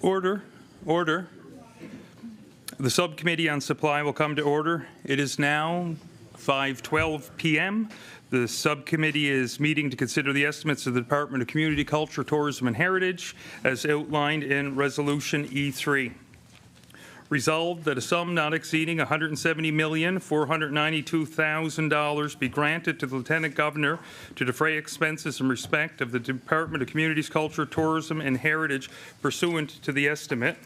Order. Order. The Subcommittee on Supply will come to order. It is now 5:12 p.m. The subcommittee is meeting to consider the estimates of the Department of Community, Culture, Tourism and Heritage as outlined in Resolution E3. Resolved that a sum not exceeding $170,492,000 be granted to the Lieutenant Governor to defray expenses in respect of the Department of Communities, Culture, Tourism and Heritage pursuant to the estimate.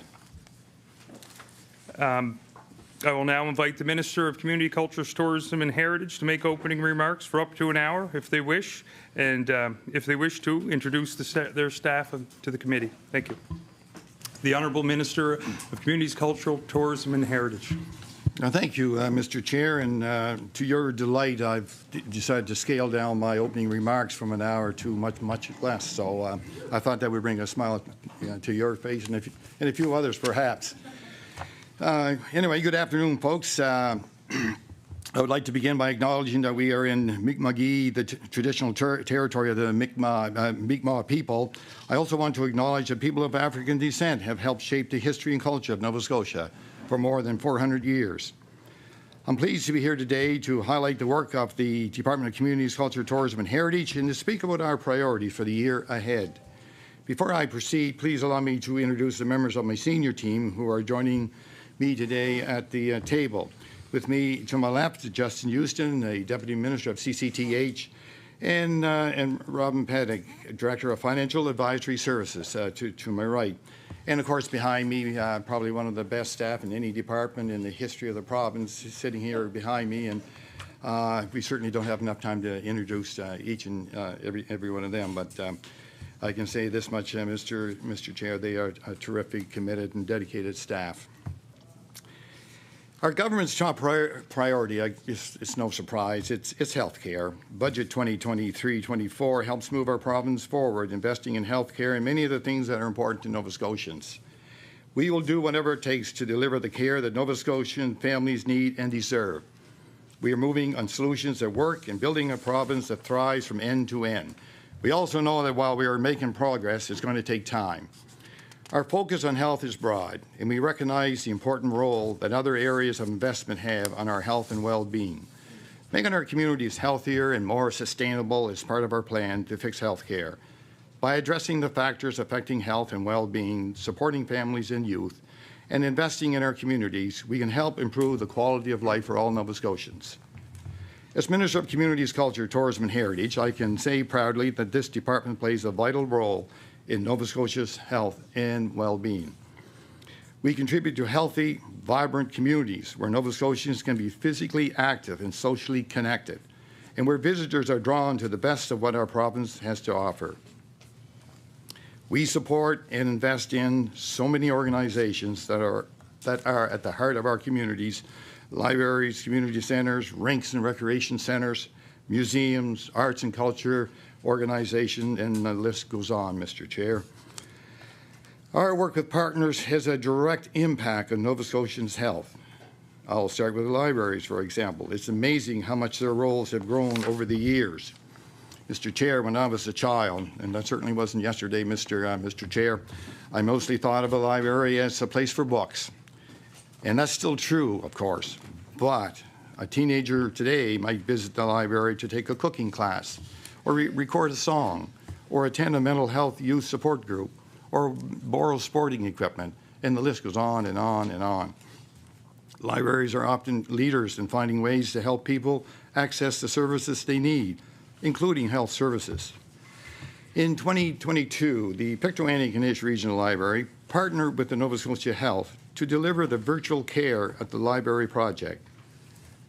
I will now invite the Minister of Community, Culture, Tourism and Heritage to make opening remarks for up to an hour if they wish, and if they wish to, introduce their staff to the committee. Thank you. The Honourable Minister of Communities, Cultural, Tourism and Heritage. Thank you, Mr. Chair, and to your delight, I've decided to scale down my opening remarks from an hour to much less. So I thought that would bring a smile to your face and a few others, perhaps. Anyway, good afternoon, folks. I would like to begin by acknowledging that we are in Mi'kma'ki, the traditional territory of the Mi'kmaq people. I also want to acknowledge that people of African descent have helped shape the history and culture of Nova Scotia for more than 400 years. I'm pleased to be here today to highlight the work of the Department of Communities, Culture, Tourism and Heritage and to speak about our priorities for the year ahead. Before I proceed, please allow me to introduce the members of my senior team who are joining me today at the table. With me to my left, Justin Houston, the Deputy Minister of CCTH, and Robin Pettig, Director of Financial Advisory Services, to my right. And of course, behind me, probably one of the best staff in any department in the history of the province, sitting here behind me. And we certainly don't have enough time to introduce each and every one of them. But I can say this much, Mr. Chair, they are a terrific, committed, and dedicated staff. Our government's top priority, it's no surprise, it's health care. Budget 2023-24 helps move our province forward, investing in health care and many of the things that are important to Nova Scotians. We will do whatever it takes to deliver the care that Nova Scotian families need and deserve. We are moving on solutions that work and building a province that thrives from end to end. We also know that while we are making progress, it's going to take time. Our focus on health is broad, and we recognize the important role that other areas of investment have on our health and well-being. Making our communities healthier and more sustainable is part of our plan to fix health care. By addressing the factors affecting health and well-being, supporting families and youth, and investing in our communities, we can help improve the quality of life for all Nova Scotians. As Minister of Communities, Culture, Tourism and Heritage, I can say proudly that this department plays a vital role in Nova Scotia's health and well-being. We contribute to healthy, vibrant communities where Nova Scotians can be physically active and socially connected, and where visitors are drawn to the best of what our province has to offer. We support and invest in so many organizations that are at the heart of our communities: libraries, community centers, rinks and recreation centers, museums, arts and culture organization, and the list goes on, Mr. Chair. Our work with partners has a direct impact on Nova Scotians' health. I'll start with the libraries, for example. It's amazing how much their roles have grown over the years. Mr. Chair, when I was a child, and that certainly wasn't yesterday, Mr. Chair, I mostly thought of a library as a place for books. And that's still true, of course. But a teenager today might visit the library to take a cooking class, or record a song, or attend a mental health youth support group, or borrow sporting equipment, and the list goes on and on and on. Libraries are often leaders in finding ways to help people access the services they need, including health services. In 2022, the Pictou-Antigonish Regional Library partnered with the Nova Scotia Health to deliver the virtual care at the library project.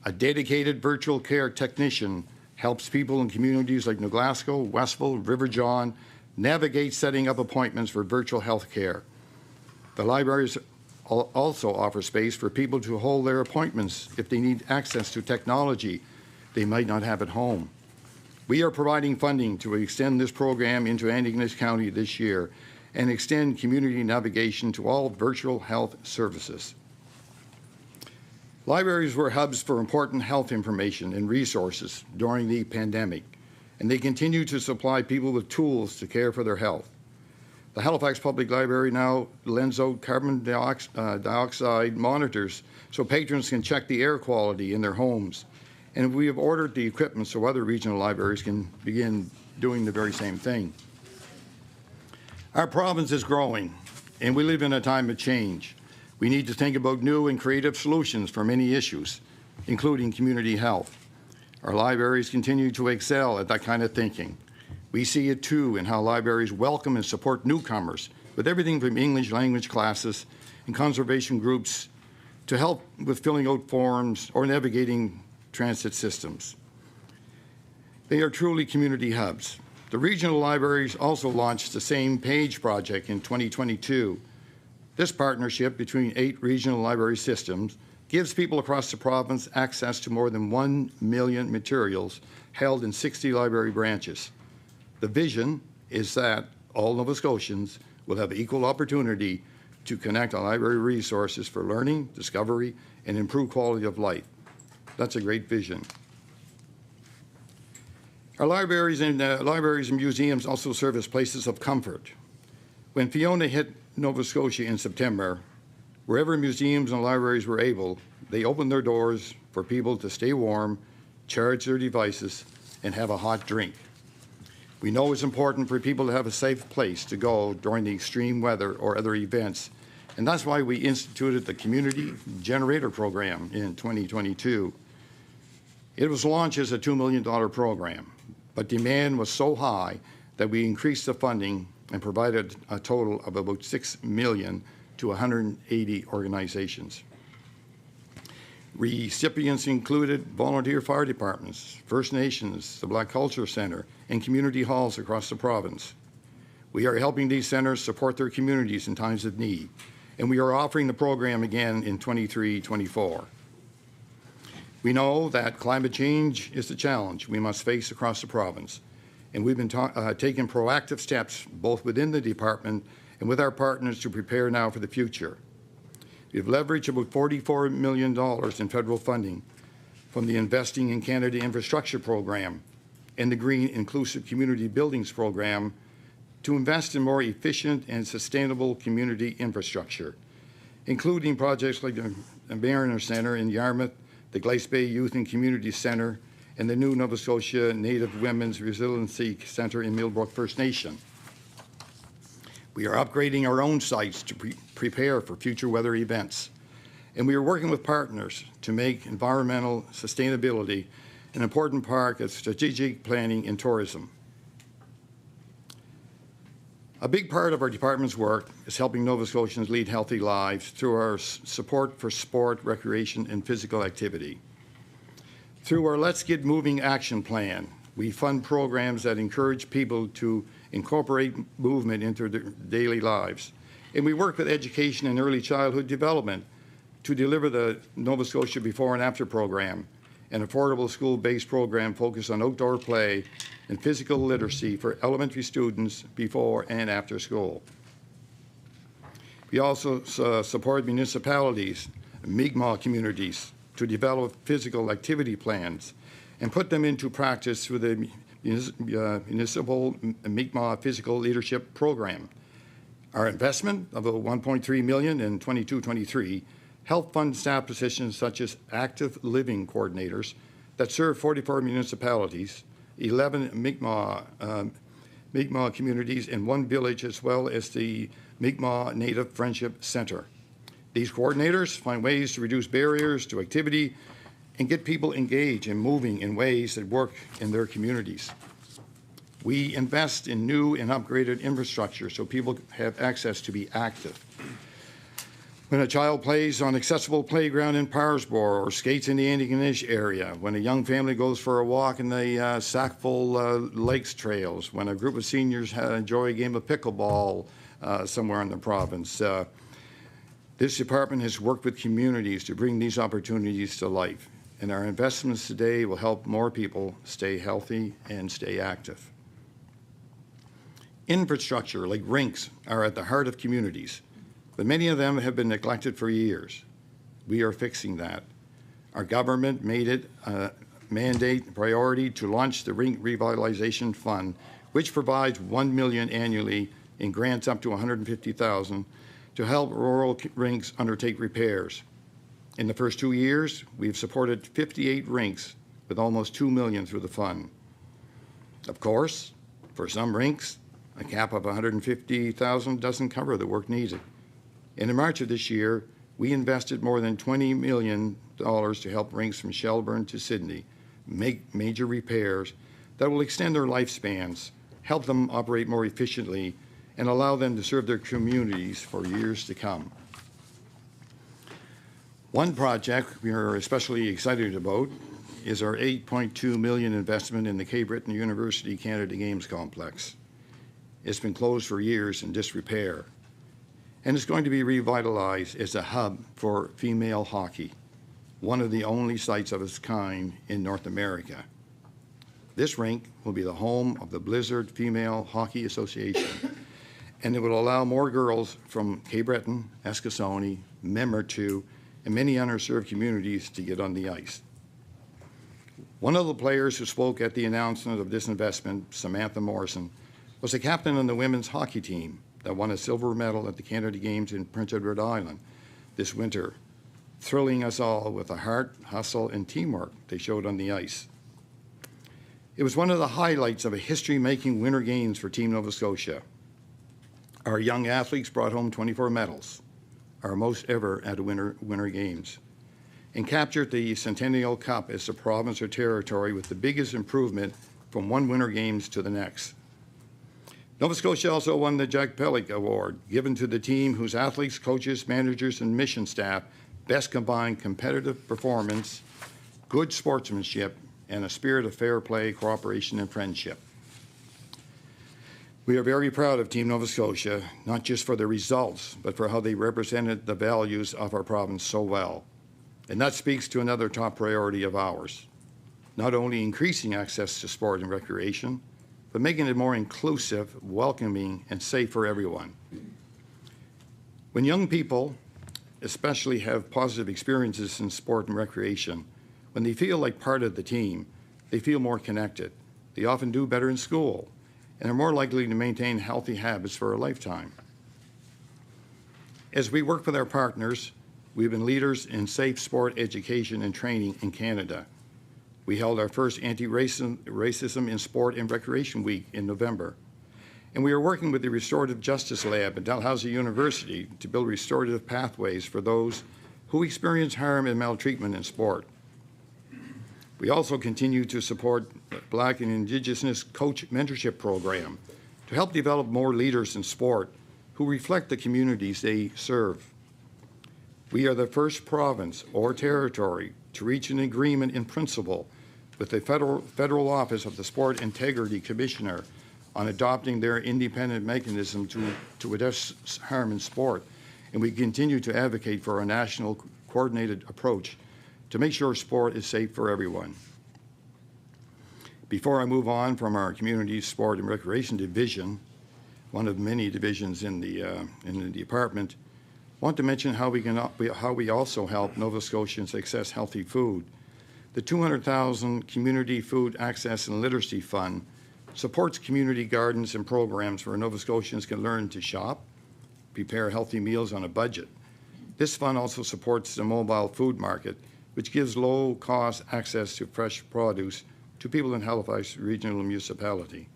A dedicated virtual care technician helps people in communities like New Glasgow, Westville, River John navigate setting up appointments for virtual health care. The libraries also offer space for people to hold their appointments if they need access to technology they might not have at home. We are providing funding to extend this program into Antigonish County this year and extend community navigation to all virtual health services. Libraries were hubs for important health information and resources during the pandemic, and they continue to supply people with tools to care for their health. The Halifax Public Library now lends out carbon dioxide monitors so patrons can check the air quality in their homes. And we have ordered the equipment so other regional libraries can begin doing the very same thing. Our province is growing, and we live in a time of change. We need to think about new and creative solutions for many issues, including community health. Our libraries continue to excel at that kind of thinking. We see it too in how libraries welcome and support newcomers with everything from English language classes and conservation groups to help with filling out forms or navigating transit systems. They are truly community hubs. The regional libraries also launched the Same Page project in 2022. This partnership between 8 regional library systems gives people across the province access to more than 1 million materials held in 60 library branches. The vision is that all Nova Scotians will have equal opportunity to connect on library resources for learning, discovery, and improved quality of life. That's a great vision. Our libraries and museums also serve as places of comfort. When Fiona hit Nova Scotia in September, wherever museums and libraries were able, they opened their doors for people to stay warm, charge their devices, and have a hot drink. We know it's important for people to have a safe place to go during the extreme weather or other events, and that's why we instituted the Community Generator Program in 2022. It was launched as a $2 million program, but demand was so high that we increased the funding and provided a total of about $6 million to 180 organizations. Recipients included volunteer fire departments, First Nations, the Black Culture Center, and community halls across the province. We are helping these centers support their communities in times of need, and we are offering the program again in 23-24. We know that climate change is the challenge we must face across the province, and we've been taking proactive steps both within the department and with our partners to prepare now for the future. We've leveraged about $44 million in federal funding from the Investing in Canada Infrastructure Program and the Green Inclusive Community Buildings Program to invest in more efficient and sustainable community infrastructure, including projects like the Mariner Centre in Yarmouth, the Glace Bay Youth and Community Centre, and the new Nova Scotia Native Women's Resiliency Centre in Millbrook First Nation. We are upgrading our own sites to prepare for future weather events, and we are working with partners to make environmental sustainability an important part of strategic planning and tourism. A big part of our department's work is helping Nova Scotians lead healthy lives through our support for sport, recreation, and physical activity. Through our Let's Get Moving action plan, we fund programs that encourage people to incorporate movement into their daily lives. And we work with education and early childhood development to deliver the Nova Scotia Before and After program, an affordable school-based program focused on outdoor play and physical literacy for elementary students before and after school. We also support municipalities, Mi'kmaq communities, to develop physical activity plans and put them into practice through the Municipal Mi'kmaq Physical Leadership Program. Our investment of about $1.3 million in 22-23 helped fund staff positions such as active living coordinators that serve 44 municipalities, 11 Mi'kmaq communities, and 1 village, as well as the Mi'kmaq Native Friendship Center. These coordinators find ways to reduce barriers to activity and get people engaged and moving in ways that work in their communities. We invest in new and upgraded infrastructure so people have access to be active. When a child plays on accessible playground in Parsboro or skates in the Antigonish area, when a young family goes for a walk in the Sackville Lakes trails, when a group of seniors enjoy a game of pickleball somewhere in the province, this department has worked with communities to bring these opportunities to life, and our investments today will help more people stay healthy and stay active. Infrastructure like rinks are at the heart of communities, but many of them have been neglected for years. We are fixing that. Our government made it a mandate priority to launch the Rink Revitalization Fund, which provides $1 million annually in grants up to $150,000 to help rural rinks undertake repairs. In the first 2 years, we've supported 58 rinks with almost $2 million through the fund. Of course, for some rinks, a cap of $150,000 doesn't cover the work needed. And in March of this year, we invested more than $20 million to help rinks from Shelburne to Sydney make major repairs that will extend their lifespans, help them operate more efficiently, and allow them to serve their communities for years to come. One project we are especially excited about is our $8.2 million investment in the Cape Breton University Canada Games Complex. It's been closed for years in disrepair, and it's going to be revitalized as a hub for female hockey, one of the only sites of its kind in North America. This rink will be the home of the Blizzard Female Hockey Association, and it will allow more girls from Cape Breton, Eskasoni, Membertou, and many underserved communities to get on the ice. One of the players who spoke at the announcement of this investment, Samantha Morrison, was the captain on the women's hockey team that won a silver medal at the Canada Games in Prince Edward Island this winter, thrilling us all with the heart, hustle, and teamwork they showed on the ice. It was one of the highlights of a history-making Winter Games for Team Nova Scotia. Our young athletes brought home 24 medals, our most ever at a Winter Games, and captured the Centennial Cup as the province or territory with the biggest improvement from one Winter Games to the next. Nova Scotia also won the Jack Pellick Award, given to the team whose athletes, coaches, managers, and mission staff best combined competitive performance, good sportsmanship, and a spirit of fair play, cooperation, and friendship. We are very proud of Team Nova Scotia, not just for their results, but for how they represented the values of our province so well. And that speaks to another top priority of ours, not only increasing access to sport and recreation, but making it more inclusive, welcoming, and safe for everyone. When young people especially have positive experiences in sport and recreation, when they feel like part of the team, they feel more connected. They often do better in school and are more likely to maintain healthy habits for a lifetime. As we work with our partners, we've been leaders in safe sport education and training in Canada. We held our first Anti-Racism in Sport and Recreation Week in November. And we are working with the Restorative Justice Lab at Dalhousie University to build restorative pathways for those who experience harm and maltreatment in sport. We also continue to support Black and Indigenous Coach Mentorship Program to help develop more leaders in sport who reflect the communities they serve. We are the first province or territory to reach an agreement in principle with the Federal Office of the Sport Integrity Commissioner on adopting their independent mechanism to address harm in sport, and we continue to advocate for a national coordinated approach to make sure sport is safe for everyone. Before I move on from our community sport and recreation division, one of many divisions in the department, I want to mention how we also help Nova Scotians access healthy food. The $200,000 Community Food Access and Literacy Fund supports community gardens and programs where Nova Scotians can learn to shop, prepare healthy meals on a budget. This fund also supports the mobile food market, which gives low-cost access to fresh produce to people in Halifax Regional Municipality.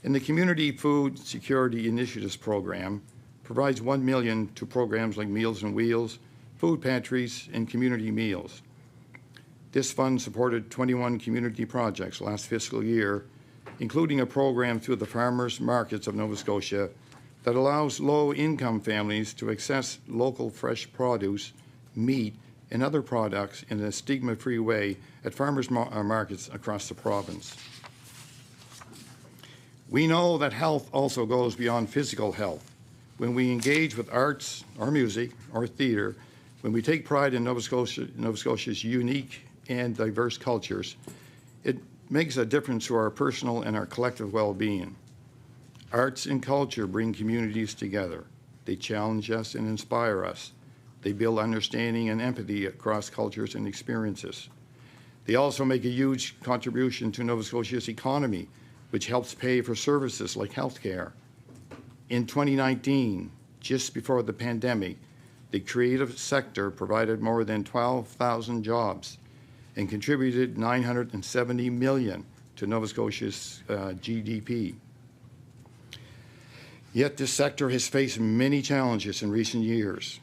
And the Community Food Security Initiatives Program provides $1 million to programs like Meals on Wheels, food pantries, and community meals. This fund supported 21 community projects last fiscal year, including a program through the farmers markets of Nova Scotia that allows low-income families to access local fresh produce, meat, and other products in a stigma-free way at farmers markets across the province. We know that health also goes beyond physical health. When we engage with arts or music or theater, when we take pride in Nova Scotia's unique and diverse cultures, it makes a difference to our personal and our collective well-being. Arts and culture bring communities together. They challenge us and inspire us. They build understanding and empathy across cultures and experiences. They also make a huge contribution to Nova Scotia's economy, which helps pay for services like health care. In 2019, just before the pandemic, the creative sector provided more than 12,000 jobs and contributed $970 million to Nova Scotia's GDP. Yet this sector has faced many challenges in recent years.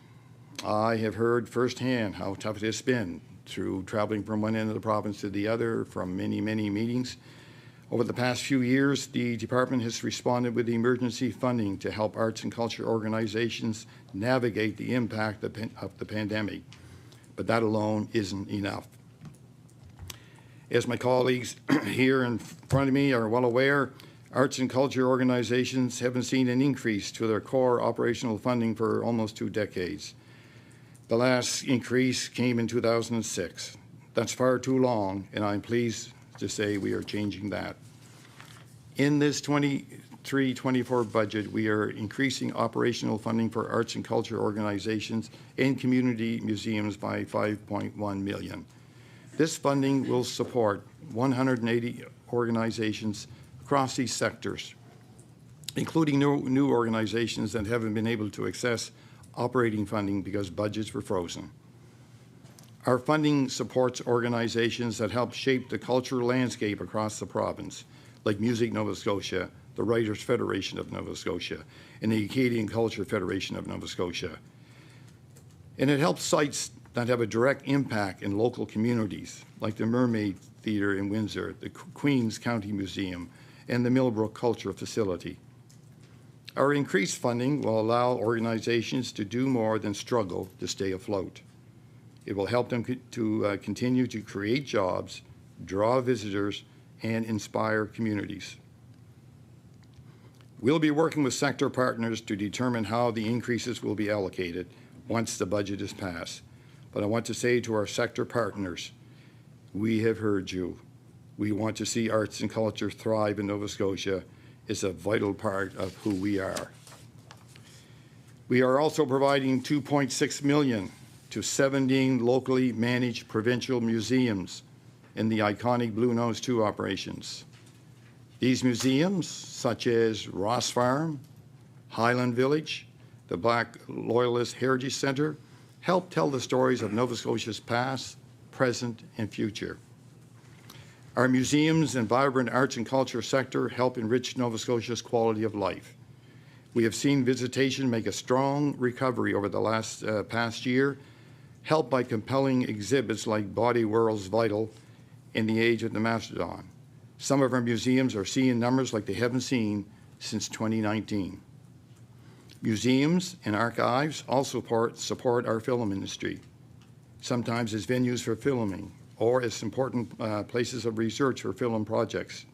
I have heard firsthand how tough it has been through traveling from one end of the province to the other from many, many meetings. Over the past few years, the department has responded with emergency funding to help arts and culture organizations navigate the impact of the pandemic. But that alone isn't enough. As my colleagues here in front of me are well aware, arts and culture organizations haven't seen an increase to their core operational funding for almost 2 decades. The last increase came in 2006. That's far too long, and I'm pleased to say we are changing that. In this 23-24 budget, we are increasing operational funding for arts and culture organizations and community museums by $5.1 million. This funding will support 180 organizations across these sectors, including new organizations that haven't been able to access operating funding because budgets were frozen. Our funding supports organizations that help shape the cultural landscape across the province, like Music Nova Scotia, the Writers' Federation of Nova Scotia, and the Acadian Culture Federation of Nova Scotia. And it helps sites that have a direct impact in local communities, like the Mermaid Theatre in Windsor, the Queen's County Museum, and the Millbrook Culture Facility. Our increased funding will allow organizations to do more than struggle to stay afloat. It will help them to continue to create jobs, draw visitors, and inspire communities. We'll be working with sector partners to determine how the increases will be allocated once the budget is passed. But I want to say to our sector partners, we have heard you. We want to see arts and culture thrive in Nova Scotia. It's a vital part of who we are. We are also providing $2.6 million to 17 locally managed provincial museums in the iconic Blue Nose 2 operations. These museums, such as Ross Farm, Highland Village, the Black Loyalist Heritage Centre, help tell the stories of Nova Scotia's past, present, and future. Our museums and vibrant arts and culture sector help enrich Nova Scotia's quality of life. We have seen visitation make a strong recovery over the past year, helped by compelling exhibits like Body World's Vital and The Age of the Mastodon. Some of our museums are seeing numbers like they haven't seen since 2019. Museums and archives also support our film industry, sometimes as venues for filming or as important places of research for film projects.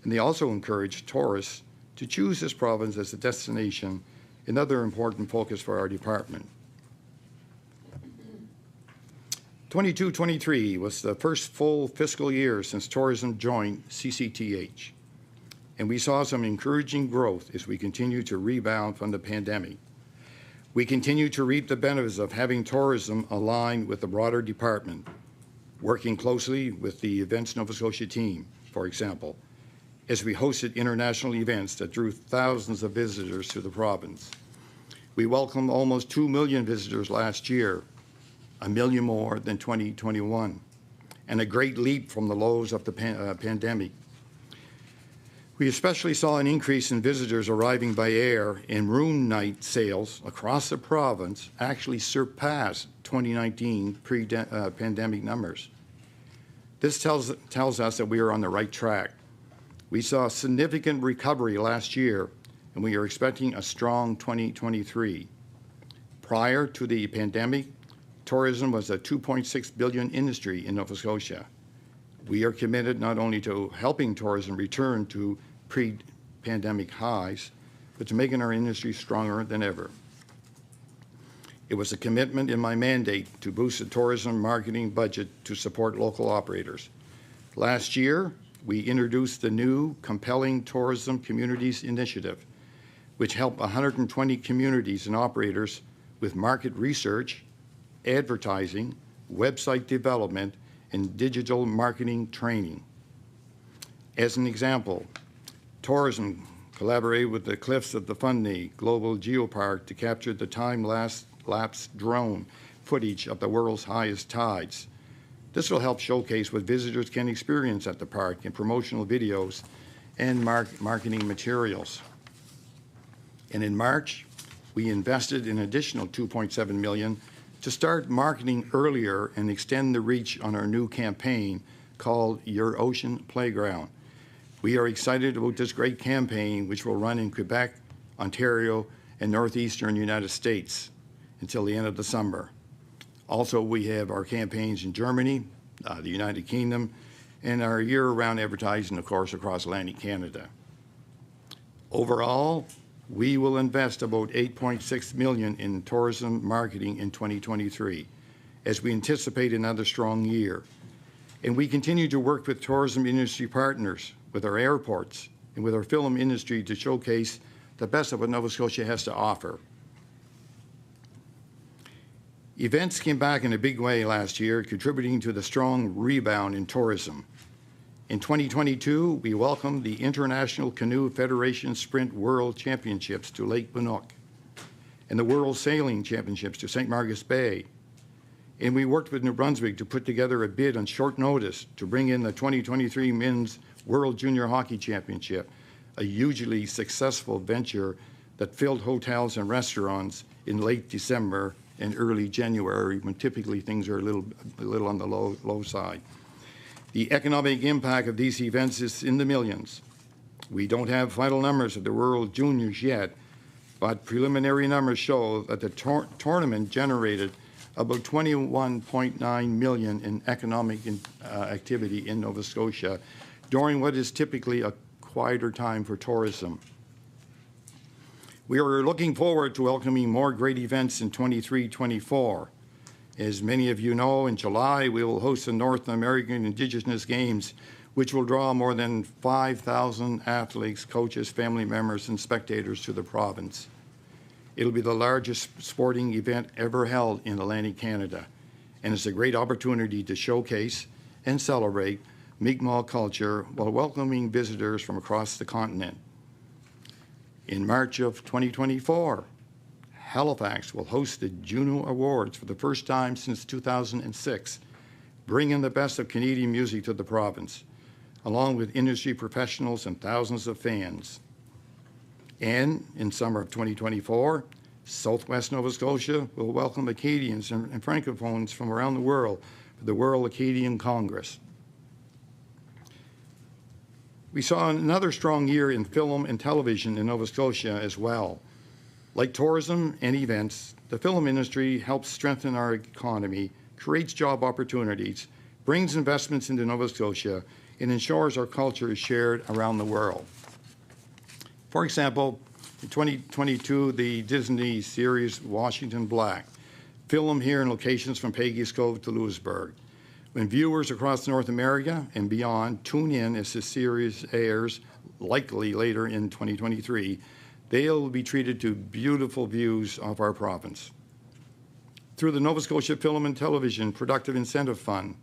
And they also encourage tourists to choose this province as a destination, another important focus for our department. 22-23 was the first full fiscal year since tourism joined CCTH, and we saw some encouraging growth as we continue to rebound from the pandemic. We continue to reap the benefits of having tourism aligned with the broader department, working closely with the Events Nova Scotia team, for example, as we hosted international events that drew thousands of visitors to the province. We welcomed almost 2 million visitors last year, 1 million more than 2021, and a great leap from the lows of the pandemic. We especially saw an increase in visitors arriving by air, and room night sales across the province actually surpassed 2019 pre-pandemic numbers. This tells us that we are on the right track. We saw a significant recovery last year, and we are expecting a strong 2023. Prior to the pandemic, tourism was a $2.6 billion industry in Nova Scotia. We are committed not only to helping tourism return to pre-pandemic highs, but to making our industry stronger than ever. It was a commitment in my mandate to boost the tourism marketing budget to support local operators. Last year, we introduced the new Compelling Tourism Communities Initiative, which helped 120 communities and operators with market research, advertising, website development, and digital marketing training. As an example, tourism collaborate with the Cliffs of the Fundy Global Geopark to capture the time-lapse drone footage of the world's highest tides. This will help showcase what visitors can experience at the park in promotional videos and marketing materials. And in March, we invested an additional $2.7 million to start marketing earlier and extend the reach on our new campaign called Your Ocean Playground. We are excited about this great campaign, which will run in Quebec, Ontario, and northeastern United States until the end of the summer. Also, we have our campaigns in Germany, the United Kingdom, and our year-round advertising, of course, across Atlantic Canada. Overall, we will invest about $8.6 million in tourism marketing in 2023, as we anticipate another strong year. And we continue to work with tourism industry partners, with our airports, and with our film industry to showcase the best of what Nova Scotia has to offer. Events came back in a big way last year, contributing to the strong rebound in tourism. In 2022, we welcomed the International Canoe Federation Sprint World Championships to Lake Banook and the World Sailing Championships to St. Margaret's Bay. And we worked with New Brunswick to put together a bid on short notice to bring in the 2023 Men's World Junior Hockey Championship, a hugely successful venture that filled hotels and restaurants in late December and early January, when typically things are a little on the low side. The economic impact of these events is in the millions. We don't have final numbers of the World Juniors yet, but preliminary numbers show that the tournament generated about $21.9 million in economic activity in Nova Scotia during what is typically a quieter time for tourism. We are looking forward to welcoming more great events in 23-24. As many of you know, in July, we will host the North American Indigenous Games, which will draw more than 5,000 athletes, coaches, family members, and spectators to the province. It'll be the largest sporting event ever held in Atlantic Canada, and it's a great opportunity to showcase and celebrate Mi'kmaq culture while welcoming visitors from across the continent. In March of 2024, Halifax will host the Juno Awards for the first time since 2006, bringing the best of Canadian music to the province, along with industry professionals and thousands of fans. And in summer of 2024, Southwest Nova Scotia will welcome Acadians and Francophones from around the world for the World Acadian Congress. We saw another strong year in film and television in Nova Scotia as well. Like tourism and events, the film industry helps strengthen our economy, creates job opportunities, brings investments into Nova Scotia, and ensures our culture is shared around the world. For example, in 2022, the Disney series Washington Black, filmed here in locations from Peggy's Cove to Lewisburg. When viewers across North America and beyond tune in as the series airs, likely later in 2023, they'll be treated to beautiful views of our province. Through the Nova Scotia Film and Television Productive Incentive Fund,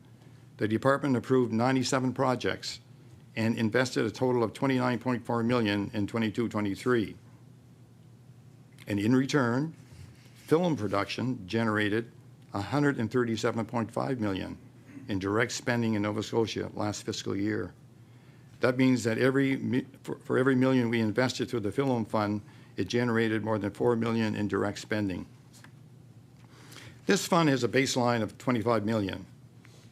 the department approved 97 projects and invested a total of $29.4 million in 22-23. And in return, film production generated $137.5 million in direct spending in Nova Scotia last fiscal year. That means that for every million we invested through the Film Fund, it generated more than $4 million in direct spending. This fund has a baseline of $25 million.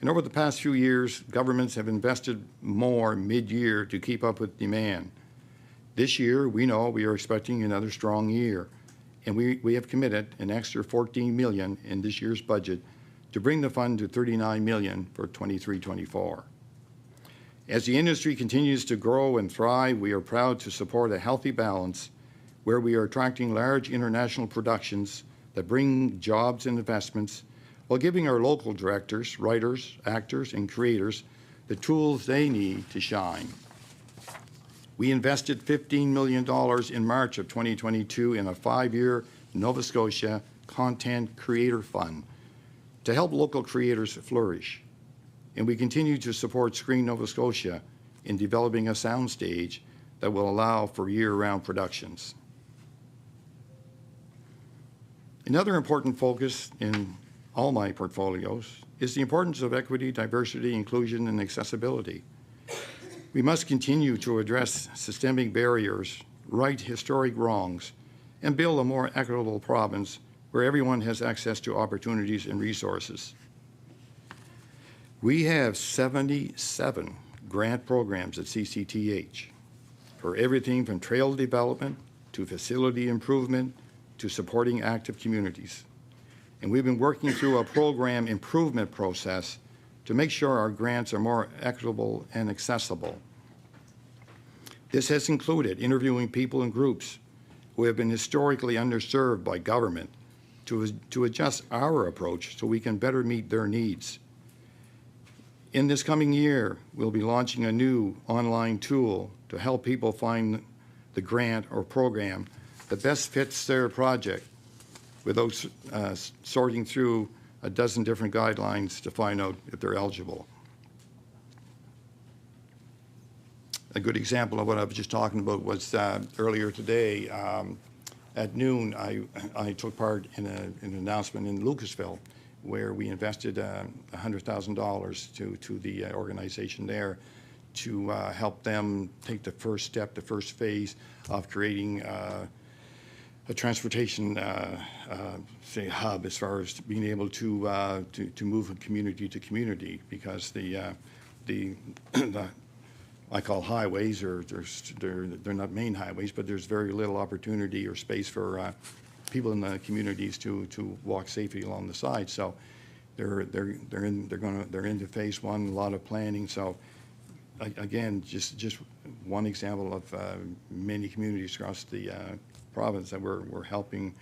And over the past few years, governments have invested more mid-year to keep up with demand. This year, we know we are expecting another strong year, and we have committed an extra $14 million in this year's budget to bring the fund to $39 million for 23-24. As the industry continues to grow and thrive, we are proud to support a healthy balance where we are attracting large international productions that bring jobs and investments while giving our local directors, writers, actors, and creators the tools they need to shine. We invested $15 million in March of 2022 in a 5-year Nova Scotia Content Creator Fund to help local creators flourish. And we continue to support Screen Nova Scotia in developing a soundstage that will allow for year-round productions. Another important focus in all my portfolios is the importance of equity, diversity, inclusion, and accessibility. We must continue to address systemic barriers, right historic wrongs, and build a more equitable province where everyone has access to opportunities and resources. We have 77 grant programs at CCTH for everything from trail development to facility improvement to supporting active communities. And we've been working through a program improvement process to make sure our grants are more equitable and accessible. This has included interviewing people and groups who have been historically underserved by government to adjust our approach so we can better meet their needs. In this coming year, we'll be launching a new online tool to help people find the grant or program that best fits their project without sorting through a dozen different guidelines to find out if they're eligible. A good example of what I was just talking about was earlier today at noon, I took part in an announcement in Lucasville where we invested $100,000 to the organization there to help them take the first step, the first phase of creating a transportation, say, hub as far as being able to move from community to community, because the I call highways, or they're not main highways, but there's very little opportunity or space for people in the communities to walk safely along the side. So they're into phase one, a lot of planning. So again, just one example of many communities across the province that we're helping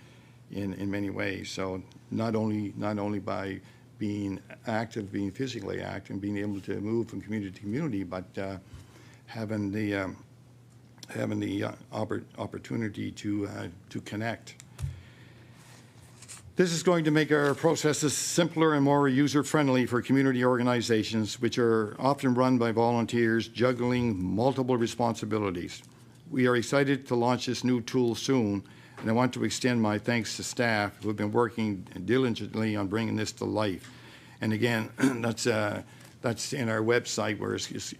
in many ways. So not only by being active, being physically active, and being able to move from community to community, but having the opportunity to connect. This is going to make our processes simpler and more user-friendly for community organizations, which are often run by volunteers juggling multiple responsibilities. We are excited to launch this new tool soon, and I want to extend my thanks to staff who have been working diligently on bringing this to life. And again, that's in our website, where it's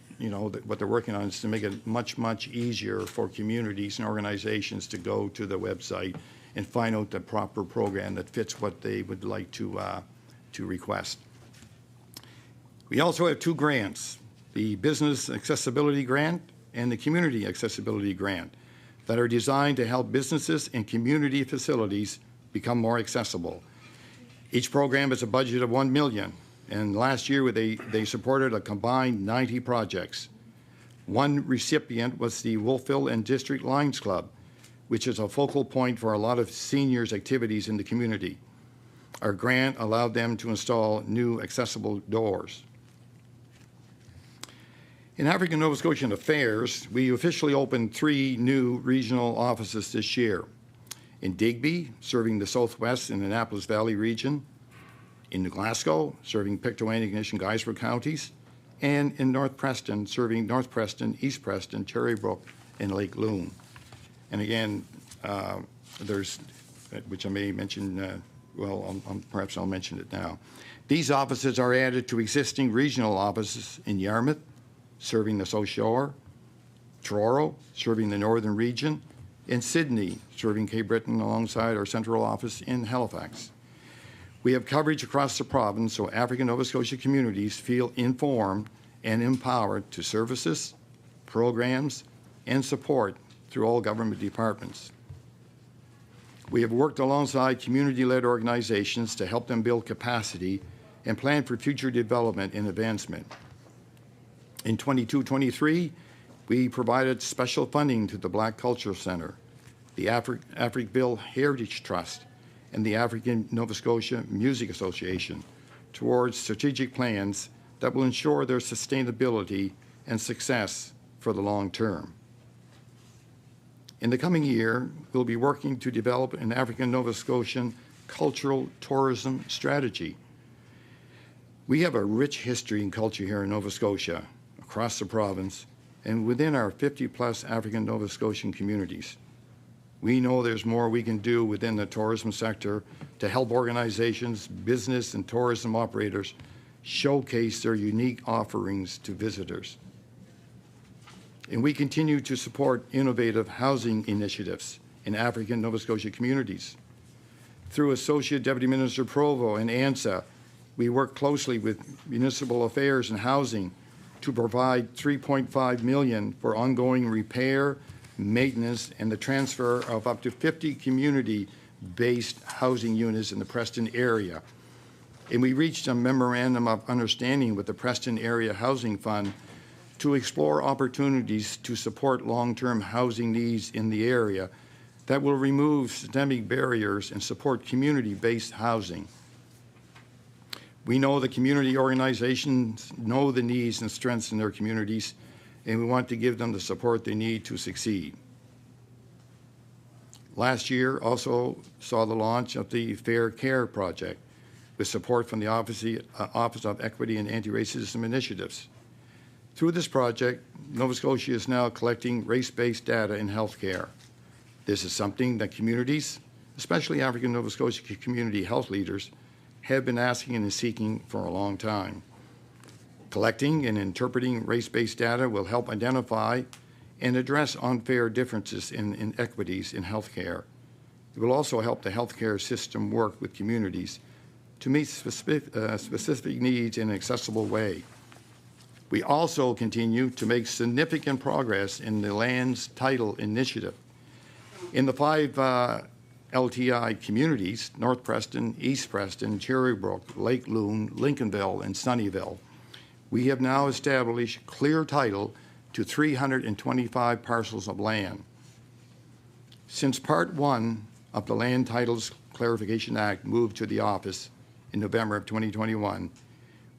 what they're working on is to make it much easier for communities and organizations to go to the website and find out the proper program that fits what they would like to request. We also have two grants, the Business Accessibility Grant and the Community Accessibility Grant, that are designed to help businesses and community facilities become more accessible. Each program has a budget of $1 million. And last year, they supported a combined 90 projects. One recipient was the Wolfville and District Lions Club, which is a focal point for a lot of seniors' activities in the community. Our grant allowed them to install new accessible doors. In African Nova Scotian Affairs, we officially opened 3 new regional offices this year. In Digby, serving the Southwest and Annapolis Valley region, in Glasgow, serving Pictou, Antigonish, and Guysborough counties, and in North Preston, serving North Preston, East Preston, Cherrybrook, and Lake Loon. And again, there's, which I may mention, perhaps I'll mention it now. These offices are added to existing regional offices in Yarmouth, serving the South Shore, Truro, serving the Northern region, and Sydney, serving Cape Breton alongside our central office in Halifax. We have coverage across the province so African Nova Scotia communities feel informed and empowered to services, programs, and support through all government departments. We have worked alongside community-led organizations to help them build capacity and plan for future development and advancement. In 22-23, we provided special funding to the Black Cultural Center, the Africville Heritage Trust, and the African Nova Scotia Music Association towards strategic plans that will ensure their sustainability and success for the long term. In the coming year, we'll be working to develop an African Nova Scotian cultural tourism strategy. We have a rich history and culture here in Nova Scotia, across the province, and within our 50-plus African Nova Scotian communities. We know there's more we can do within the tourism sector to help organizations, business, and tourism operators showcase their unique offerings to visitors. And we continue to support innovative housing initiatives in African Nova Scotia communities. Through Associate Deputy Minister Provo and ANSA, we work closely with Municipal Affairs and Housing to provide $3.5 million for ongoing repair, maintenance, and the transfer of up to 50 community-based housing units in the Preston area. And we reached a memorandum of understanding with the Preston Area Housing Fund to explore opportunities to support long-term housing needs in the area that will remove systemic barriers and support community-based housing. We know the community organizations know the needs and strengths in their communities, and we want to give them the support they need to succeed. Last year also saw the launch of the Fair Care Project with support from the Office of Equity and Anti-Racism Initiatives. Through this project, Nova Scotia is now collecting race-based data in healthcare. This is something that communities, especially African Nova Scotia community health leaders, have been asking and seeking for a long time. Collecting and interpreting race-based data will help identify and address unfair differences in inequities in healthcare. It will also help the healthcare system work with communities to meet specific needs in an accessible way. We also continue to make significant progress in the Lands Title Initiative. In the 5 LTI communities, North Preston, East Preston, Cherrybrook, Lake Loon, Lincolnville, and Sunnyvale, we have now established clear title to 325 parcels of land. Since Part 1 of the Land Titles Clarification Act moved to the office in November of 2021,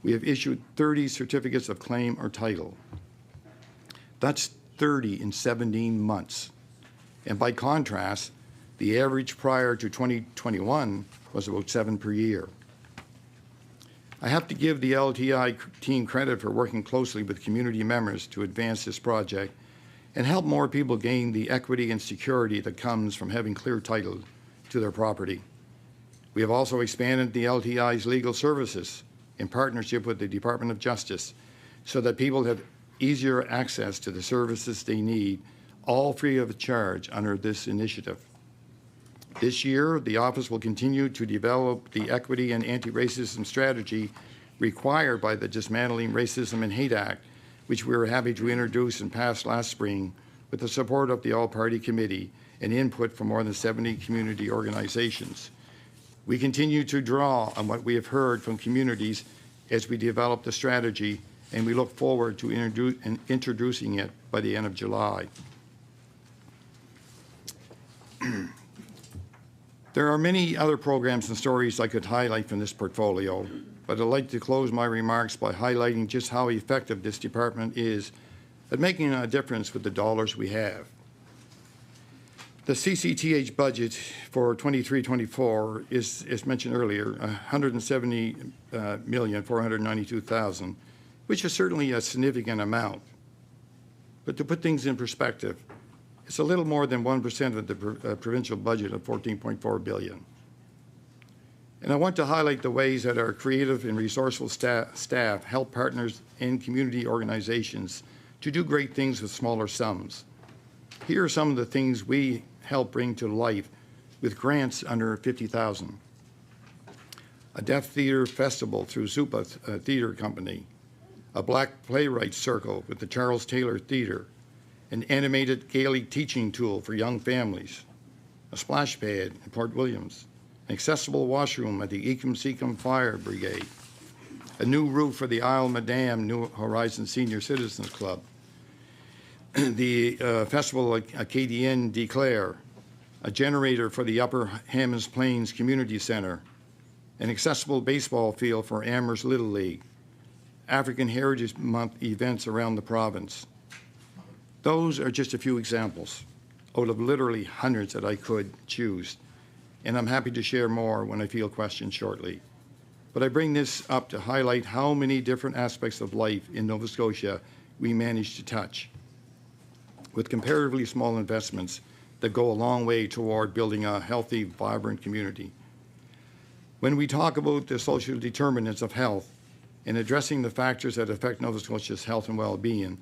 we have issued 30 certificates of claim or title. That's 30 in 17 months. And by contrast, the average prior to 2021 was about 7 per year. I have to give the LTI team credit for working closely with community members to advance this project and help more people gain the equity and security that comes from having clear title to their property. We have also expanded the LTI's legal services in partnership with the Department of Justice so that people have easier access to the services they need, all free of charge under this initiative. This year, the office will continue to develop the equity and anti-racism strategy required by the Dismantling Racism and Hate Act, which we were happy to introduce and pass last spring with the support of the All-Party Committee and input from more than 70 community organizations. We continue to draw on what we have heard from communities as we develop the strategy, and we look forward to introducing it by the end of July. There are many other programs and stories I could highlight from this portfolio, but I'd like to close my remarks by highlighting just how effective this department is at making a difference with the dollars we have. The CCTH budget for 23-24 is, as mentioned earlier, $170,492,000, which is certainly a significant amount. But to put things in perspective, it's a little more than 1% of the provincial budget of $14.4 billion. And I want to highlight the ways that our creative and resourceful staff help partners and community organizations to do great things with smaller sums. Here are some of the things we help bring to life with grants under $50,000. A deaf theater festival through Zupa Theater Company, a Black Playwrights Circle with the Charles Taylor Theater, an animated Gaelic teaching tool for young families, a splash pad in Port Williams, an accessible washroom at the Ecum Secum Fire Brigade, a new roof for the Isle Madame New Horizons Senior Citizens Club, the Festival Acadienne Declare, a generator for the Upper Hammonds Plains Community Center, an accessible baseball field for Amherst Little League, African Heritage Month events around the province. Those are just a few examples out of literally hundreds that I could choose, and I'm happy to share more when I field questions shortly. But I bring this up to highlight how many different aspects of life in Nova Scotia we manage to touch. with comparatively small investments that go a long way toward building a healthy, vibrant community. When we talk about the social determinants of health and addressing the factors that affect Nova Scotia's health and well-being,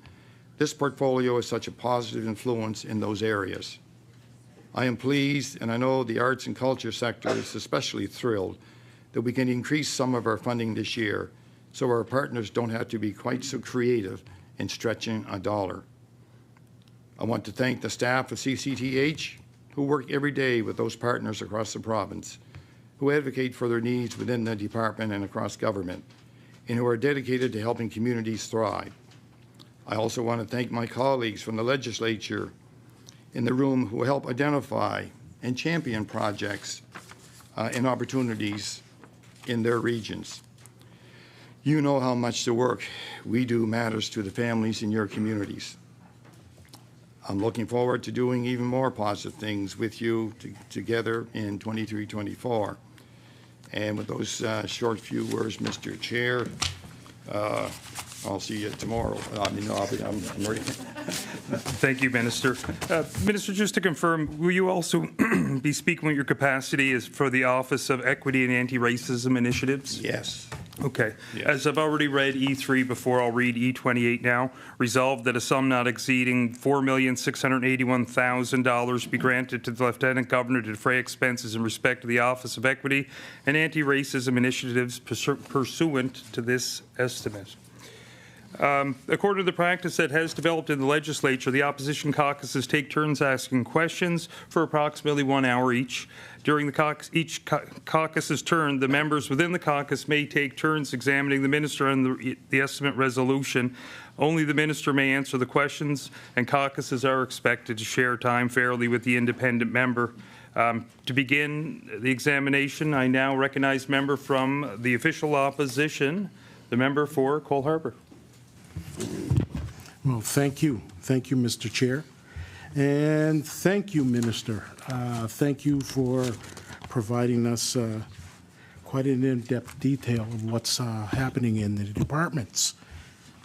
this portfolio is such a positive influence in those areas. I am pleased, and I know the arts and culture sector is especially thrilled, that we can increase some of our funding this year so our partners don't have to be quite so creative in stretching a dollar. I want to thank the staff of CCTH who work every day with those partners across the province, who advocate for their needs within the department and across government, and who are dedicated to helping communities thrive. I also want to thank my colleagues from the legislature in the room who help identify and champion projects and opportunities in their regions. You know how much the work we do matters to the families in your communities. I'm looking forward to doing even more positive things with you together in 23-24. And with those short few words, Mr. Chair, I'll see you tomorrow. I'm ready. Thank you, Minister. Minister, just to confirm, will you also be speaking with your capacity as for the Office of Equity and Anti-Racism Initiatives? Yes. Okay. Yes. As I've already read E3 before, I'll read E28 now. Resolved that a sum not exceeding $4,681,000 be granted to the Lieutenant Governor to defray expenses in respect to the Office of Equity and Anti-Racism Initiatives pursuant to this estimate. According to the practice that has developed in the legislature, the opposition caucuses take turns asking questions for approximately 1 hour each. During each caucus's turn, the members within the caucus may take turns examining the minister and the estimate resolution. Only the minister may answer the questions, and caucuses are expected to share time fairly with the independent member. To begin the examination, I now recognize member from the official opposition, the member for Cole Harbour. Well, thank you. Thank you, Mr. Chair. And thank you, Minister. Thank you for providing us quite an in-depth detail of what's happening in the departments.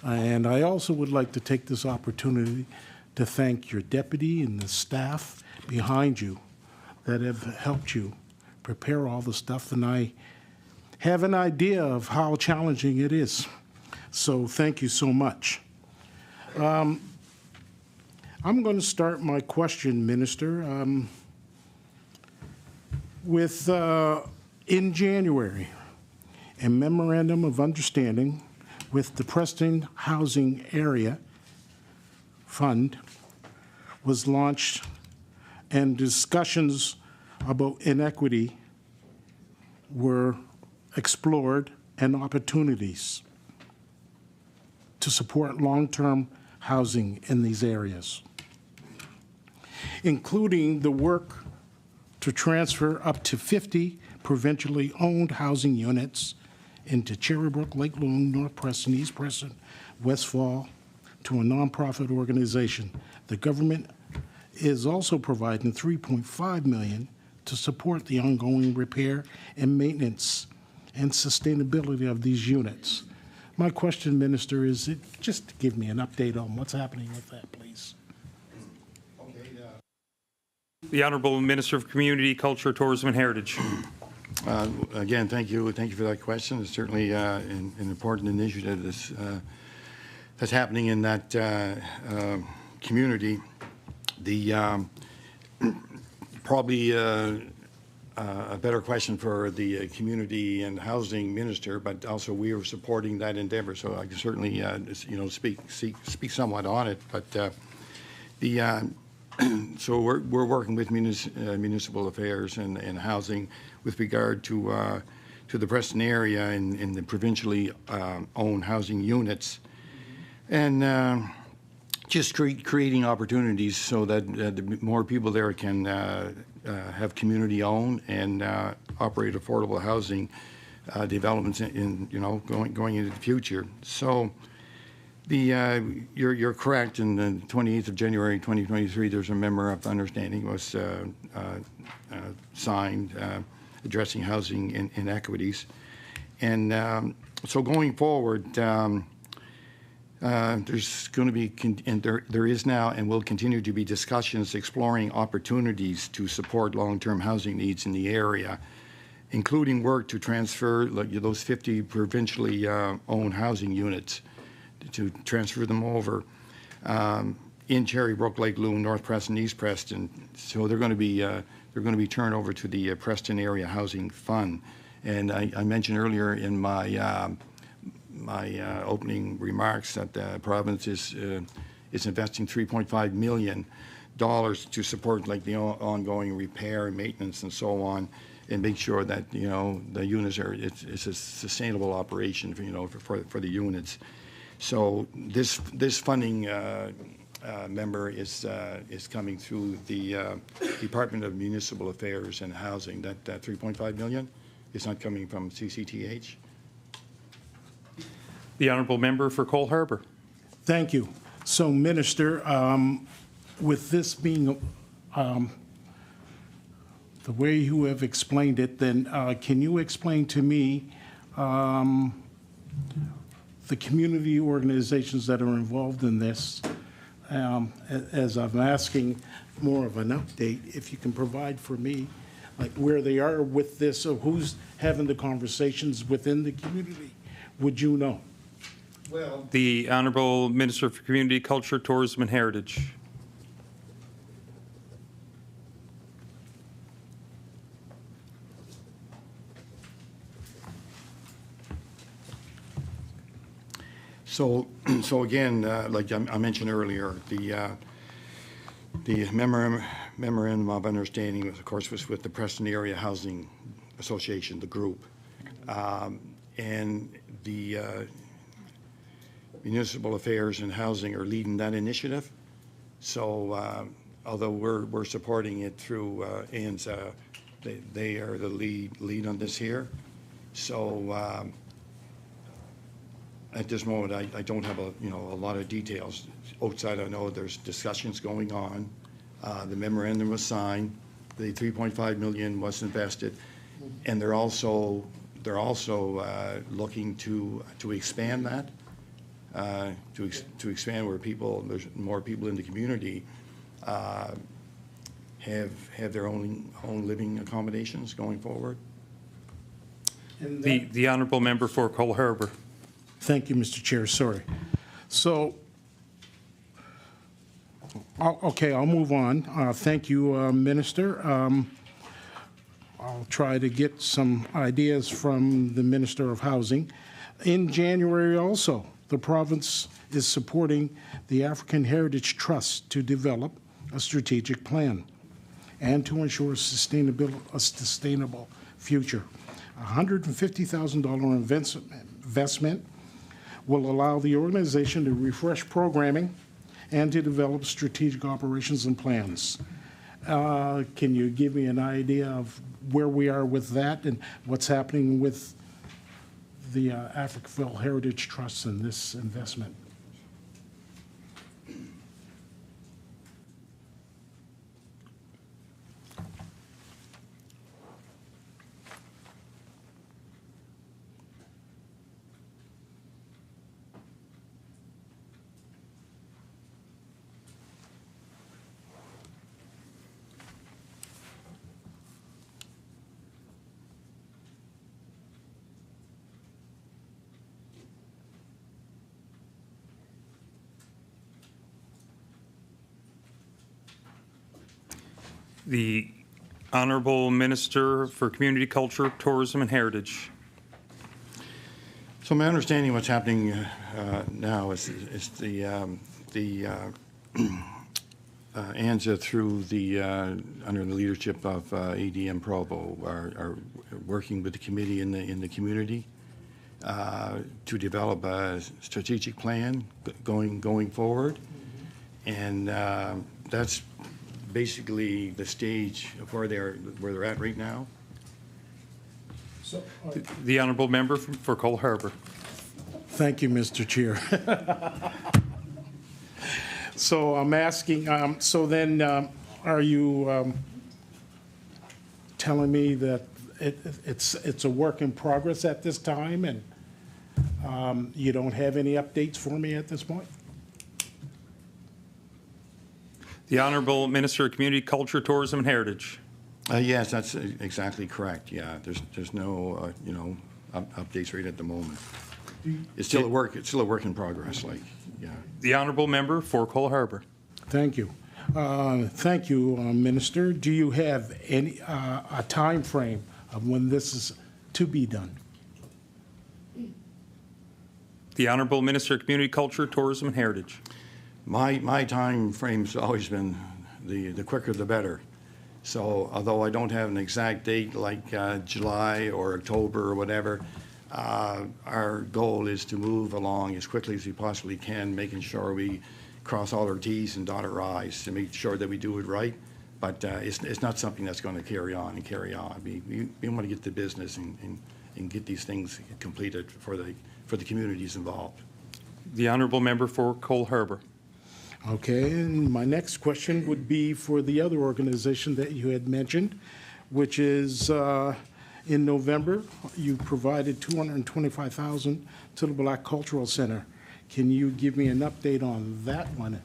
And I also would like to take this opportunity to thank your deputy and the staff behind you that have helped you prepare all the stuff. And I have an idea of how challenging it is. So thank you so much. I'm going to start my question, Minister, with in January, a memorandum of understanding with the Preston Housing Area Fund was launched, and discussions about inequity were explored and opportunities to support long-term housing in these areas, including the work to transfer up to 50 provincially owned housing units into Cherrybrook, Lake Lune, North Preston, East Preston, Westfall to a nonprofit organization. The government is also providing $3.5 million to support the ongoing repair and maintenance and sustainability of these units. My question, Minister, is just to give me an update on what's happening with that, please. The Honourable Minister of Community, Culture, Tourism and Heritage. Again, thank you. Thank you for that question. It's certainly an important initiative that's happening in that community. The probably a better question for the community and housing minister, but also we are supporting that endeavor. So I can certainly, speak somewhat on it. But so we're working with municipal affairs and housing with regard to the Preston area in the provincially owned housing units, and just creating opportunities so that more people there can have community-owned and operate affordable housing developments going into the future. So you're correct. In the 28th of January 2023, there's a memorandum of understanding was signed addressing housing inequities, and so going forward. There's going to be, and there is now and will continue to be discussions exploring opportunities to support long-term housing needs in the area, including work to transfer those 50 provincially owned housing units, to transfer them over in Cherry Brook, Lake Loon, North Preston, East Preston. So they're going to be turned over to the Preston Area Housing Fund. And I mentioned earlier in my opening remarks that the province is investing $3.5 million to support like the ongoing repair and maintenance and so on, and make sure that the units it's a sustainable operation for the units. So this funding member is coming through the Department of Municipal Affairs and Housing. That $3.5 million is not coming from CCTH. The honourable member for Cole Harbour. Thank you. So, Minister, with this being the way you have explained it, then can you explain to me the community organizations that are involved in this? As I'm asking more of an update, if you can provide for me, like where they are with this, or who's having the conversations within the community, would you know? Well, The Honourable Minister for Community, Culture, Tourism and Heritage. so again, like I mentioned earlier, the memorandum of understanding, of course, was with the Preston Area Housing Association, the group, and the Municipal Affairs and Housing are leading that initiative. So although we're supporting it through ANZA, they are the lead on this here. So at this moment, I don't have a lot of details. Outside, I know there's discussions going on. The memorandum was signed. The $3.5 million was invested, and they're also looking to expand that. To expand where there's more people in the community have their own living accommodations going forward. The honourable member for Cole Harbour. Thank you, Mr. Chair. Sorry. So, okay, I'll move on. Thank you, Minister. I'll try to get some ideas from the Minister of Housing. In January also, the province is supporting the African Heritage Trust to develop a strategic plan and to ensure a sustainable future. $150,000 investment will allow the organization to refresh programming and to develop strategic operations and plans. Can you give me an idea of where we are with that and what's happening with the Africville Heritage Trust and this investment? The Honourable Minister for Community, Culture, Tourism and Heritage. So my understanding what's happening now is the ANZA through the under the leadership of ADM Provo are working with the committee in the community to develop a strategic plan going forward, and that's basically the stage of where they're at right now. So, The honourable member for Cole Harbour. thank you, Mr. Chair. So I'm asking, so then are you telling me that it's a work in progress at this time? And You don't have any updates for me at this point? The Honourable Minister of Community Culture, Tourism and Heritage. Yes, that's exactly correct. Yeah, there's no updates right at the moment. It's still a work. It's still a work in progress. Like, yeah. The Honourable Member for Cole Harbour. Thank you. Thank you, Minister. Do you have any, a time frame of when this is to be done? The Honourable Minister of Community Culture, Tourism and Heritage. My time frame's always been the quicker the better. So although I don't have an exact date like July or October or whatever, our goal is to move along as quickly as we possibly can, making sure we cross all our T's and dot our I's to make sure that we do it right. But it's not something that's going to carry on and carry on. We want to get to business and get these things completed for the communities involved. The Honourable Member for Cole Harbour. Okay, and my next question would be for the other organization that you had mentioned, which is in November, you provided $225,000 to the Black Cultural Center. Can you give me an update on that one?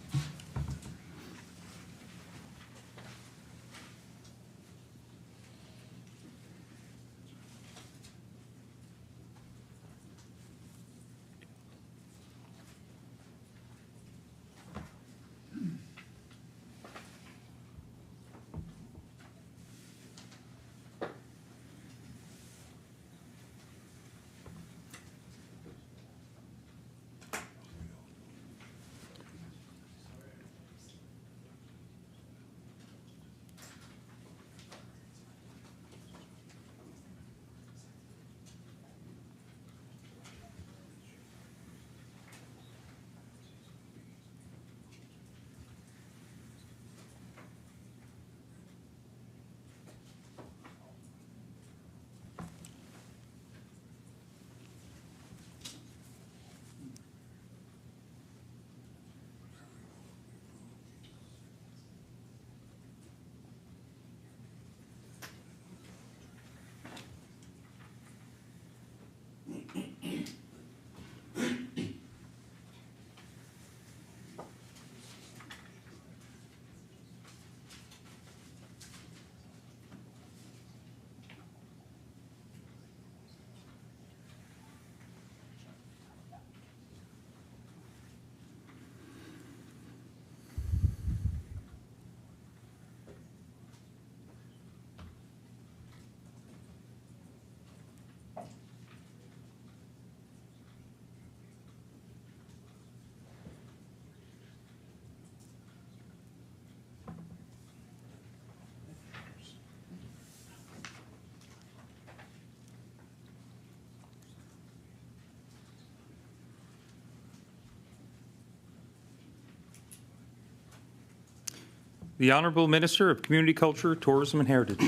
The Honourable Minister of Community Culture, Tourism and Heritage.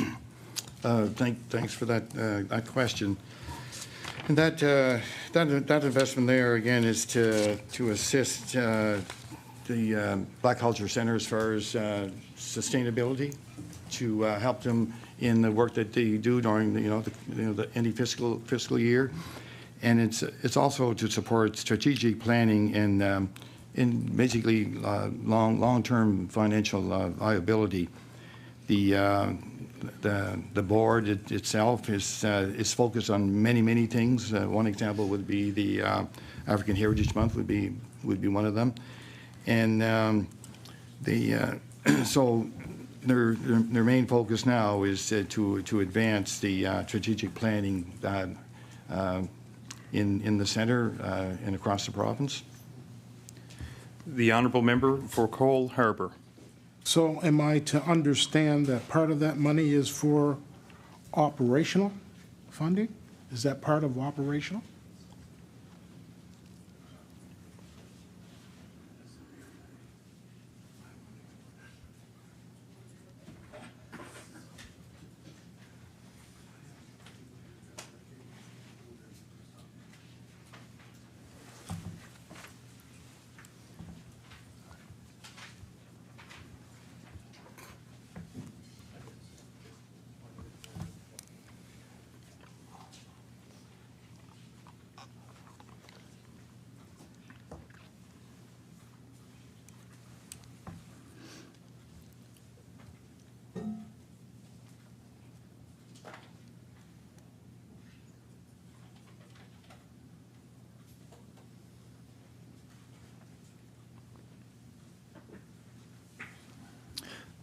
Thanks for that question. And that investment there again is to assist the Black Culture Center as far as sustainability, to help them in the work that they do during the any fiscal year, and it's also to support strategic planning and in basically long-term financial viability. The board itself is focused on many things. One example would be the African Heritage Month would be one of them, and so their main focus now is to advance the strategic planning in the center and across the province. The Honourable Member for Cole Harbour. So am I to understand that part of that money is for operational funding? Is that part of operational?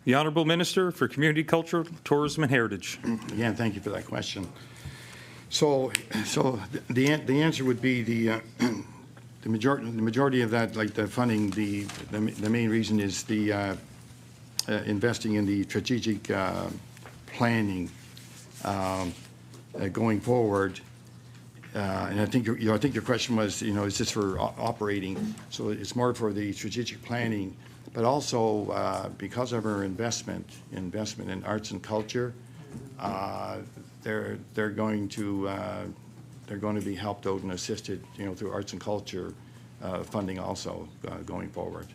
The Honourable Minister for Community, Culture, Tourism and Heritage. Again, thank you for that question. So the answer would be the majority of that, like the funding, the main reason is the investing in the strategic planning going forward. And I think your question was, is this for operating? So it's more for the strategic planning, but also because of our investment in arts and culture, they're going to be helped out and assisted, through arts and culture funding also going forward.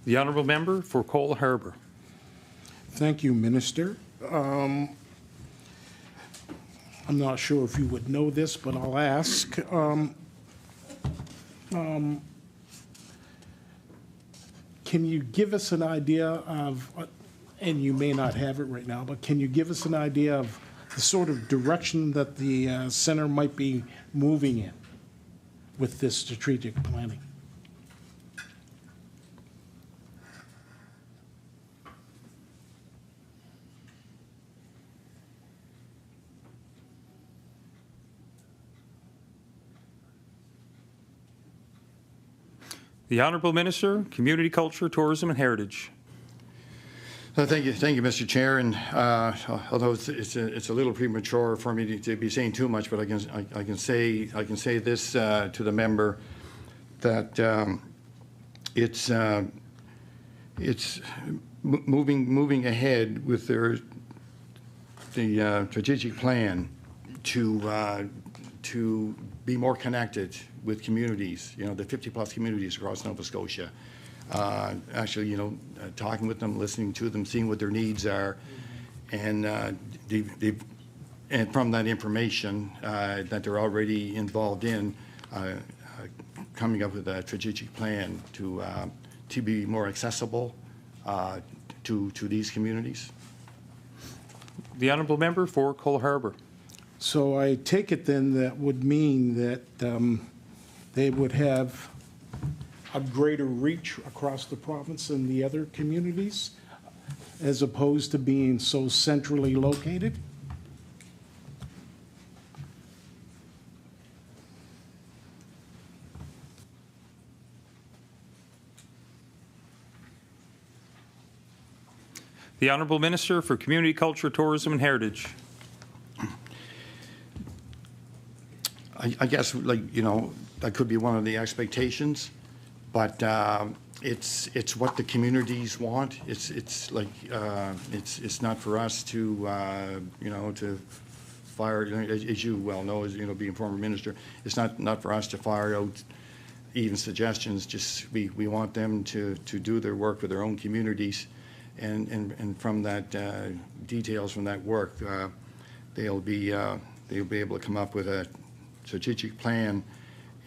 The Honourable Member for Cole Harbour. Thank you, Minister. I'm not sure if you would know this, but I'll ask. Can you give us an idea of, and you may not have it right now, but can you give us an idea of the sort of direction that the center might be moving in with this strategic planning? The Honourable Minister, Community, Culture, Tourism and Heritage. Thank you, Mr. Chair. And although it's a little premature for me to be saying too much, but I can say this to the member that it's moving ahead with the strategic plan to be more connected with communities, the 50-plus communities across Nova Scotia. Actually, talking with them, listening to them, seeing what their needs are, and and from that information that they're already involved in, coming up with a strategic plan to be more accessible to these communities. The Honourable Member for Cole Harbour. So I take it then that would mean that they would have a greater reach across the province than the other communities, as opposed to being so centrally located? The Honourable Minister for Community, Culture, Tourism and Heritage. I guess, that could be one of the expectations, but it's what the communities want. It's not for us to to fire, as you well know, as being former minister, it's not for us to fire out even suggestions. Just we want them to do their work with their own communities, and from that details from that work, they'll be able to come up with a strategic plan,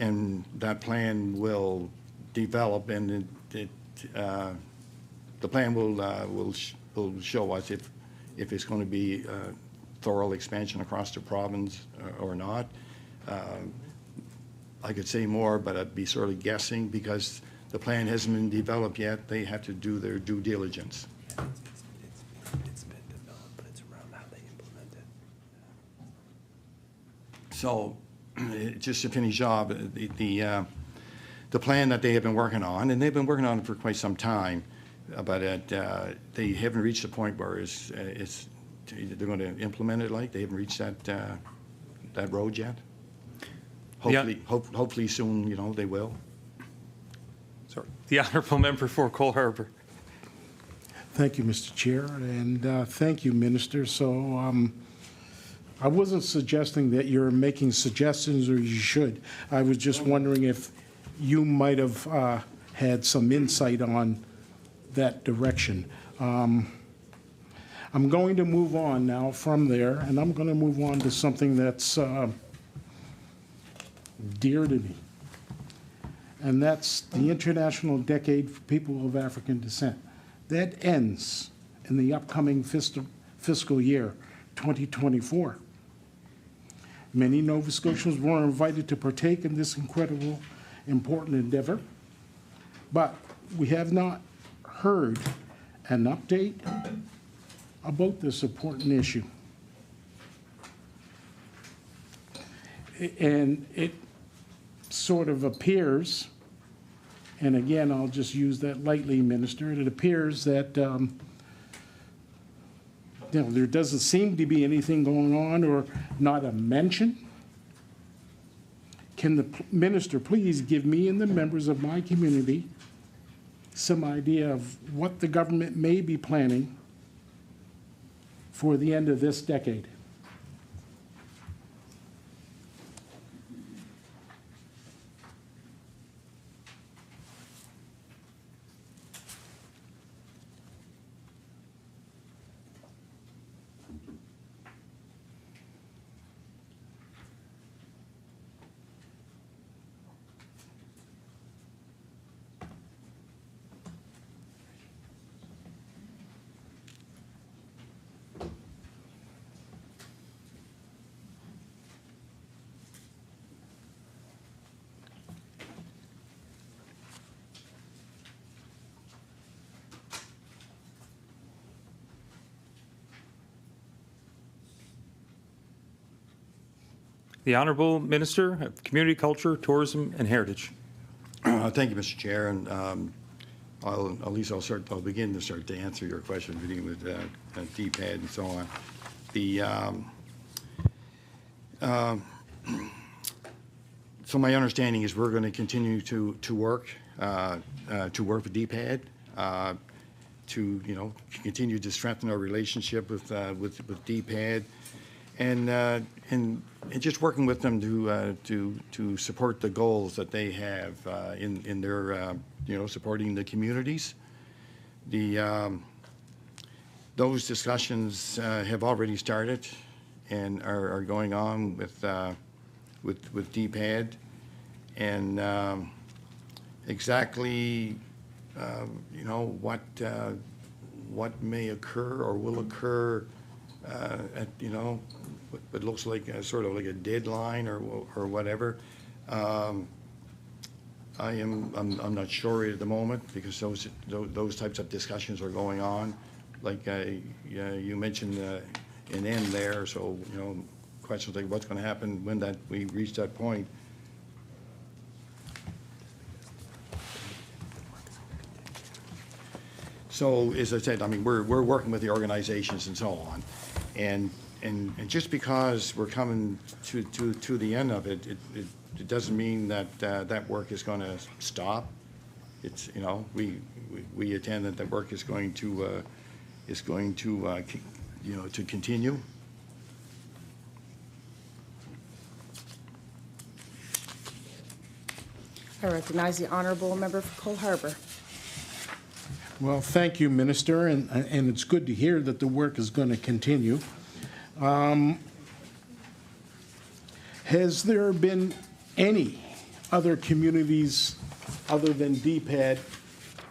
and that plan will develop, and the plan will show us if it's going to be a thorough expansion across the province or not. I could say more, but I'd be sort of guessing because the plan hasn't been developed yet. They have to do their due diligence. It's been developed, but it's around how they implement it. So, just to finish off, the plan that they have been working on, and they've been working on it for quite some time, but they haven't reached a point where they're going to implement it. Like they haven't reached that road yet. Hopefully, hopefully soon, they will. Sorry. The Honourable Member for Cole Harbour. Thank you, Mr. Chair, and thank you, Minister. So I wasn't suggesting that you're making suggestions or you should. I was just wondering if you might have had some insight on that direction. I'm going to move on now from there, and I'm going to move on to something that's dear to me, and that's the International Decade for People of African Descent. That ends in the upcoming fiscal year, 2024. Many Nova Scotians were invited to partake in this incredible, important endeavor, but we have not heard an update about this important issue. And it sort of appears, and again, I'll just use that lightly, Minister, it appears that there doesn't seem to be anything going on or not a mention. Can the minister please give me and the members of my community some idea of what the government may be planning for the end of this decade? The Honourable Minister of Community Culture, Tourism and Heritage. Thank you, Mr. Chair, and I'll begin to answer your question, beginning with DPAD and so on. So my understanding is we're going to continue to work with DPAD to continue to strengthen our relationship with DPAD. And just working with them to support the goals that they have in their supporting the communities. Those discussions have already started and are going on with DPAD, and exactly what may occur or will occur at what looks like sort of like a deadline or whatever. I'm not sure at the moment, because those types of discussions are going on. Like you mentioned an end there, so questions like what's going to happen when we reach that point. So as I said, I mean, we're working with the organizations and so on, and just because we're coming to the end of it, it doesn't mean that that work is going to stop. It's we attend that work is going to to continue. I recognize the honourable member for Cole Harbour. Well, thank you, Minister, and it's good to hear that the work is going to continue. Has there been any other communities other than DPAD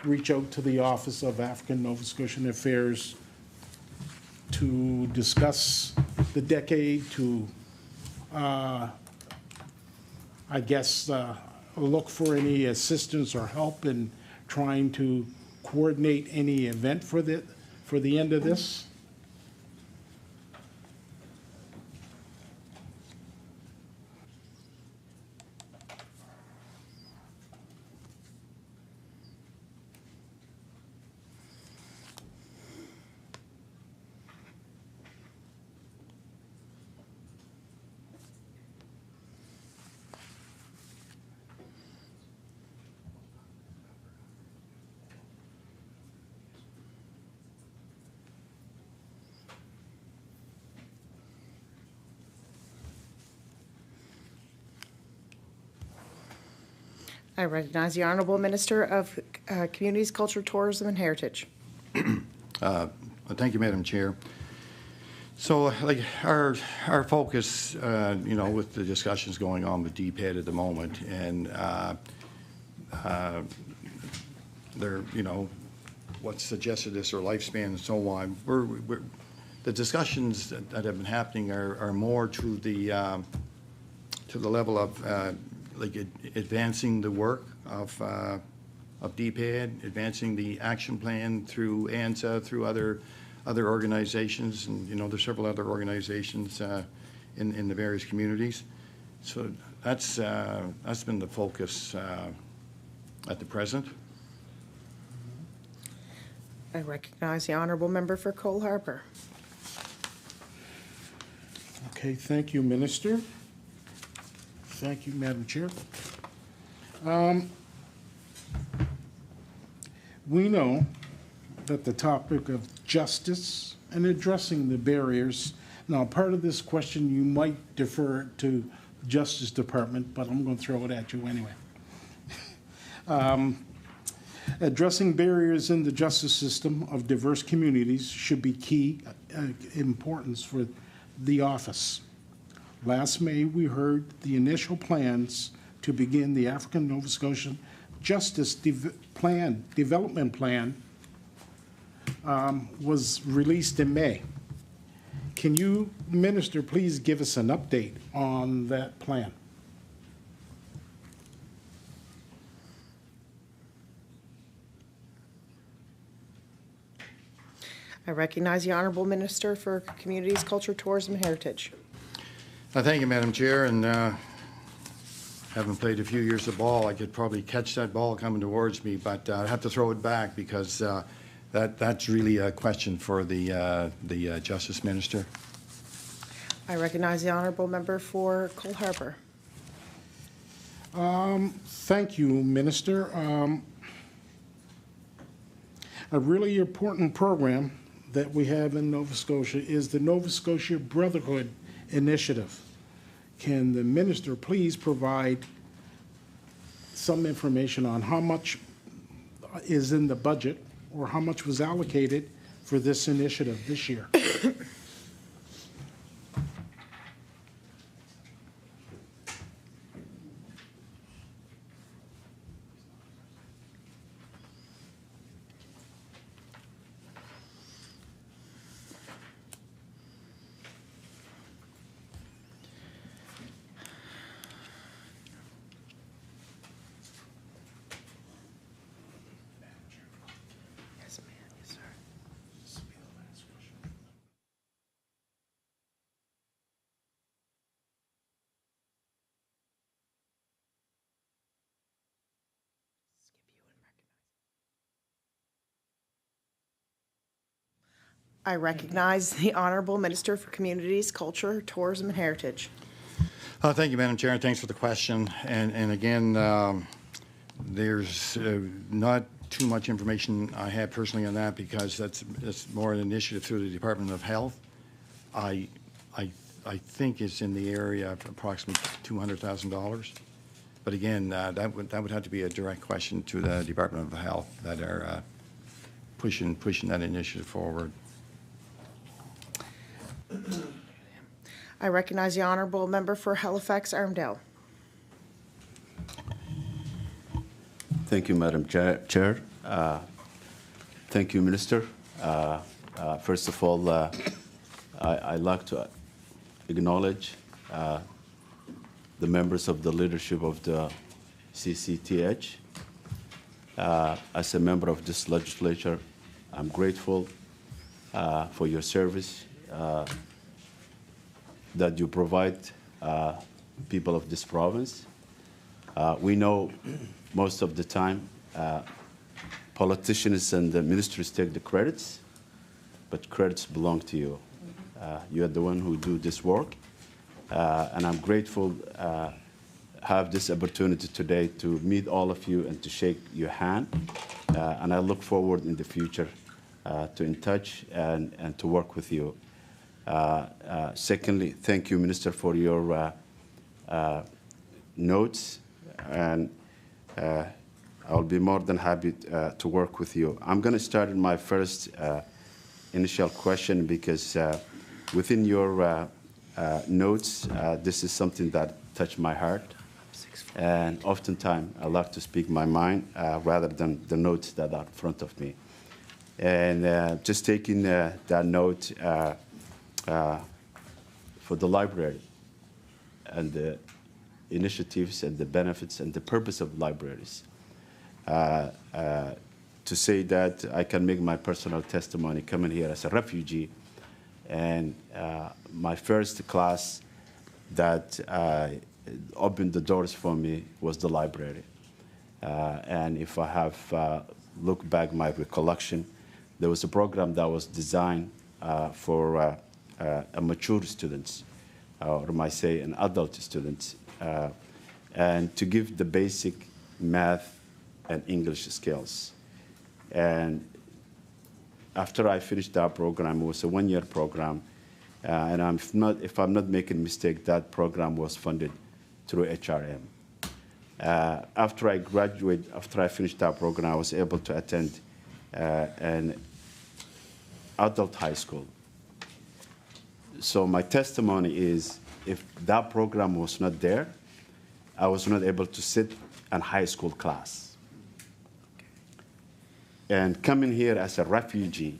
reach out to the Office of African Nova Scotian Affairs to discuss the decade, to, I guess, look for any assistance or help in trying to coordinate any event for the end of this? I recognize the honourable Minister of Communities, Culture, Tourism and Heritage. Thank you, Madam Chair. So, like our focus, with the discussions going on with DPAD at the moment, and they're, what's suggested as their lifespan and so on. The discussions that have been happening are more to the level of like advancing the work of DPAD, advancing the action plan through ANSA, through other organizations, and there's several other organizations in the various communities. So that's been the focus at the present. I recognize the honorable member for Cole Harbour. Okay, thank you, Minister. Thank you, Madam Chair. We know that the topic of justice and addressing the barriers, now part of this question you might defer to Justice Department, but I'm going to throw it at you anyway. Addressing barriers in the justice system of diverse communities should be key importance for the office. Last May, we heard the initial plans to begin the African Nova Scotian Justice Development Plan was released in May. Can you, Minister, please give us an update on that plan? I recognize the honorable minister for Communities, Culture, Tourism, and Heritage. Thank you, Madam Chair, and having played a few years of ball, I could probably catch that ball coming towards me, but I have to throw it back because that's really a question for the Justice Minister. I recognize the honorable member for Cole Harbour. Thank you, Minister. A really important program that we have in Nova Scotia is the Nova Scotia Brotherhood Initiative. Can the minister please provide some information on how much is in the budget or how much was allocated for this initiative this year? I recognize the honorable minister for Communities, Culture, Tourism, and Heritage. Thank you, Madam Chair, and thanks for the question. And again, there's not too much information I have personally on that because that's more an initiative through the Department of Health. I think it's in the area of approximately $200,000. But again, that would have to be a direct question to the Department of Health that are pushing that initiative forward. I recognize the honorable member for Halifax, Armdale. Thank you, Madam Chair. Thank you, Minister. First of all, I'd like to acknowledge the members of the leadership of the CCTH. As a member of this legislature, I'm grateful for your service that you provide people of this province. We know most of the time politicians and the ministries take the credits, but credits belong to you. You are the one who do this work, and I'm grateful have this opportunity today to meet all of you and to shake your hand, and I look forward in the future to in touch and to work with you. Secondly, thank you, Minister, for your notes, and I'll be more than happy to work with you. I'm going to start in my first initial question because within your notes, this is something that touched my heart. And oftentimes, I like to speak my mind rather than the notes that are in front of me. And just taking that note for the library and the initiatives and the benefits and the purpose of libraries. to say that I can make my personal testimony coming here as a refugee. And my first class that opened the doors for me was the library. And if I have looked back my recollection, there was a program that was designed for mature students, or might say an adult students, and to give the basic math and English skills. And after I finished that program, it was a one-year program, and if I'm not making a mistake, that program was funded through HRM. After I graduated, after I finished that program, I was able to attend an adult high school. So my testimony is, if that program was not there, I was not able to sit in high school class. And coming here as a refugee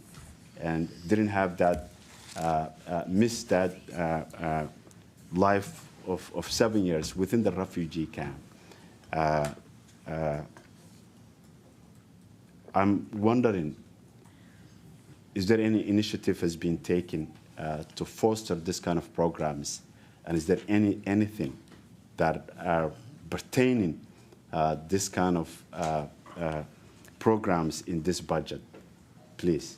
and didn't have that, missed that life of 7 years within the refugee camp. I'm wondering, is there any initiative has been taken to foster this kind of programs? And is there anything that are pertaining this kind of programs in this budget, please?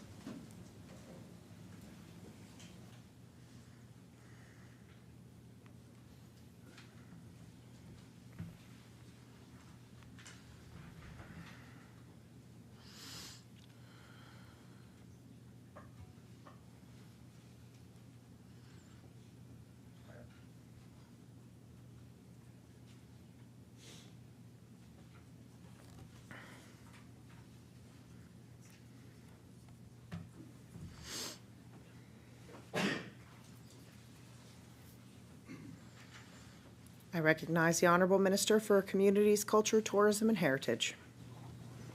I recognize the Honorable Minister for Communities, Culture, Tourism, and Heritage.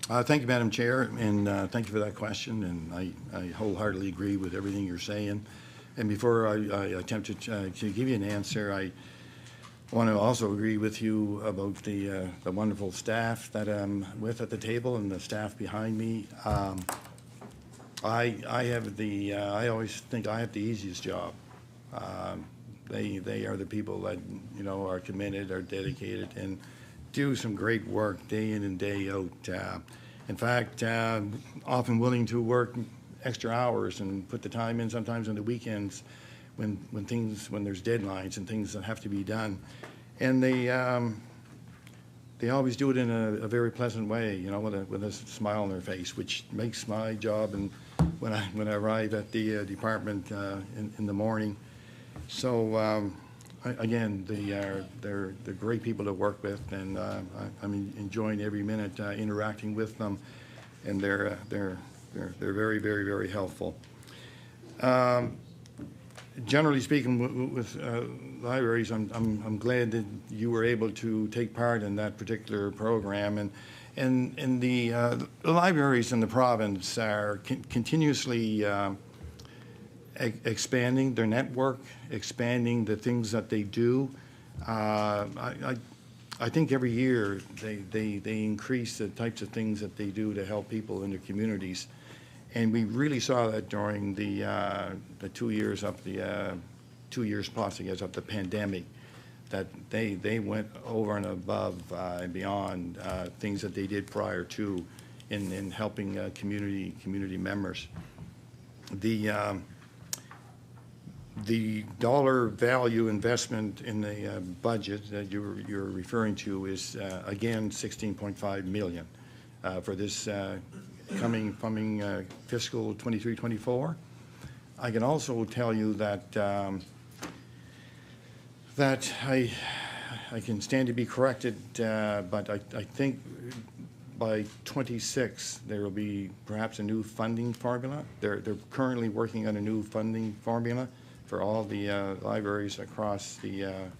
Thank you, Madam Chair, and thank you for that question. And I wholeheartedly agree with everything you're saying. And before I attempt to give you an answer, I want to also agree with you about the wonderful staff that I'm with at the table and the staff behind me. I always think I have the easiest job. They are the people that, you know, are committed, are dedicated, and do some great work day in and day out. In fact, often willing to work extra hours and put the time in sometimes on the weekends when there's deadlines and things that have to be done. And they always do it in a very pleasant way, you know, with a smile on their face, which makes my job and when I arrive at the department in the morning. So again, they're great people to work with, and I'm enjoying every minute interacting with them, and they're very, very, very helpful. Generally speaking, with libraries, I'm glad that you were able to take part in that particular program, and the libraries in the province are continuously expanding their network, expanding the things that they do. I think every year they increase the types of things that they do to help people in their communities. And we really saw that during the 2 years of the 2 years plus, I guess, of the pandemic, that they went over and above and beyond things that they did prior to in helping community members. The dollar value investment in the budget that you're referring to is again $16.5 million for this coming fiscal 23-24. I can also tell you that that I can stand to be corrected, but I think by 26 there will be perhaps a new funding formula. They're currently working on a new funding formula for all the libraries across the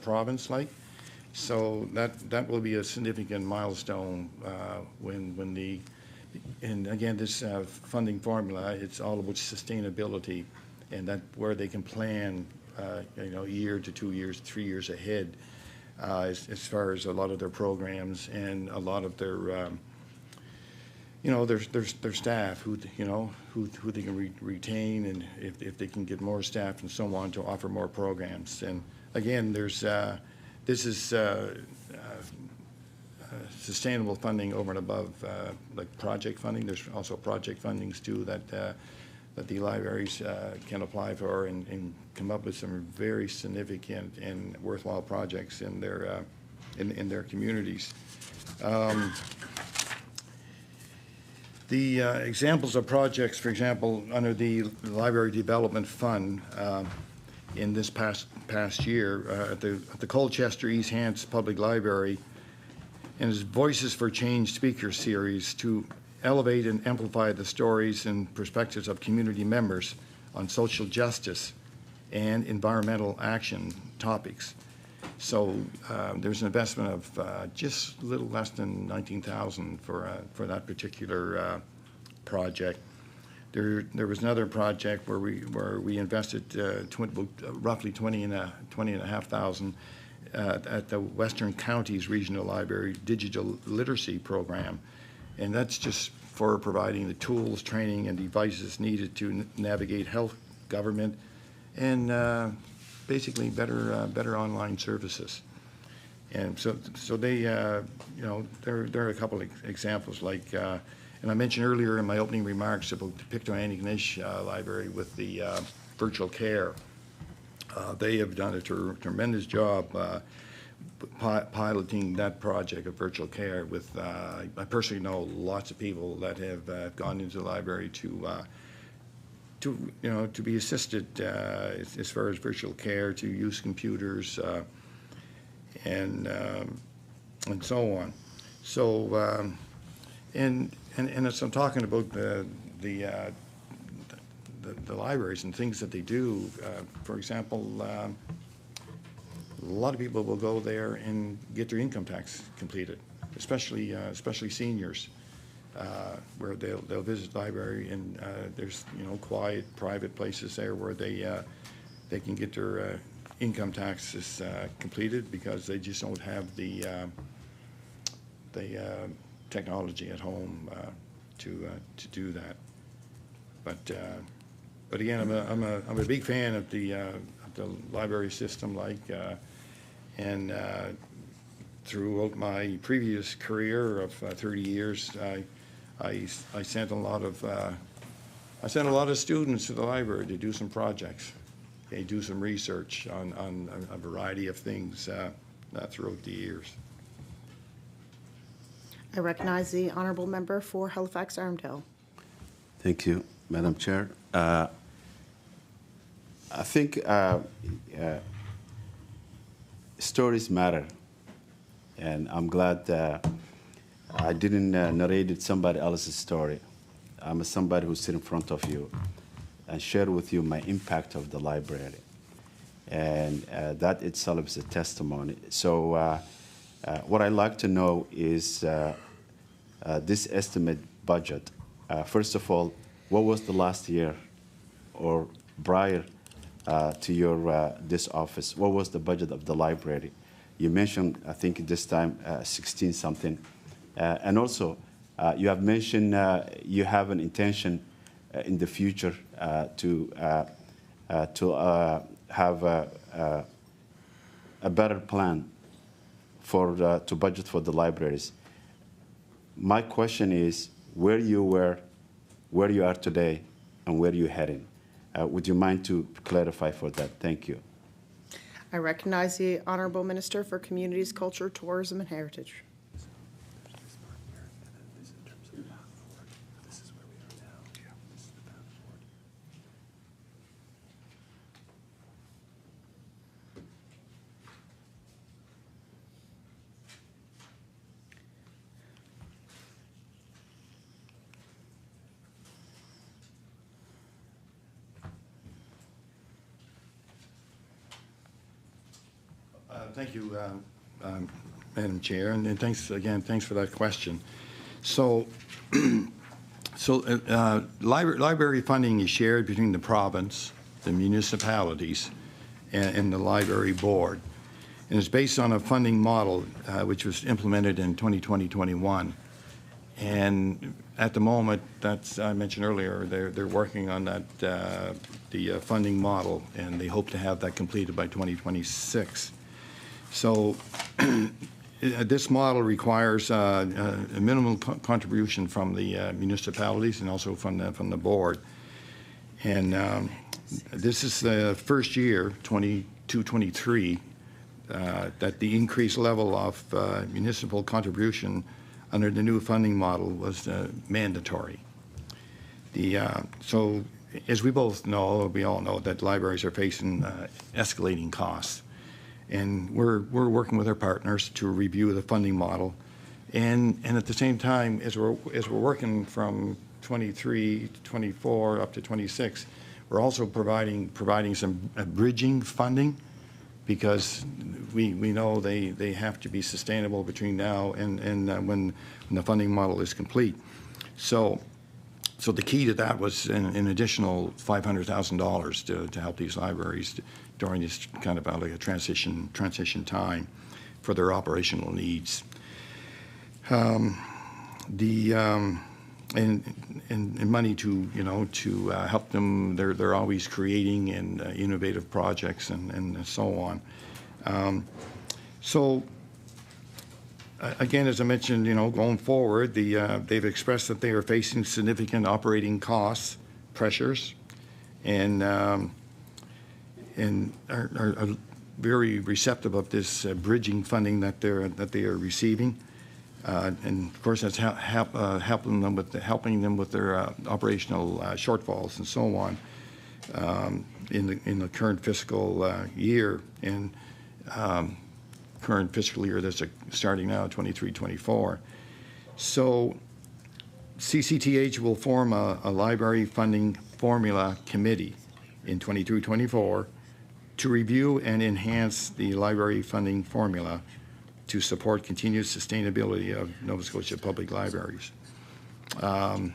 province, so that will be a significant milestone when and again, this funding formula, it's all about sustainability, and that where they can plan, you know, 1 year to 2 years, 3 years ahead as far as a lot of their programs and a lot of their, their staff, who they can retain, and if they can get more staff and so on to offer more programs. And again, this is sustainable funding over and above like project funding. There's also project fundings too that the libraries can apply for and come up with some very significant and worthwhile projects in their communities. The examples of projects, for example, under the Library Development Fund in this past year at the Colchester East Hants Public Library, and his Voices for Change speaker series to elevate and amplify the stories and perspectives of community members on social justice and environmental action topics. So there's an investment of just a little less than $19,000 for that particular project. There was another project where we invested roughly $20,500 at the Western Counties Regional Library Digital Literacy Program, and that's just for providing the tools, training, and devices needed to navigate health, government, and basically better online services. And so they, there are a couple of examples like, and I mentioned earlier in my opening remarks about the Pictou-Antigonish Library with the virtual care. They have done a tremendous job piloting that project of virtual care with, I personally know lots of people that have gone into the library to be assisted as far as virtual care, to use computers and so on. So and as I'm talking about the libraries and things that they do, for example, a lot of people will go there and get their income tax completed, especially seniors. Where they'll visit the library, and there's quiet private places there where they can get their income taxes completed because they just don't have the technology at home to do that. But again, I'm a big fan of the library system, and throughout my previous career of 30 years, I sent a lot of students to the library to do some projects, do some research on a variety of things throughout the years. I recognize the honourable member for Halifax-Armdale. Thank you, Madam Chair. I think stories matter, and I'm glad I didn't narrate somebody else's story. I'm somebody who sit in front of you and share with you my impact of the library, and that itself is a testimony. So what I'd like to know is this estimate budget. First of all, what was the last year or prior to your this office? What was the budget of the library? You mentioned, I think this time, 16 something. And also, you have mentioned you have an intention in the future to have a better plan for to budget for the libraries. My question is where you were, where you are today, and where you're heading. Would you mind to clarify for that? Thank you. I recognize the honourable minister for Communities, Culture, Tourism and Heritage. Thank you, Madam Chair, and thanks again. Thanks for that question. So, library funding is shared between the province, the municipalities, and the library board. And it's based on a funding model which was implemented in 2020-21. And at the moment, that's I mentioned earlier, they're working on that the funding model, and they hope to have that completed by 2026. So this model requires a minimum contribution from the municipalities and also from the board. And this is the first year, 22-23, that the increased level of municipal contribution under the new funding model was mandatory. So as we both know, we all know that libraries are facing escalating costs. And we're working with our partners to review the funding model. And at the same time, as we're working from 23 to 24 up to 26, we're also providing some bridging funding, because we know they have to be sustainable between now and when the funding model is complete. So the key to that was an additional $500,000 to help these libraries during this kind of like a transition time for their operational needs. And money to help them. They're always creating and innovative projects and so on. So again, as I mentioned, going forward, they've expressed that they are facing significant operating costs pressures, and are very receptive of this bridging funding that they are receiving. And of course, that's helping them with their operational shortfalls and so on in the current fiscal year. And current fiscal year that's starting now, 23-24. So CCTH will form a library funding formula committee in 23-24 to review and enhance the library funding formula to support continued sustainability of Nova Scotia public libraries. I'm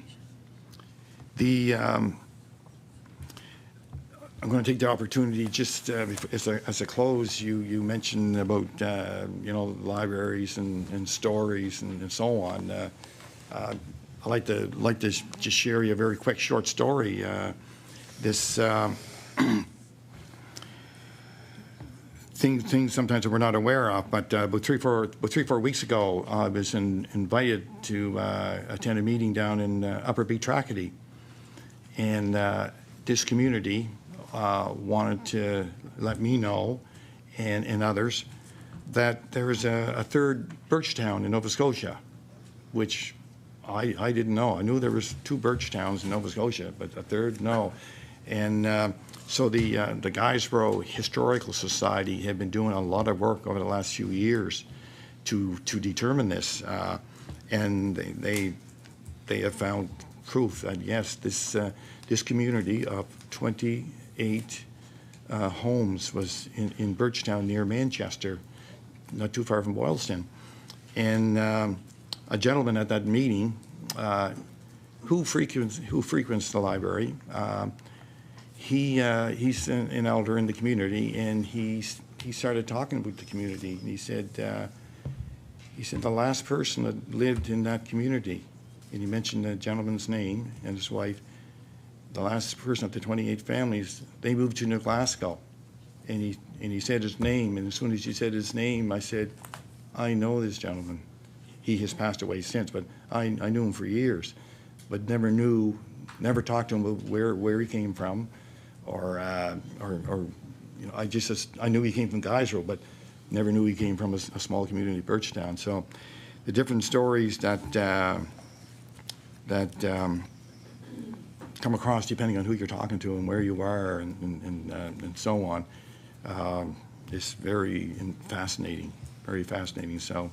going to take the opportunity just as a close. You mentioned about libraries and stories and so on. I'd like to just share you a very quick short story. This things sometimes that we're not aware of, but about three, four weeks ago, I was invited to attend a meeting down in Upper Beach Tracadie, and this community wanted to let me know and others that there is a third Birch Town in Nova Scotia, which I didn't know. I knew there was 2 Birch Towns in Nova Scotia, but a third, no. And so the Guysborough Historical Society had been doing a lot of work over the last few years to determine this, and they have found proof that yes, this community of 28 homes was in Birchtown near Manchester, not too far from Boylston, and a gentleman at that meeting who frequents the library. He's an elder in the community, and he started talking with the community. And he said the last person that lived in that community, and he mentioned the gentleman's name and his wife. The last person of the 28 families, they moved to New Glasgow, and he said his name. And as soon as he said his name, I said, I know this gentleman. He has passed away since, but I knew him for years, but never talked to him about where he came from. Or I knew he came from Guysborough, but never knew he came from a small community of Birchtown. So the different stories that come across depending on who you're talking to and where you are and so on is very fascinating, very fascinating. So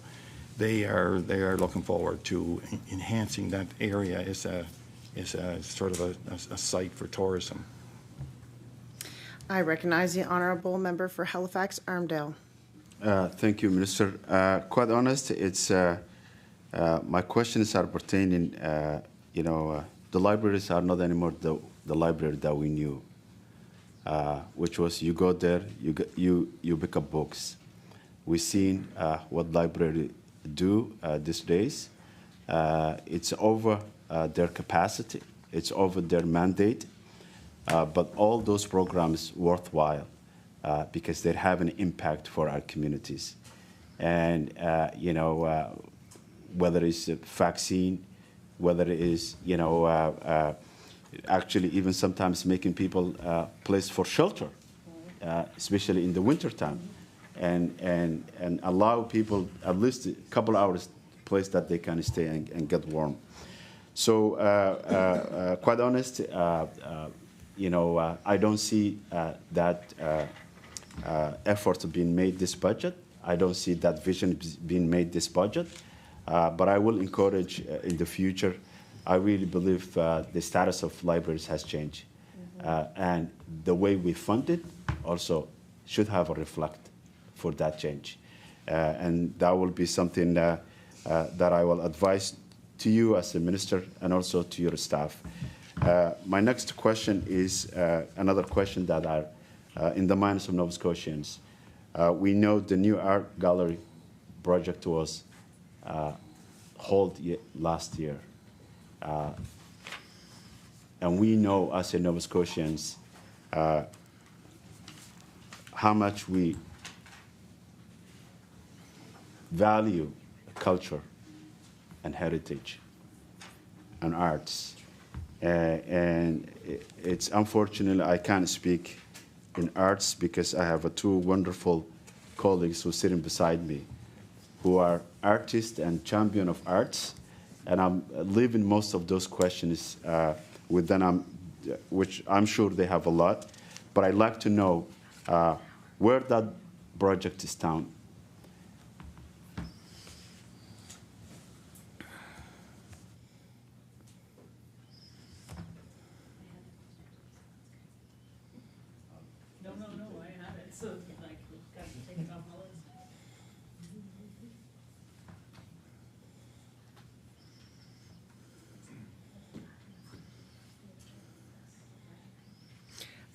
they are looking forward to enhancing that area as a sort of a site for tourism. I recognize the honourable member for Halifax Armdale. Thank you, Minister. Quite honest, it's my questions are pertaining. The libraries are not anymore the library that we knew, which was you go there, you pick up books. We've seen what libraries do these days. It's over their capacity. It's over their mandate. But all those programs worthwhile because they have an impact for our communities. And, whether it's a vaccine, whether it is, actually even sometimes making people place for shelter, especially in the wintertime, and allow people at least a couple hours place that they can stay and get warm. So quite honest, I don't see that effort being made this budget. I don't see that vision being made this budget. But I will encourage in the future. I really believe the status of libraries has changed. And the way we fund it also should have a reflect for that change. And that will be something that I will advise to you as a minister and also to your staff. My next question is another question that are in the minds of Nova Scotians. We know the new art gallery project was held last year. And we know as a Nova Scotians how much we value culture and heritage and arts. And it's unfortunately I can't speak in arts because I have two wonderful colleagues who are sitting beside me who are artists and champion of arts. And I'm leaving most of those questions with them, which I'm sure they have a lot. But I'd like to know where that project is down. No, I have it, so like, got to take it off my list.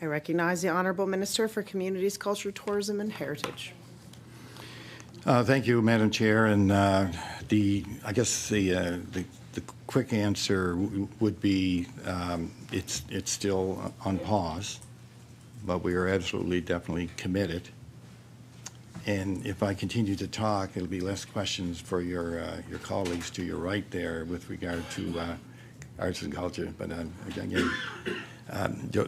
I recognize the Honorable Minister for Communities, Culture, Tourism, and Heritage. Thank you, Madam Chair. And I guess the quick answer would be it's still on pause, but we are absolutely, definitely committed. And if I continue to talk, it'll be less questions for your colleagues to your right there with regard to arts and culture. But again,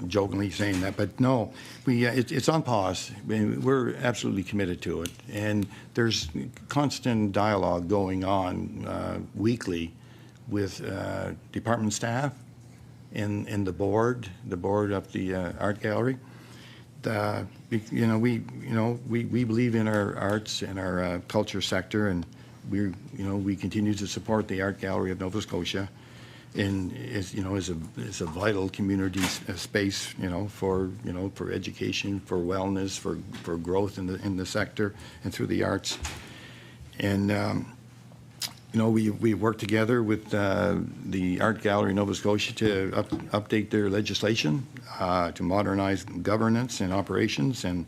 jokingly saying that, but no, it's on pause. We're absolutely committed to it, and there's constant dialogue going on weekly with department staff and the board of the art gallery. We believe in our arts and our culture sector, and we continue to support the Art Gallery of Nova Scotia. And is a vital community space, for education, for wellness, for growth in the sector and through the arts. And we work together with the Art Gallery of Nova Scotia to update their legislation, to modernize governance and operations, and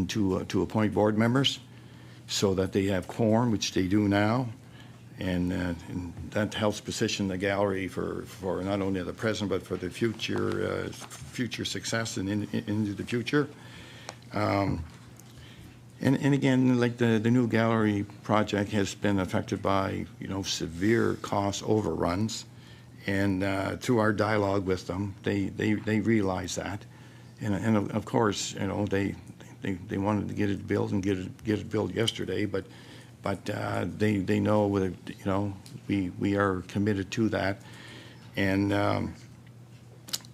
to appoint board members so that they have quorum, which they do now. And that helps position the gallery for not only the present but for the future success and into the future. And again, like the new gallery project has been affected by severe cost overruns, and through our dialogue with them, they realize that, and of course they wanted to get it built and get it built yesterday, but they know that we are committed to that, and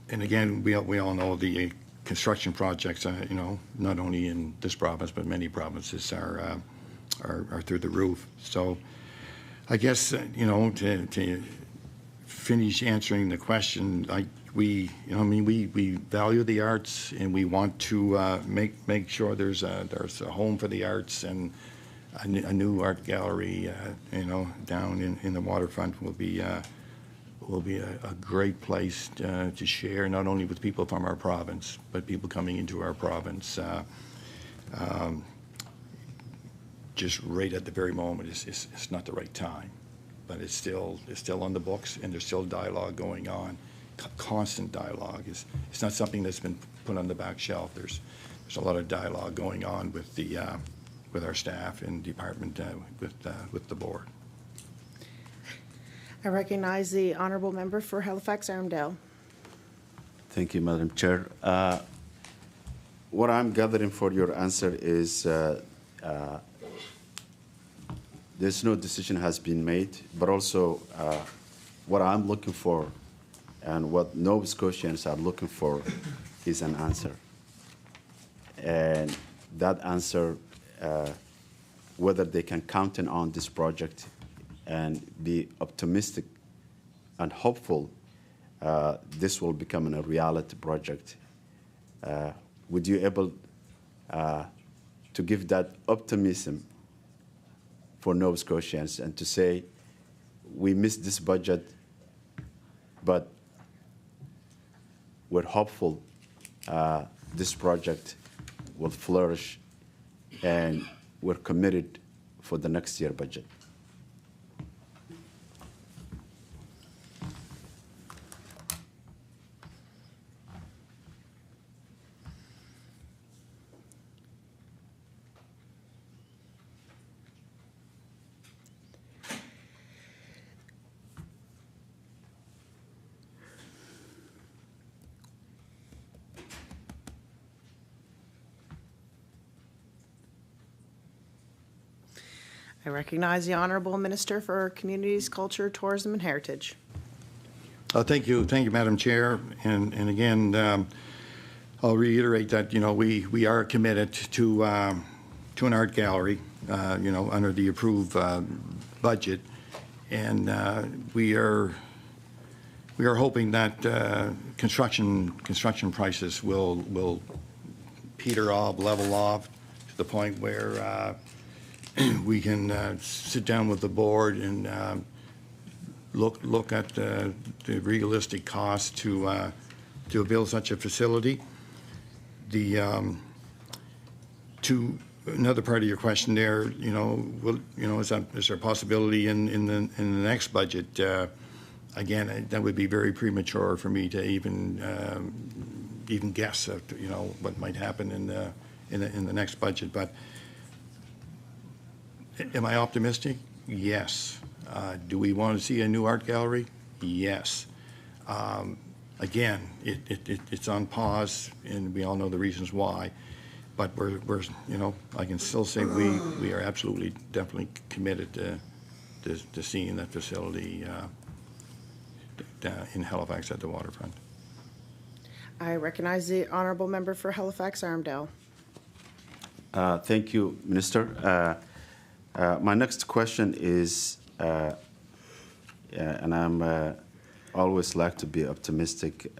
again we all know the construction projects not only in this province but many provinces are through the roof. So I guess to finish answering the question, we value the arts, and we want to make sure there's a home for the arts, and a new art gallery, down in the waterfront will be a great place to share, not only with people from our province, but people coming into our province. just right at the very moment, it's not the right time. But it's still on the books, and there's still dialogue going on, constant dialogue. It's not something that's been put on the back shelf. There's a lot of dialogue going on with the with our staff and department with the board. I recognize the honorable member for Halifax-Armdale. Thank you, Madam Chair. What I'm gathering for your answer is there's no decision has been made, but also what I'm looking for and what Nova Scotians are looking for is an answer. And that answer, whether they can count on this project and be optimistic and hopeful this will become a reality project. Would you able to give that optimism for Nova Scotians and to say, we missed this budget, but we're hopeful this project will flourish and we're committed for the next year budget? I recognize the honorable minister for Communities, Culture, Tourism, and Heritage. Thank you, Madam Chair. And again, I'll reiterate that we are committed to an art gallery, under the approved budget, and we are hoping that construction prices will peter off, level off to the point where we can sit down with the board and look at the realistic cost to build such a facility. To another part of your question there, is there a possibility in the next budget? Again, that would be very premature for me to even guess at what might happen in the next budget, but. Am I optimistic? Yes. Do we want to see a new art gallery? Yes. Again, it's on pause, and we all know the reasons why. But we're I can still say we are absolutely, definitely committed to seeing that facility in Halifax at the waterfront. I recognize the honorable member for Halifax-Armdale. Thank you, Minister. My next question is, and I'm always like to be optimistic.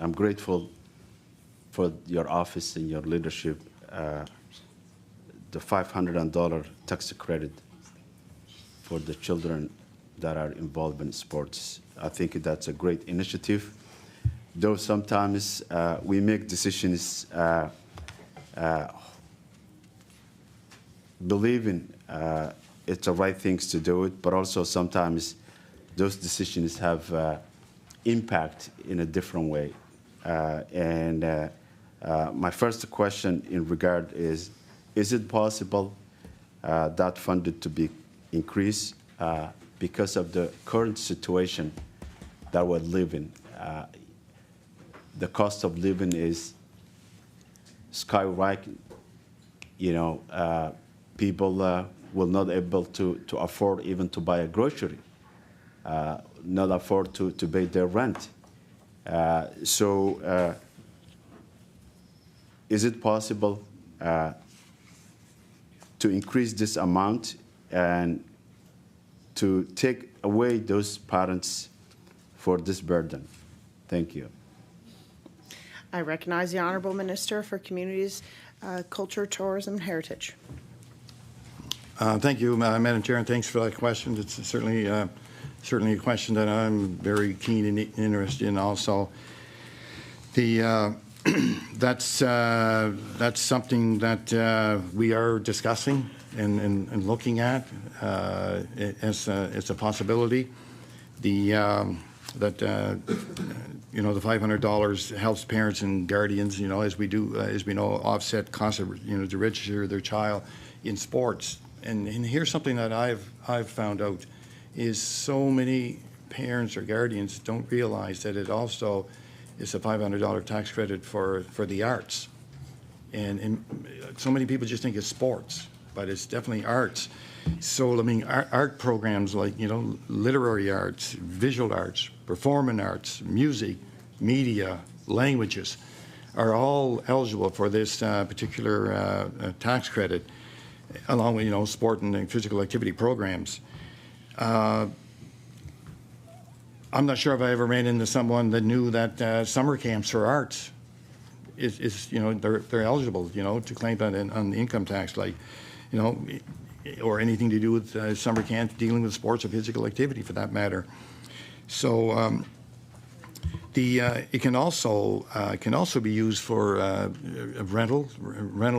I'm grateful for your office and your leadership, the $500 tax credit for the children that are involved in sports. I think that's a great initiative, though sometimes we make decisions believing it's the right things to do it, but also sometimes those decisions have impact in a different way. My first question in regard is it possible that funded to be increased because of the current situation that we're living? The cost of living is skyrocketing. People will not able to afford even to buy a grocery, not afford to pay their rent. So is it possible to increase this amount and to take away those parents for this burden? Thank you. I recognize the honorable minister for Communities, Culture, Tourism, and Heritage. Thank you, Madam Chair, and thanks for that question. It's certainly a question that I'm very keen and interested in also. The That's something that we are discussing and looking at as a possibility. The the $500 helps parents and guardians, as we know, offset costs of, to register their child in sports. And here's something that I've found out is so many parents or guardians don't realize that it also is a $500 tax credit for the arts. And so many people just think it's sports, but it's definitely arts. So, I mean, art programs like, literary arts, visual arts, performing arts, music, media, languages are all eligible for this particular tax credit, along with, sport and physical activity programs. I'm not sure if I ever ran into someone that knew that summer camps for arts they're eligible, to claim that on the income tax, like, or anything to do with summer camp dealing with sports or physical activity for that matter. So it can also be used for rental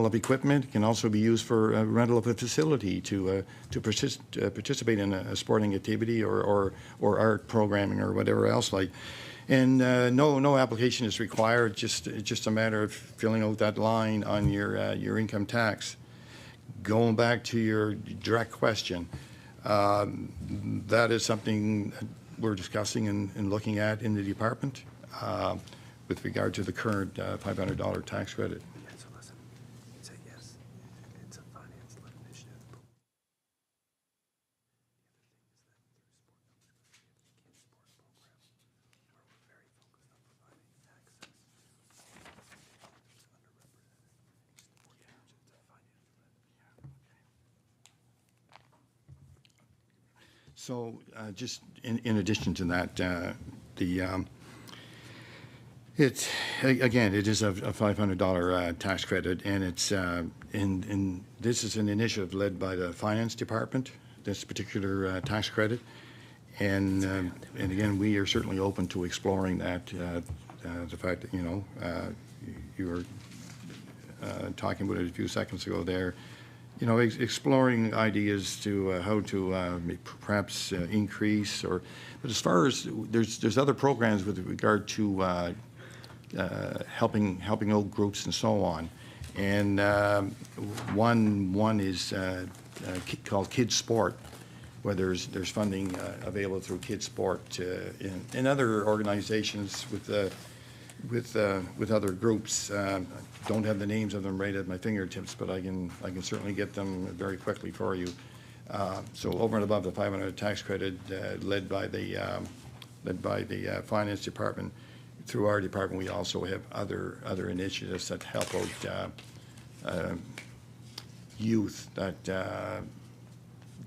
of equipment. It can also be used for rental of a facility to participate in a sporting activity or art programming or whatever else like. And no application is required. It's just a matter of filling out that line on your income tax. Going back to your direct question, that is something that we're discussing and looking at in the department with regard to the current $500 tax credit. Yeah, so listen, it's a yes. It's a finance-led initiative. So just in addition to that, it is a $500 tax credit, and it's and this is an initiative led by the finance department. This particular tax credit, and again, we are certainly open to exploring that. The fact that you were talking about it a few seconds ago there. Exploring ideas to how to perhaps increase but as far as there's other programs with regard to helping old groups and so on, and one is called Kids Sport, where there's funding available through Kids Sport and other organizations with other groups. Don't have the names of them right at my fingertips, but I can certainly get them very quickly for you. So over and above the $500 tax credit led by the finance department, through our department we also have other initiatives that help out youth that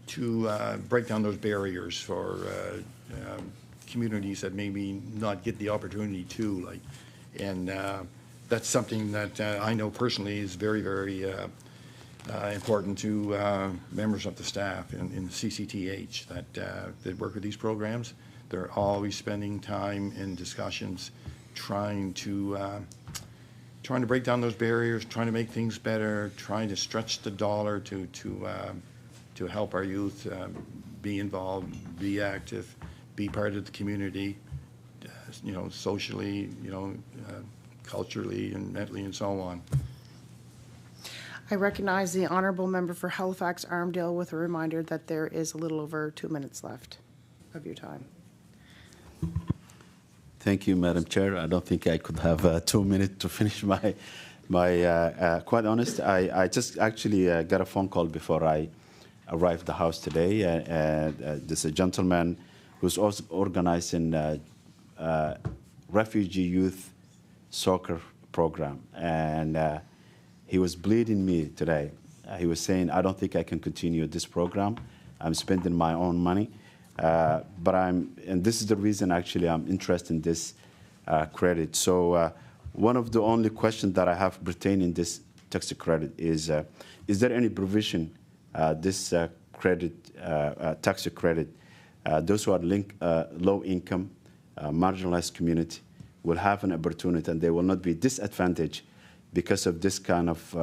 to break down those barriers for communities that maybe not get the opportunity to and that's something that I know personally is very, very important to members of the staff in CCTH that work with these programs. They're always spending time in discussions trying to break down those barriers, trying to make things better, trying to stretch the dollar to help our youth be involved, be active, be part of the community, socially, culturally and mentally and so on. I recognize the honorable member for Halifax Armdale with a reminder that there is a little over 2 minutes left of your time. Thank you, Madam Chair. I don't think I could have 2 minutes to finish my quite honest, I just actually got a phone call before I arrived at the house today. There's a gentleman who's also organizing refugee youth soccer program, and he was bleeding me today. He was saying, I don't think I can continue this program. I'm spending my own money, and this is the reason actually I'm interested in this credit. So one of the only questions that I have pertaining this tax credit is there any provision this credit, tax credit, those who are low income, marginalized community, will have an opportunity and they will not be disadvantaged because of this kind of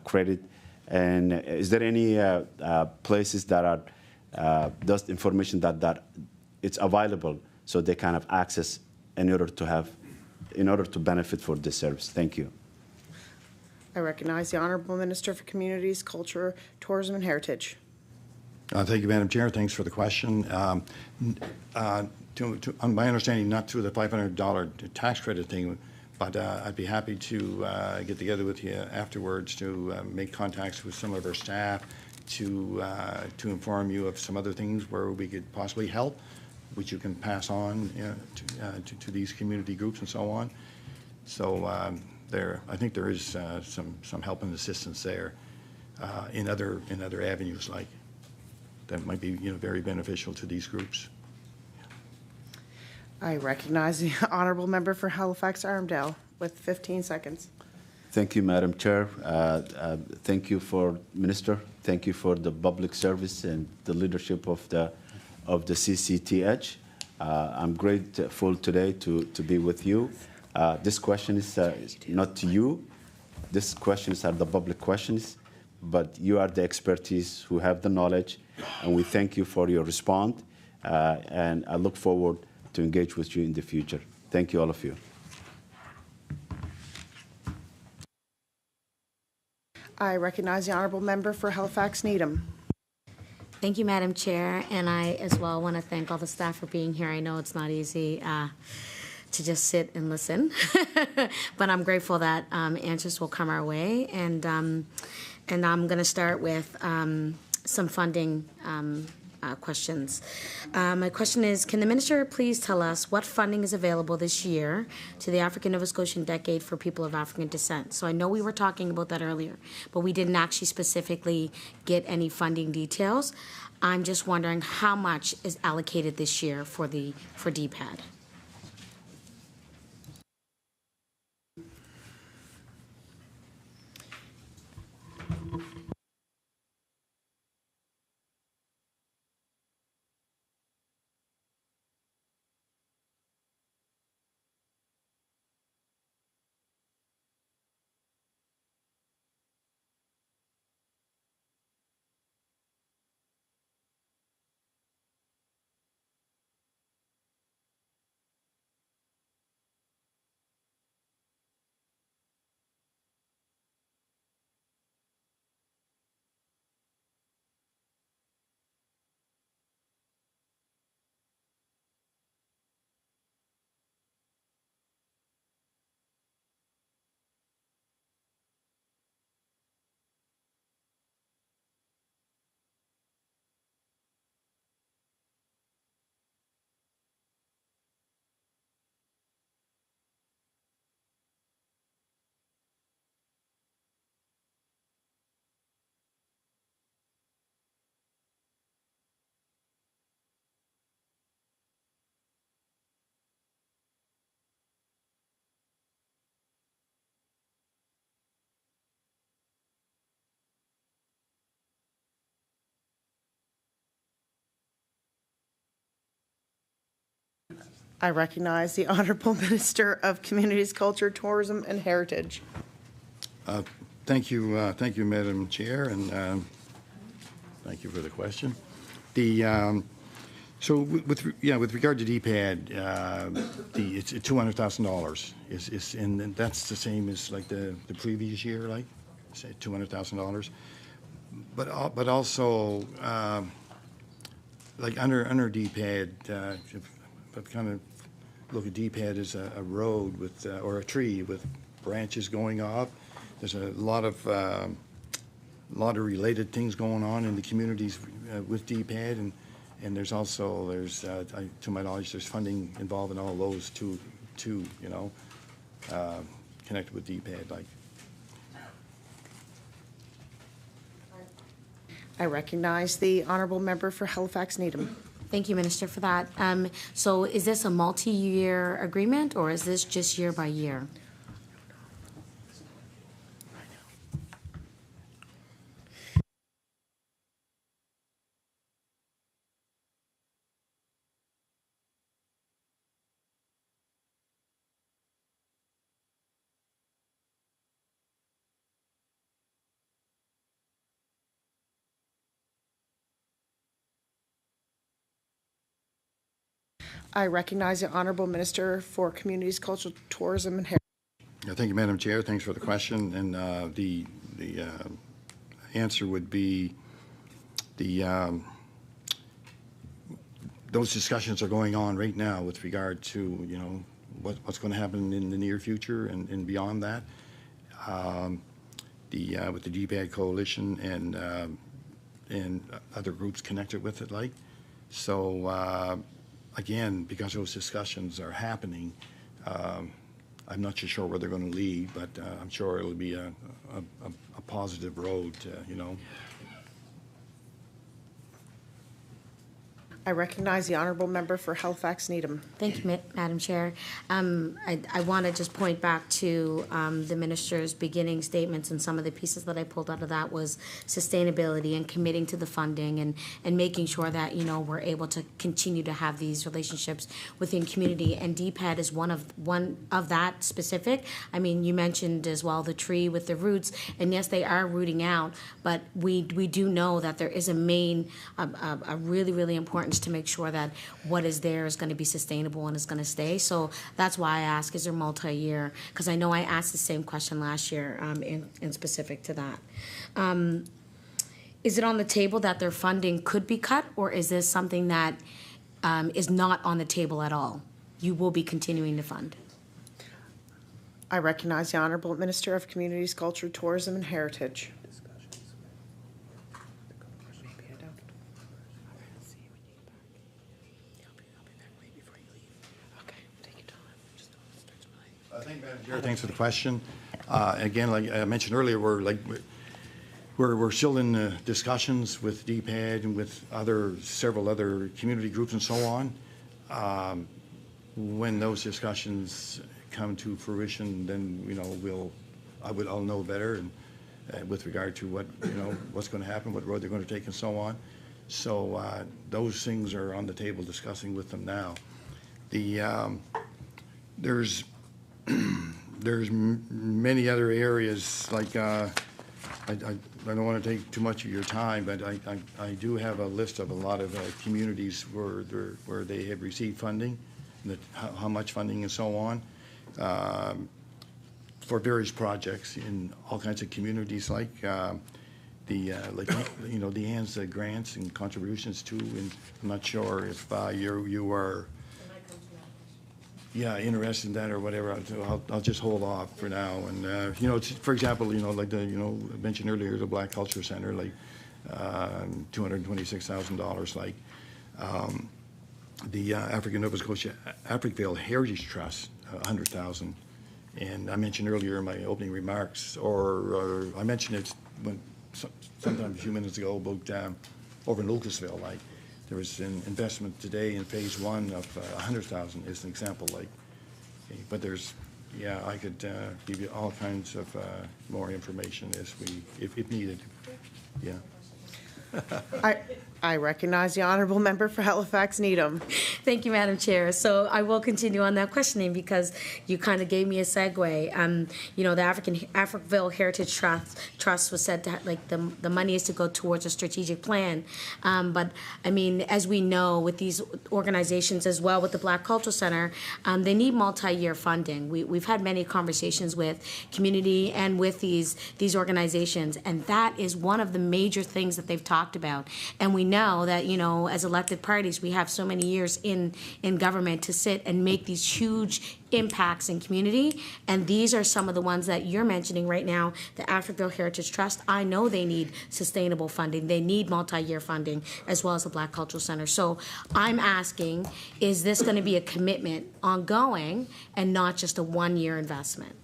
credit. And is there any places that are those information that it's available so they kind of access in order to benefit for this service? Thank you. I recognize the Honorable Minister for Communities, Culture, Tourism, and Heritage. Thank you, Madam Chair. Thanks for the question. On my understanding, not through the $500 tax credit thing, but I'd be happy to get together with you afterwards to make contacts with some of our staff to inform you of some other things where we could possibly help, which you can pass on to these community groups and so on. So I think there is some help and assistance there in other avenues like that might be very beneficial to these groups. I recognize the Honorable Member for Halifax-Armdale with 15 seconds. Thank you, Madam Chair. Thank you for Minister. Thank you for the public service and the leadership of the CCTH. I'm grateful today to be with you. This question is not to you. These questions are the public questions, but you are the expertise who have the knowledge, and we thank you for your response. And I look forward to engage with you in the future. Thank you, all of you. I recognize the Honorable Member for Halifax-Needham. Thank you, Madam Chair, and I as well want to thank all the staff for being here. I know it's not easy to just sit and listen, but I'm grateful that answers will come our way, and I'm going to start with some funding questions. My question is, can the Minister please tell us what funding is available this year to the African Nova Scotian Decade for people of African descent? So I know we were talking about that earlier, but we didn't actually specifically get any funding details. I'm just wondering how much is allocated this year for DPAD. I recognize the Honorable Minister of Communities, Culture, Tourism, and Heritage. Thank you, Madam Chair, and thank you for the question. So with regard to DPAD, it's $200,000 and that's the same as like the previous year, like say $200,000. But also like under DPAD, if kind of look at DPAD as a road with or a tree with branches going up. There's a lot of related things going on in the communities with DPAD, and there's also to my knowledge there's funding involved in all those too, connected with DPAD. Like I recognize the Honorable Member for Halifax-Needham. Thank you, Minister, for that. So is this a multi-year agreement, or is this just year by year? I recognize the Honorable Minister for Communities, Culture, Tourism, and Heritage. Thank you, Madam Chair. Thanks for the question. And the answer would be those discussions are going on right now with regard to, you know, what's going to happen in the near future and beyond that. With the DPAD Coalition and other groups connected with it, like. So, again, because those discussions are happening, I'm not too sure where they're going to lead, but I'm sure it'll be a positive road, you know. I recognize the Honorable Member for Halifax Needham. Thank you, Madam Chair. I want to just point back to the minister's beginning statements, and some of the pieces that I pulled out of that was sustainability and committing to the funding and making sure that, you know, we're able to continue to have these relationships within community. And DPAD is one of that specific. I mean, you mentioned as well the tree with the roots, and yes, they are rooting out, but we do know that there is a really, really important to make sure that what is there is going to be sustainable and is going to stay. So that's why I ask, is there multi-year? Because I know I asked the same question last year in specific to that. Is it on the table that their funding could be cut, or is this something that is not on the table at all? You will be continuing to fund. I recognize the Honorable Minister of Communities, Culture, Tourism, and Heritage. Thank you, Madam Chair. Thanks for the question. Again, like I mentioned earlier, we're still in discussions with DPAD and with several other community groups and so on. When those discussions come to fruition, then, you know, I'll know better and with regard to what's going to happen, what road they're going to take, and so on. So those things are on the table, discussing with them now. There's many other areas, like I don't want to take too much of your time, but I do have a list of a lot of communities where they have received funding, how much funding and so on, for various projects in all kinds of communities, like the ANZ grants and contributions too. And I'm not sure if you are interested in that or whatever. I'll just hold off for now. And for example, like I mentioned earlier, the Black Culture Center, like $226,000, like the African Nova Scotia Africville Heritage Trust, $100,000. And I mentioned earlier in my opening remarks, or I mentioned it sometime a few minutes ago, about over in Lucasville, like. There was an investment today in phase 1 of $100,000 as an example, like. Okay, but there's, I could give you all kinds of more information if needed. Yeah. I recognize the Honourable Member for Halifax Needham. Thank you, Madam Chair. So I will continue on that questioning because you kind of gave me a segue. The Africville Heritage Trust was said to the money is to go towards a strategic plan. But I mean, as we know, with these organizations as well, with the Black Culture Center, they need multi-year funding. We've had many conversations with community and with these organizations, and that is one of the major things that they've talked about. And we know that, as elected parties, we have so many years in government to sit and make these huge impacts in community. And these are some of the ones that you're mentioning right now. The Africville Heritage Trust, I know they need sustainable funding. They need multi-year funding, as well as the Black Cultural Center. So I'm asking, is this going to be a commitment ongoing and not just a one-year investment?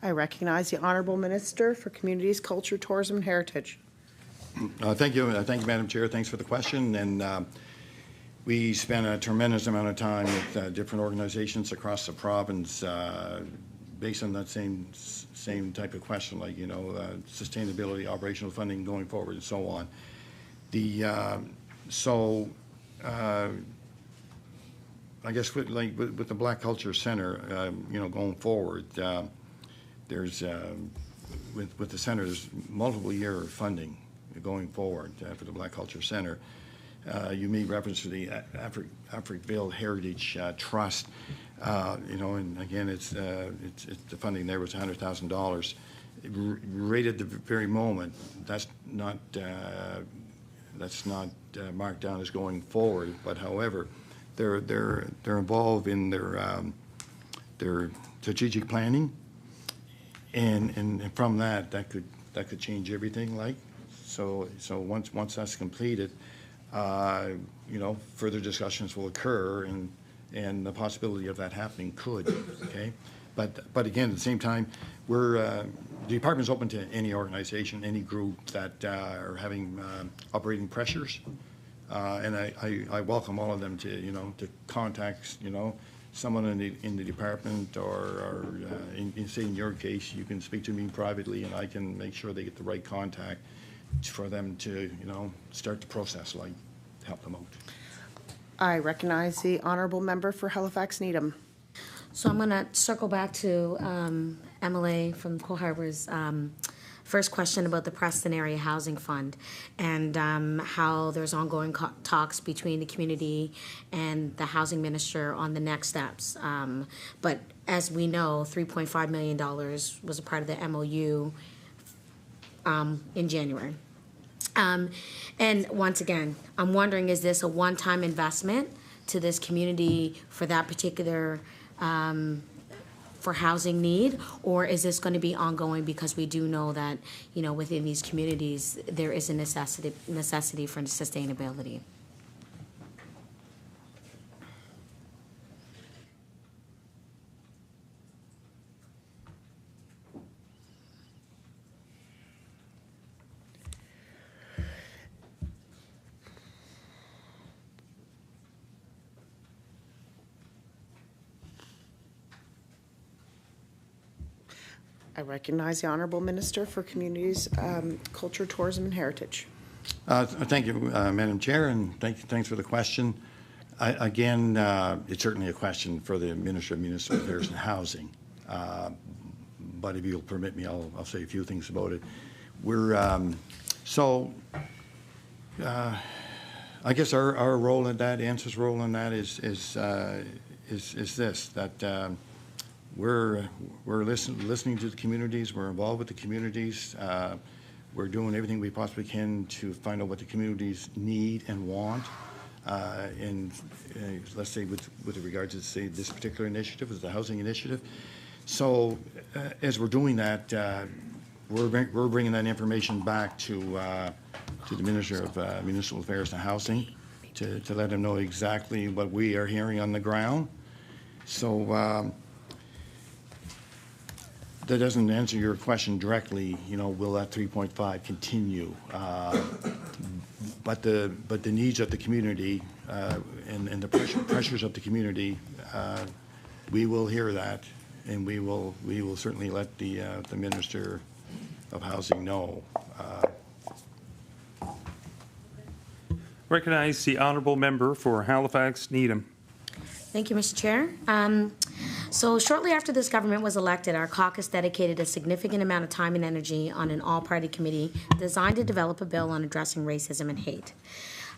I recognize the Honorable Minister for Communities, Culture, Tourism, and Heritage. Thank you, Madam Chair. Thanks for the question. And we spent a tremendous amount of time with different organizations across the province based on that same type of question, like, you know, sustainability, operational funding going forward, and so on. I guess with the Black Culture Center, you know, going forward, there's with the center, there's multiple year funding going forward for the Black Culture Center. You made reference to the Africville Heritage Trust, you know, and again, it's the funding there was $100,000. Right at the very moment, that's not marked down as going forward. But however, they're involved in their strategic planning, and from that could change everything. Like so once that's completed, you know, further discussions will occur, and the possibility of that happening could. Okay, but again, at the same time, the department's open to any organization, any group that are having operating pressures, and I welcome all of them to, you know, to contact, you know, someone in the department, or say in your case, you can speak to me privately, and I can make sure they get the right contact for them to, you know, start the process, like help them out. I recognize the Honorable Member for Halifax Needham. So I'm going to circle back to MLA from Coal Harbor's first question about the Preston Area Housing Fund, and how there's ongoing talks between the community and the housing minister on the next steps. But as we know, $3.5 million was a part of the MOU in January. And once again, I'm wondering, is this a one-time investment to this community for that particular for housing need, or is this going to be ongoing, because we do know that, you know, within these communities there is a necessity for sustainability? I recognize the Honorable Minister for Communities, Culture, Tourism, and Heritage. Thank you, Madam Chair, and thanks for the question. Again, it's certainly a question for the Minister of Municipal Affairs and Housing. But if you'll permit me, I'll say a few things about it. We're I guess our role in that, ANSA's role in that, is this, that we're listening to the communities. We're involved with the communities. We're doing everything we possibly can to find out what the communities need and want. And let's say with regard to, say, this particular initiative, is the housing initiative. So as we're doing that, we're bringing that information back to the Minister of Municipal Affairs and Housing to let them know exactly what we are hearing on the ground. So that doesn't answer your question directly. You know, will that 3.5 continue? But the needs of the community and the pressures of the community, we will hear that, and we will certainly let the Minister of Housing know. Recognize the Honourable Member for Halifax Needham. Thank you, Mr. Chair. So shortly after this government was elected, our caucus dedicated a significant amount of time and energy on an all-party committee designed to develop a bill on addressing racism and hate.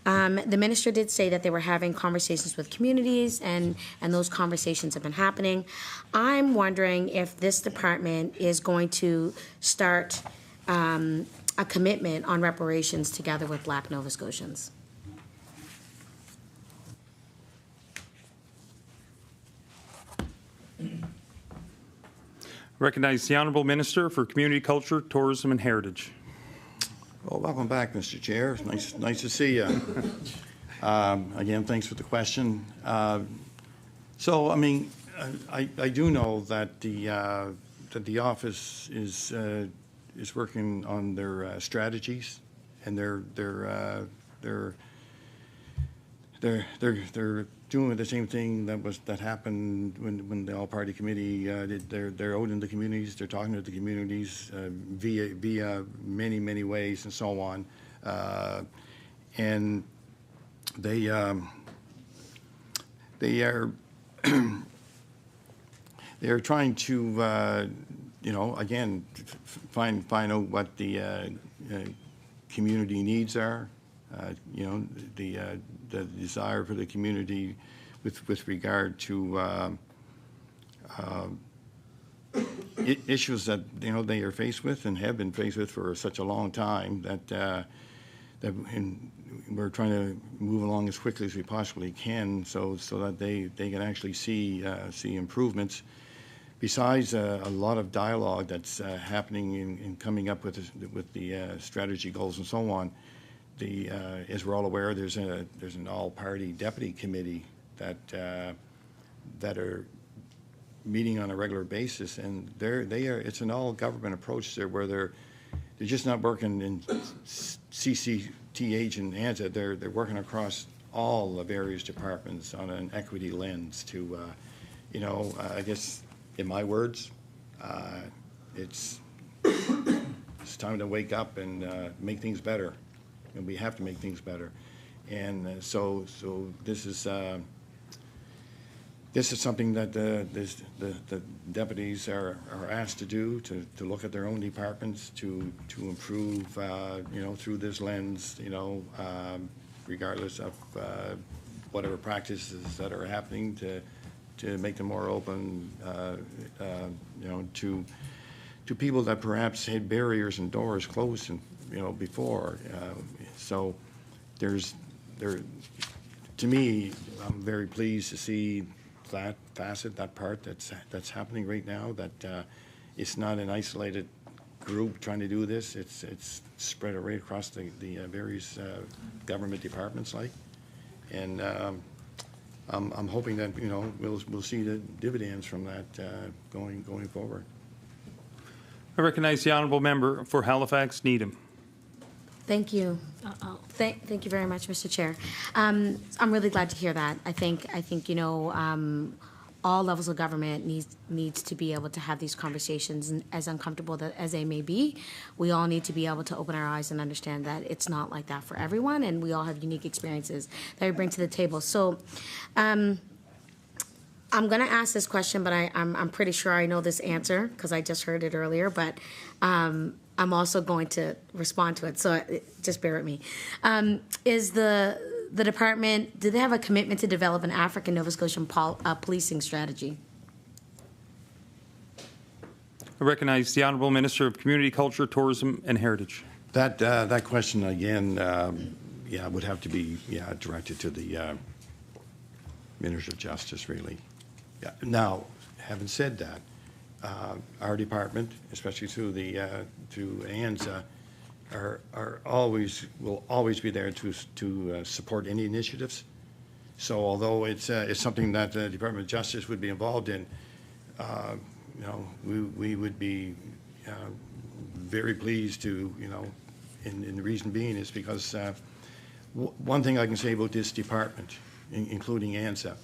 The minister did say that they were having conversations with communities, and those conversations have been happening. I'm wondering if this department is going to start a commitment on reparations together with Black Nova Scotians. Recognize the Honourable Minister for Community, Culture, Tourism and Heritage. Well, welcome back, Mr. Chair. Nice to see you. Again, thanks for the question. So, I mean, I do know that the that the office is working on their strategies, and they're doing the same thing that happened when the all-party committee they're out in the communities. They're talking to the communities via many ways and so on, and they are they're trying to again find out what the community needs are. The desire for the community with regard to issues that they are faced with and have been faced with for such a long time that we're trying to move along as quickly as we possibly can, so that they can actually see improvements. Besides a lot of dialogue that's happening in coming up with the strategy goals and so on, as we're all aware, there's an all-party deputy committee that are meeting on a regular basis, and it's an all-government approach there, where they're just not working in CCTH and ANZA. They're working across all the various departments on an equity lens to, I guess, in my words, it's time to wake up and make things better, and we have to make things better. And so this is something that the deputies are asked to do, to look at their own departments, to improve, through this lens, regardless of whatever practices that are happening, to make them more open, to people that perhaps had barriers and doors closed, before. So to me, I'm very pleased to see that facet, that part that's happening right now. That it's not an isolated group trying to do this. It's spread right across the various government departments, and. I'm hoping that we'll see the dividends from that going forward. I recognize the honourable member for Halifax Needham. Thank you. Thank you very much, Mr. Chair. I'm really glad to hear that. I think all levels of government needs to be able to have these conversations, and as uncomfortable as they may be, we all need to be able to open our eyes and understand that it's not like that for everyone, and we all have unique experiences that we bring to the table. So I'm going to ask this question, but I'm pretty sure I know this answer because I just heard it earlier, but I'm also going to respond to it, so just bear with me. Is the department, do they have a commitment to develop an African Nova Scotian policing strategy? I recognize the Honourable Minister of Community Culture, Tourism and Heritage. That question again, would have to be directed to the Minister of Justice, really. Yeah. Now, having said that, our department, especially through ANZA, will always be there to support any initiatives. So although it's something that the Department of Justice would be involved in, we would be very pleased to, and the reason being is because one thing I can say about this department, including ANZA,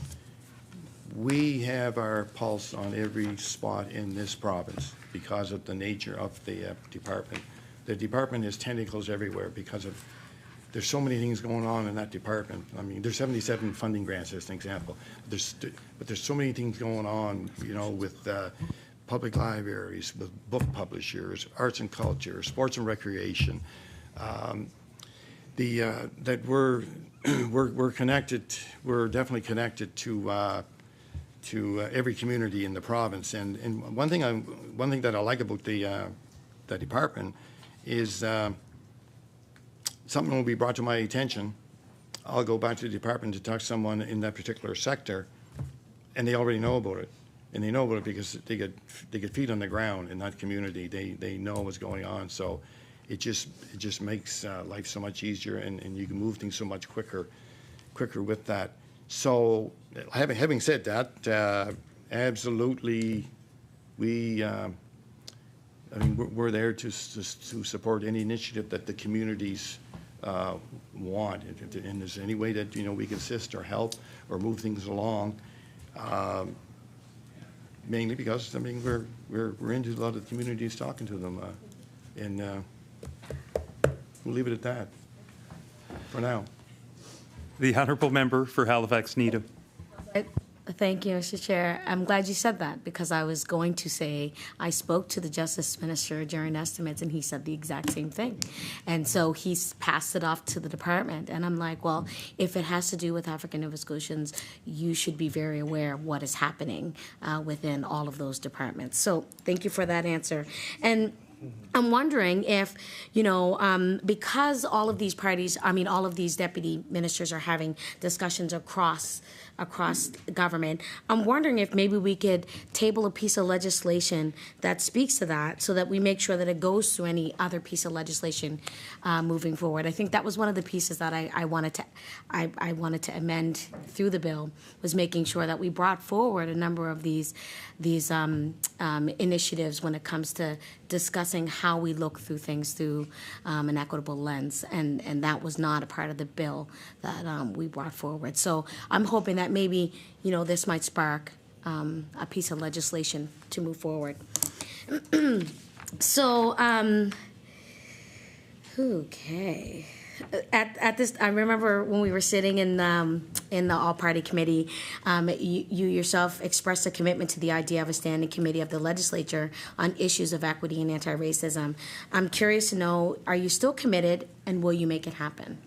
we have our pulse on every spot in this province because of the nature of the department. The department has tentacles everywhere because there's so many things going on in that department. I mean, there's 77 funding grants as an example. But there's so many things going on, with public libraries, with book publishers, arts and culture, sports and recreation. That we're connected. We're definitely connected to every community in the province. And one thing that I like about the department is something will be brought to my attention. I'll go back to the department to talk to someone in that particular sector, and they already know about it. And they know about it because they get feet on the ground in that community. They know what's going on. So it just makes life so much easier, and you can move things so much quicker with that. So having said that, absolutely, we I mean, we're there to support any initiative that the communities want. And is there any way that, you know, we can assist or help or move things along? Mainly because, I mean, we're into a lot of the communities, talking to them, and we'll leave it at that for now. The honourable member for Halifax Needham. Thank you, Mr. Chair. I'm glad you said that, because I was going to say I spoke to the Justice Minister during estimates, and he said the exact same thing. And so he's passed it off to the department. And I'm like, well, if it has to do with African Nova Scotians, you should be very aware of what is happening within all of those departments. So thank you for that answer. And I'm wondering if, you know, because all of these parties, I mean, all of these deputy ministers are having discussions across government, I'm wondering if maybe we could table a piece of legislation that speaks to that, so that we make sure that it goes through any other piece of legislation moving forward. I think that was one of the pieces that I wanted to amend through the bill, was making sure that we brought forward a number of these initiatives when it comes to discussing how we look through things through an equitable lens, and that was not a part of the bill that we brought forward. So I'm hoping that maybe, you know, this might spark a piece of legislation to move forward. So, okay. At this, I remember when we were sitting in the all-party committee, you yourself expressed a commitment to the idea of a standing committee of the legislature on issues of equity and anti-racism. I'm curious to know, are you still committed, and will you make it happen?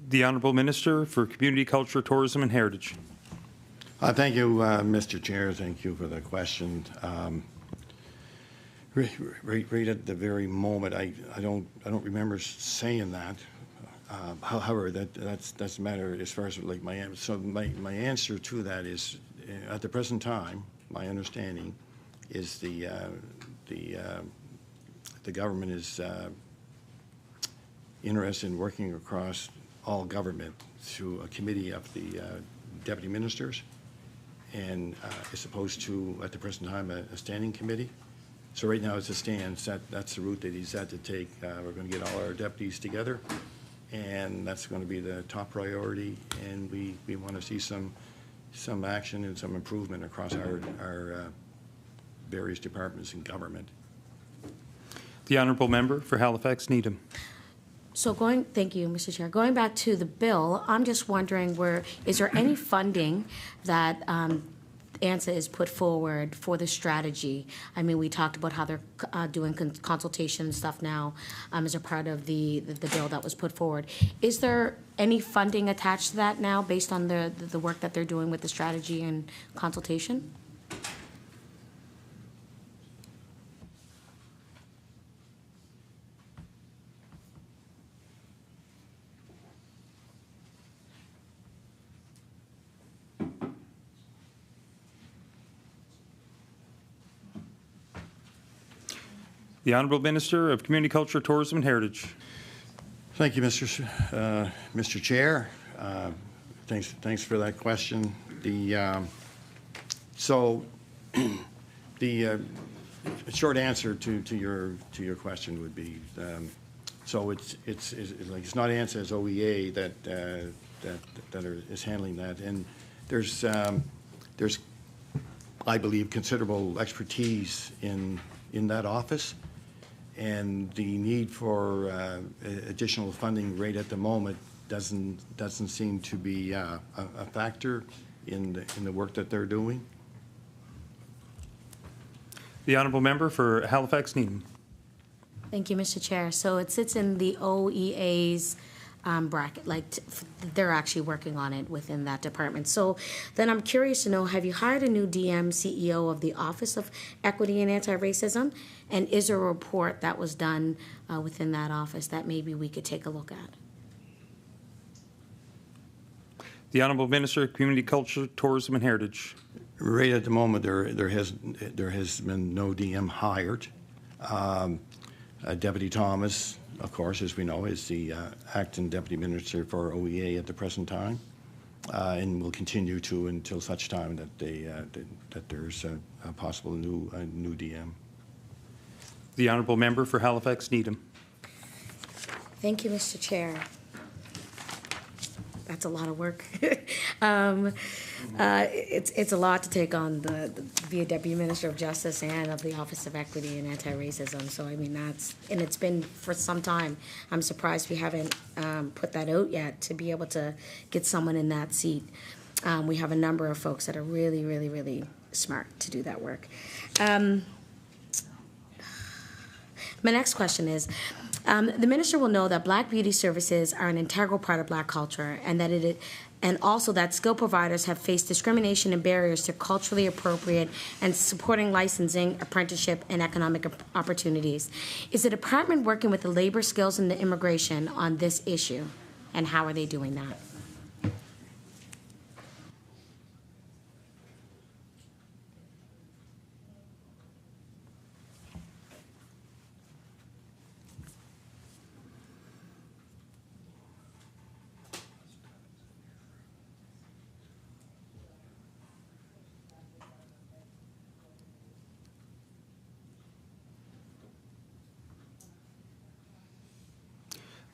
The Honourable Minister for Community, Culture, Tourism and Heritage. Thank you, Mr. Chair. Thank you for the question. Right at the very moment, I don't remember saying that. However, that's a matter as far as like my answer. So my answer to that is, at the present time, my understanding is the government is interested in working across all government through a committee of the deputy ministers, and as opposed to, at the present time, a standing committee. So right now, as it stands, that's the route that he's had to take. We're going to get all our deputies together, and that's going to be the top priority, and we want to see some action and some improvement across our various departments in government. The Honourable Member for Halifax Needham. So thank you, Mr. Chair. Going back to the bill, I'm just wondering, is there any funding that ANSA is put forward for the strategy? I mean, we talked about how they're doing consultation and stuff now as a part of the bill that was put forward. Is there any funding attached to that now, based on the work that they're doing with the strategy and consultation? The Honourable Minister of Community, Culture, Tourism and Heritage. Thank you, Mr. Chair. Thanks for that question. So the short answer to your question would be, so it's like, it's not ANSA, it's OEA that is handling that, and there's I believe considerable expertise in that office. And the need for additional funding right at the moment doesn't seem to be a factor in the work that they're doing. The Honourable Member for Halifax Needham. Thank you, Mr. Chair. So it sits in the OEA's bracket, like they're actually working on it within that department. So then I'm curious to know, have you hired a new DM CEO of the Office of Equity and Anti-Racism? And is there a report that was done within that office that maybe we could take a look at? The Honourable Minister of Community Culture, Tourism and Heritage. Right at the moment, there has been no DM hired. Deputy Thomas, of course, as we know, is the acting deputy minister for OEA at the present time, and will continue to until such time that that there's a possible new DM. The Honourable Member for Halifax Needham. Thank you, Mr. Chair. That's a lot of work. It's a lot to take on the Deputy Minister of Justice and of the Office of Equity and Anti-Racism. So I mean and it's been for some time. I'm surprised we haven't put that out yet to be able to get someone in that seat. We have a number of folks that are really, really, really smart to do that work. My next question is, the minister will know that Black beauty services are an integral part of Black culture, and and also that skill providers have faced discrimination and barriers to culturally appropriate and supporting licensing, apprenticeship, and economic opportunities. Is the department working with the labor skills and the immigration on this issue, and how are they doing that?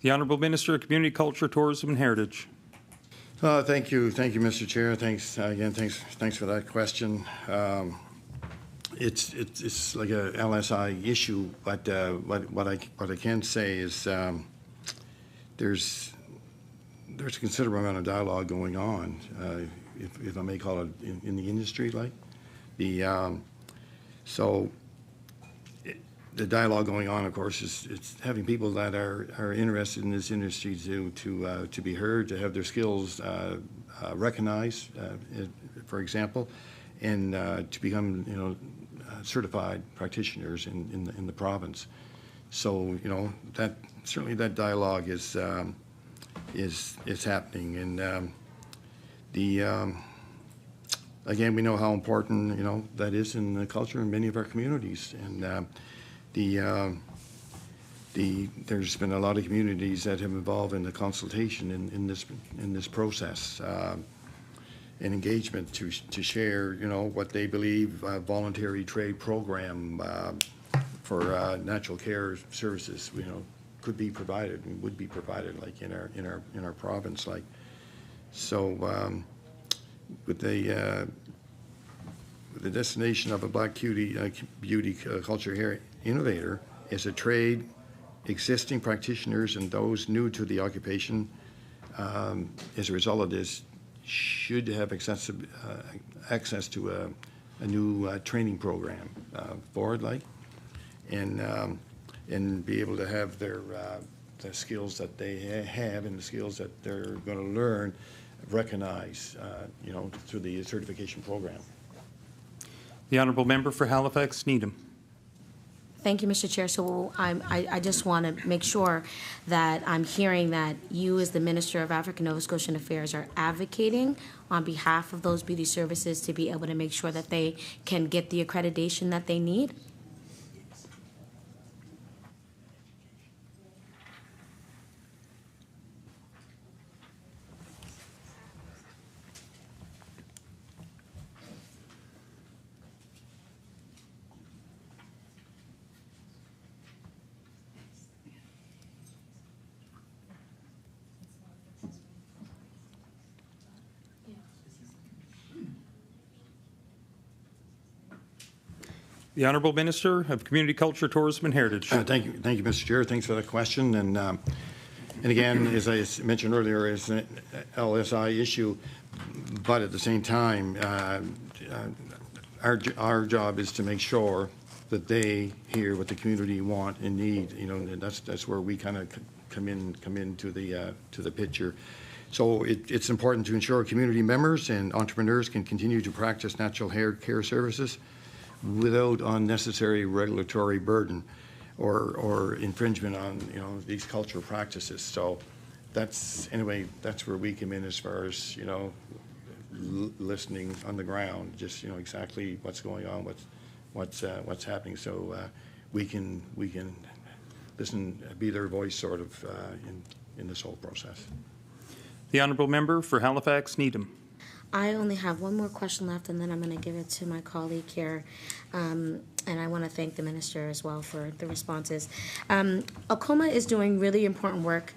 The Honourable Minister of Community Culture, Tourism and Heritage. Thank you, Mr. Chair. Thanks again. Thanks for that question. It's like a LSI issue, but what I can say is there's a considerable amount of dialogue going on, if I may call it, in the industry, like the dialogue going on, of course, is it's having people that are interested in this industry to be heard, to have their skills recognized, for example, and to become certified practitioners in the province. So that certainly that dialogue is happening, and again, we know how important that is in the culture in many of our communities, and there's been a lot of communities that have involved in the consultation in this process and engagement to share what they believe a voluntary trade program for natural care services could be provided and would be provided, like in our province, like so with the destination of a Black beauty culture innovator is a trade, existing practitioners and those new to the occupation, as a result of this, should have access to a new training program forward, like, and be able to have their the skills that they have and the skills that they're going to learn recognized, through the certification program. The Honourable Member for Halifax Needham. Thank you, Mr. Chair. So I just want to make sure that I'm hearing that you, as the Minister of African Nova Scotian Affairs, are advocating on behalf of those beauty services to be able to make sure that they can get the accreditation that they need. The Honourable Minister of Community Culture, Tourism and Heritage. Thank you, Mr. Chair. Thanks for that question. And again, as I mentioned earlier, it's an LSI issue, but at the same time, our job is to make sure that they hear what the community want and need. You know, and that's where we kind of come into the picture. So it's important to ensure community members and entrepreneurs can continue to practice natural hair care services without unnecessary regulatory burden or infringement on, you know, these cultural practices. So that's where we come in as far as, you know, listening on the ground, just, you know, exactly what's going on, what's happening. So we can listen, be their voice sort of in this whole process. The honourable member for Halifax Needham. I only have one more question left, and then I'm going to give it to my colleague here. And I want to thank the minister as well for the responses. Alcoma is doing really important work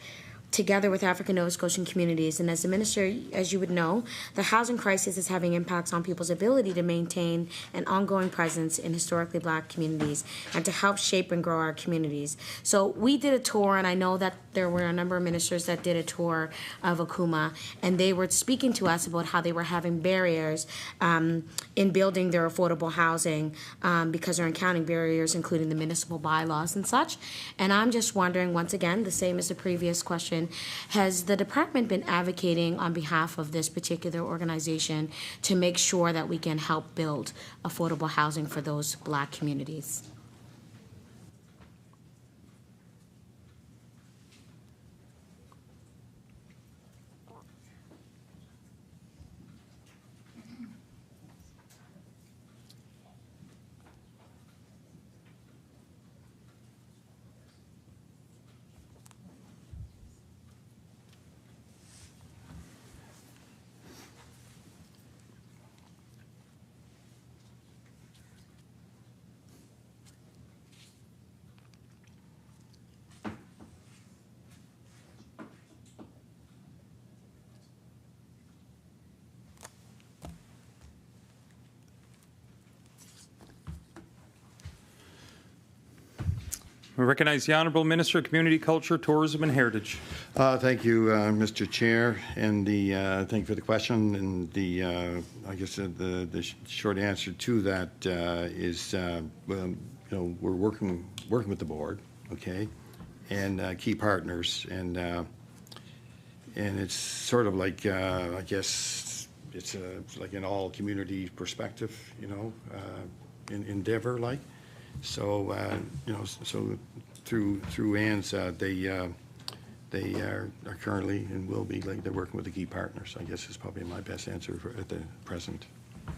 together with African Nova Scotian communities. And as the minister, as you would know, the housing crisis is having impacts on people's ability to maintain an ongoing presence in historically Black communities and to help shape and grow our communities. So we did a tour, and I know that there were a number of ministers that did a tour of Akuma, and they were speaking to us about how they were having barriers in building their affordable housing because they're encountering barriers, including the municipal bylaws and such. And I'm just wondering, once again, the same as the previous question, has the department been advocating on behalf of this particular organization to make sure that we can help build affordable housing for those Black communities? We recognize the Honourable Minister of Community Culture, Tourism and Heritage. Thank you, Mr. Chair, and thank you for the question. And I guess the short answer to that is, well, you know, we're working with the board, okay, and key partners, and it's sort of like I guess it's like an all community perspective, you know, endeavor like. So you know, so through ANZ, they are currently and will be, like, they're working with the key partners, I guess is probably my best answer at the present. I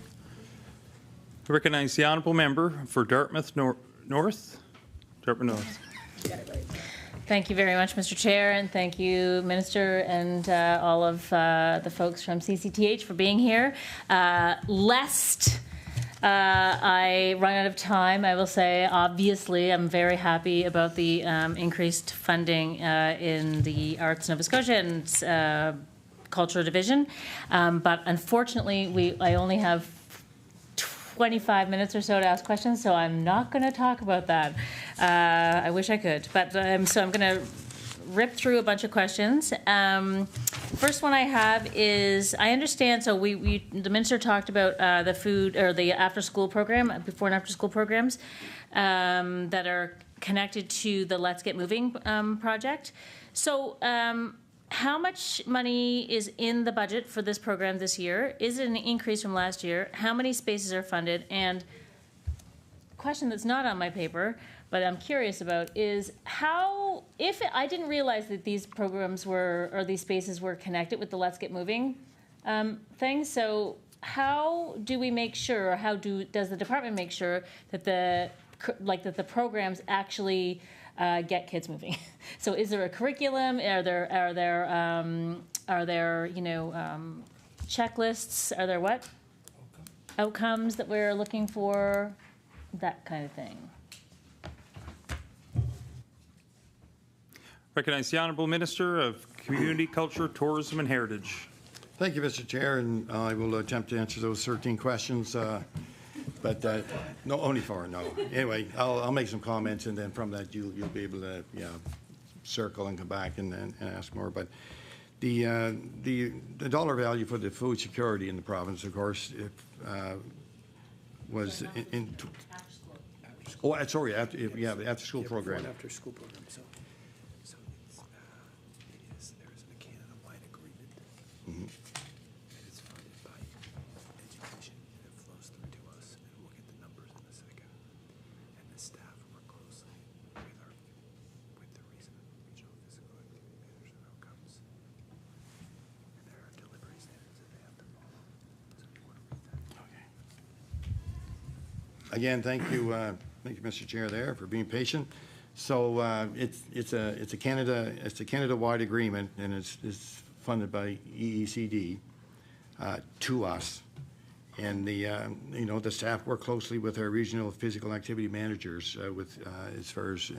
recognize the Honourable Member for Dartmouth North. Dartmouth North. Thank you very much, Mr. Chair, and thank you, Minister, and all of the folks from CCTH for being here. Lest I run out of time, I will say, obviously, I'm very happy about the increased funding in the Arts Nova Scotia and Cultural Division. But unfortunately, I only have 25 minutes or so to ask questions, so I'm not going to talk about that. I wish I could. But so I'm going to rip through a bunch of questions. First one I have is, I understand, so the minister talked about the food or the after-school program, before and after-school programs that are connected to the Let's Get Moving project. So how much money is in the budget for this program this year? Is it an increase from last year? How many spaces are funded? And question that's not on my paper, but I'm curious about, is how, I didn't realize that these programs were, or these spaces were connected with the Let's Get Moving thing. So how do we make sure, or does the department make sure that the programs actually get kids moving? So is there a curriculum? Are there checklists? Are there what? Outcomes that we're looking for? That kind of thing. Recognize the Honourable Minister of Community Culture, Tourism and Heritage. Thank you, Mr. Chair, and I will attempt to answer those 13 questions, but no, only 4, no. Anyway, I'll make some comments, and then from that you'll be able to circle and come back and ask more. But the dollar value for the food security in the province, of course, was in Oh, sorry, after, yeah, the after-school Yeah, program. One after-school program, so it's, there's a Canada-wide agreement. Mm-hmm. And it's funded by education, and it flows through to us, and we'll get the numbers in a second. And the staff work closely with the regional physical activity managers and outcomes. And there are delivery standards that they have to follow. So if you want to read that. Okay. Again, thank you, Mr. Chair, there for being patient. So it's a Canada-wide agreement, and it's funded by EECD to us, and the staff work closely with our regional physical activity managers with as far as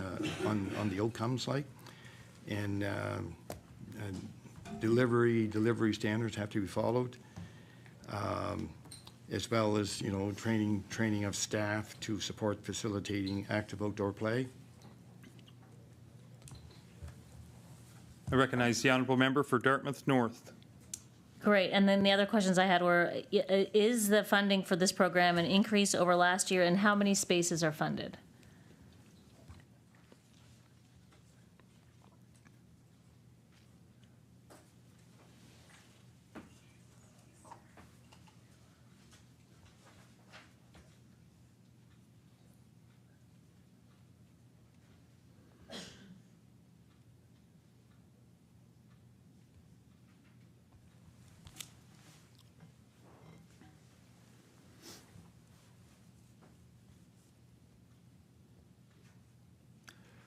on the outcomes and delivery standards have to be followed. As well as, training of staff to support facilitating active outdoor play. I recognize the honourable member for Dartmouth North. Great, and then the other questions I had were, is the funding for this program an increase over last year, and how many spaces are funded?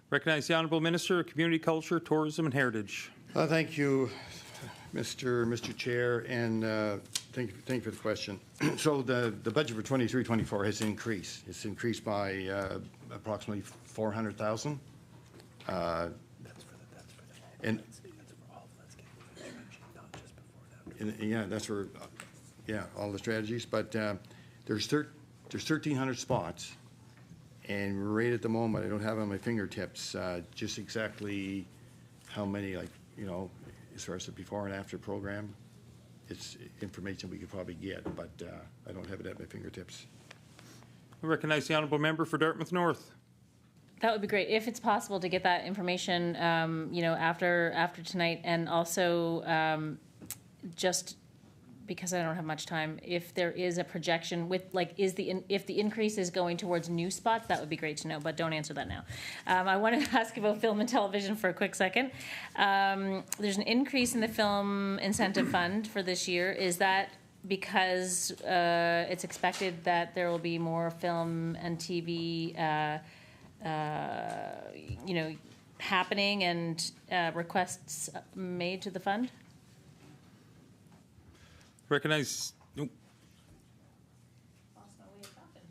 Recognize the honourable minister of Community Culture, Tourism and Heritage. Thank you, Mr. Chair, and thank you for the question. So the budget for 23-24 has increased. It's increased by approximately $400,000. That's for And all of landscape strategy, not just before and after. yeah, that's for all the strategies. But there's 1,300 spots. And right at the moment, I don't have on my fingertips just exactly how many, as far as the before and after program. It's information we could probably get, but I don't have it at my fingertips. I recognize the honourable member for Dartmouth North. That would be great, if it's possible to get that information, after tonight, and also just because I don't have much time, if there is a projection with, if the increase is going towards new spots, that would be great to know, but don't answer that now. I want to ask about film and television for a quick second. There's an increase in the film incentive fund for this year. Is that because it's expected that there will be more film and TV happening and requests made to the fund? Recognize. Nope. Lost my way of talking.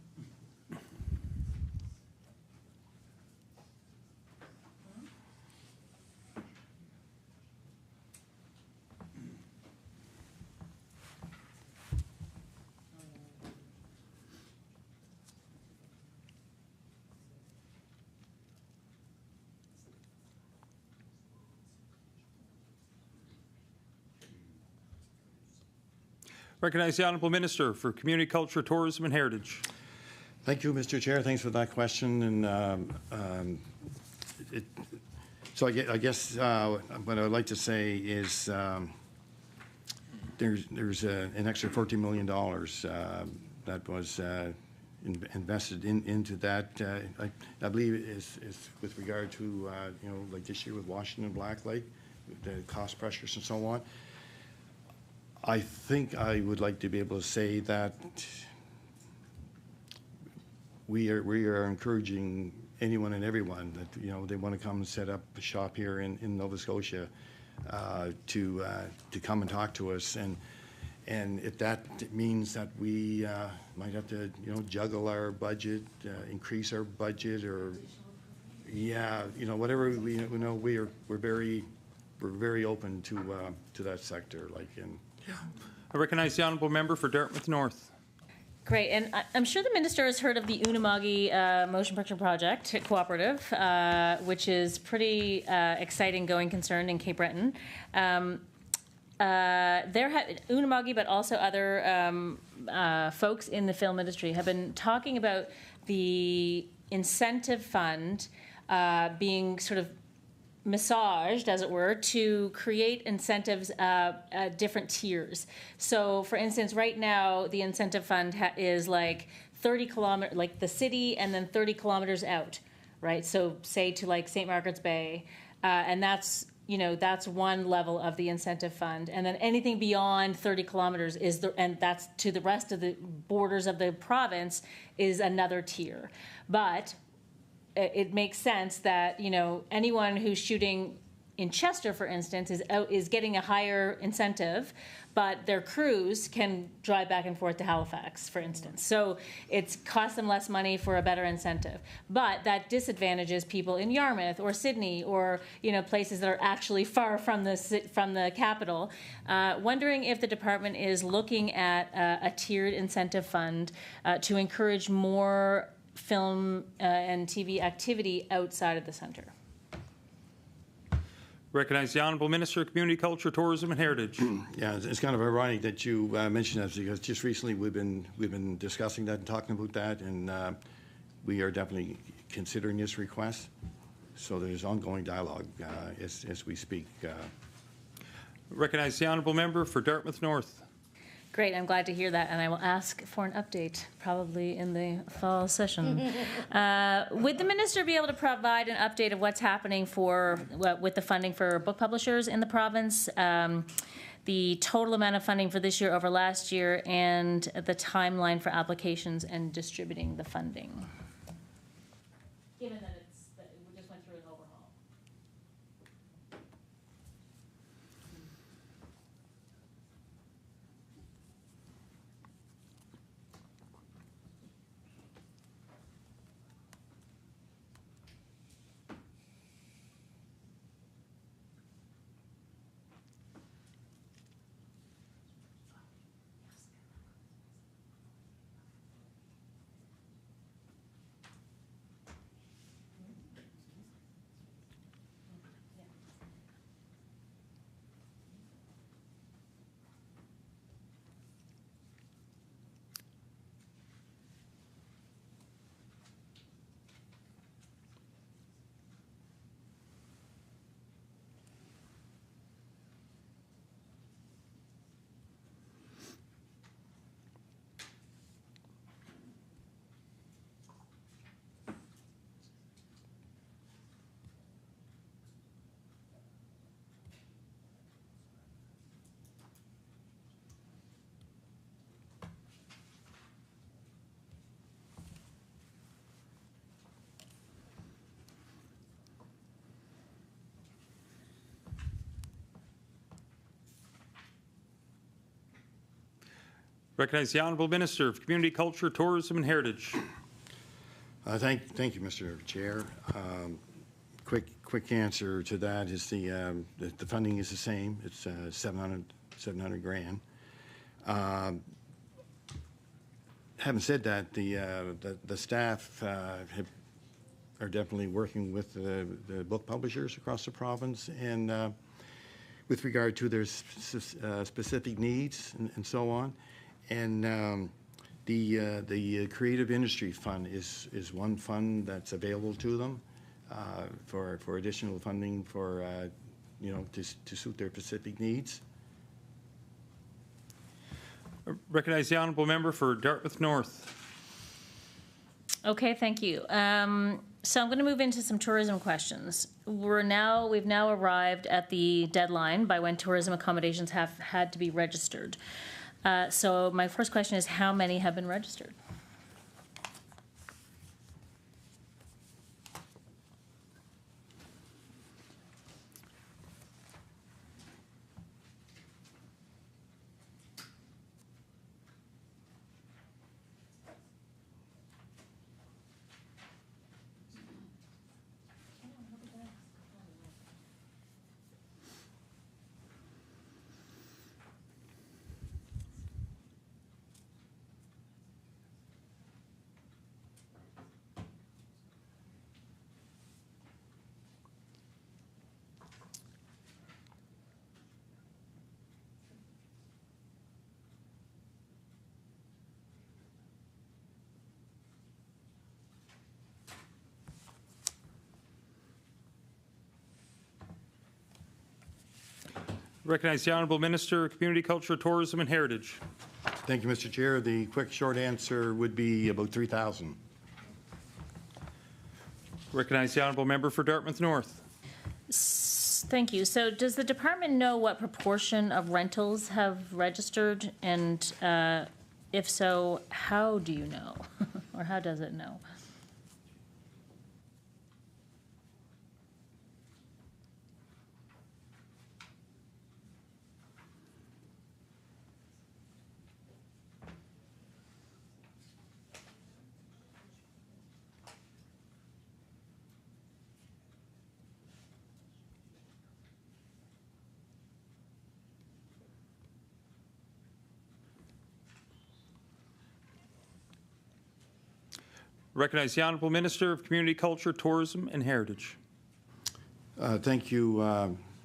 Recognize the honourable minister for Community Culture, Tourism and Heritage. Thank you, Mr. Chair. Thanks for that question. And so I guess what I would like to say is there's an extra $14 million that was invested into that. I believe is with regard to like this year with Washington Black Lake, the cost pressures and so on. I think I would like to be able to say that we are encouraging anyone and everyone that they want to come and set up a shop here in Nova Scotia to come and talk to us, and if that means that we might have to juggle our budget, increase our budget, or whatever we're very open to that sector, I recognize the honourable member for Dartmouth North. Great, and I'm sure the minister has heard of the Unama'ki Motion Picture Project Cooperative, which is pretty exciting going concern in Cape Breton. Unama'ki, but also other folks in the film industry have been talking about the incentive fund being sort of massaged, as it were, to create incentives at different tiers. So, for instance, right now, the incentive fund is like 30 kilometers, like the city, and then 30 kilometers out, right? So, say to like St. Margaret's Bay, and that's, you know, that's one level of the incentive fund. And then anything beyond 30 kilometers is and that's to the rest of the borders of the province, is another tier. But it makes sense that, you know, anyone who's shooting in Chester, for instance, is getting a higher incentive, but their crews can drive back and forth to Halifax, for instance. So it's costs them less money for a better incentive. But that disadvantages people in Yarmouth or Sydney or, you know, places that are actually far from the capital. Wondering if the department is looking at a tiered incentive fund to encourage more film and TV activity outside of the centre. Recognize the Honourable Minister of Community Culture, Tourism and Heritage. Yeah, it's kind of ironic that you mentioned that, because just recently we've been discussing that and talking about that, and we are definitely considering this request. So there's ongoing dialogue as we speak. Recognize the Honourable Member for Dartmouth North. Great, I'm glad to hear that, and I will ask for an update probably in the fall session. Would the minister be able to provide an update of what's happening with the funding for book publishers in the province, the total amount of funding for this year over last year, and the timeline for applications and distributing the funding? Given that we just went through an overhaul. Recognize the Honourable Minister of Community Culture, Tourism and Heritage. Thank you, Mr. Chair. Quick answer to that is the funding is the same. It's 700 grand. Having said that, the staff are definitely working with the book publishers across the province, and with regard to their specific needs and so on. And the Creative Industry Fund is one fund that's available to them for additional funding for to suit their specific needs. Recognize the honourable member for Dartmouth North. Okay, thank you. So I'm going to move into some tourism questions. We've now arrived at the deadline by when tourism accommodations have had to be registered. So my first question is, how many have been registered? Recognize the Honourable Minister of Community Culture, Tourism and Heritage. Thank you, Mr. Chair. The quick, short answer would be about 3,000. Recognize the Honourable Member for Dartmouth North. Thank you. So does the department know what proportion of rentals have registered? And if so, how do you know? Or how does it know? Recognize the Honourable Minister of Community Culture, Tourism and Heritage. Thank you,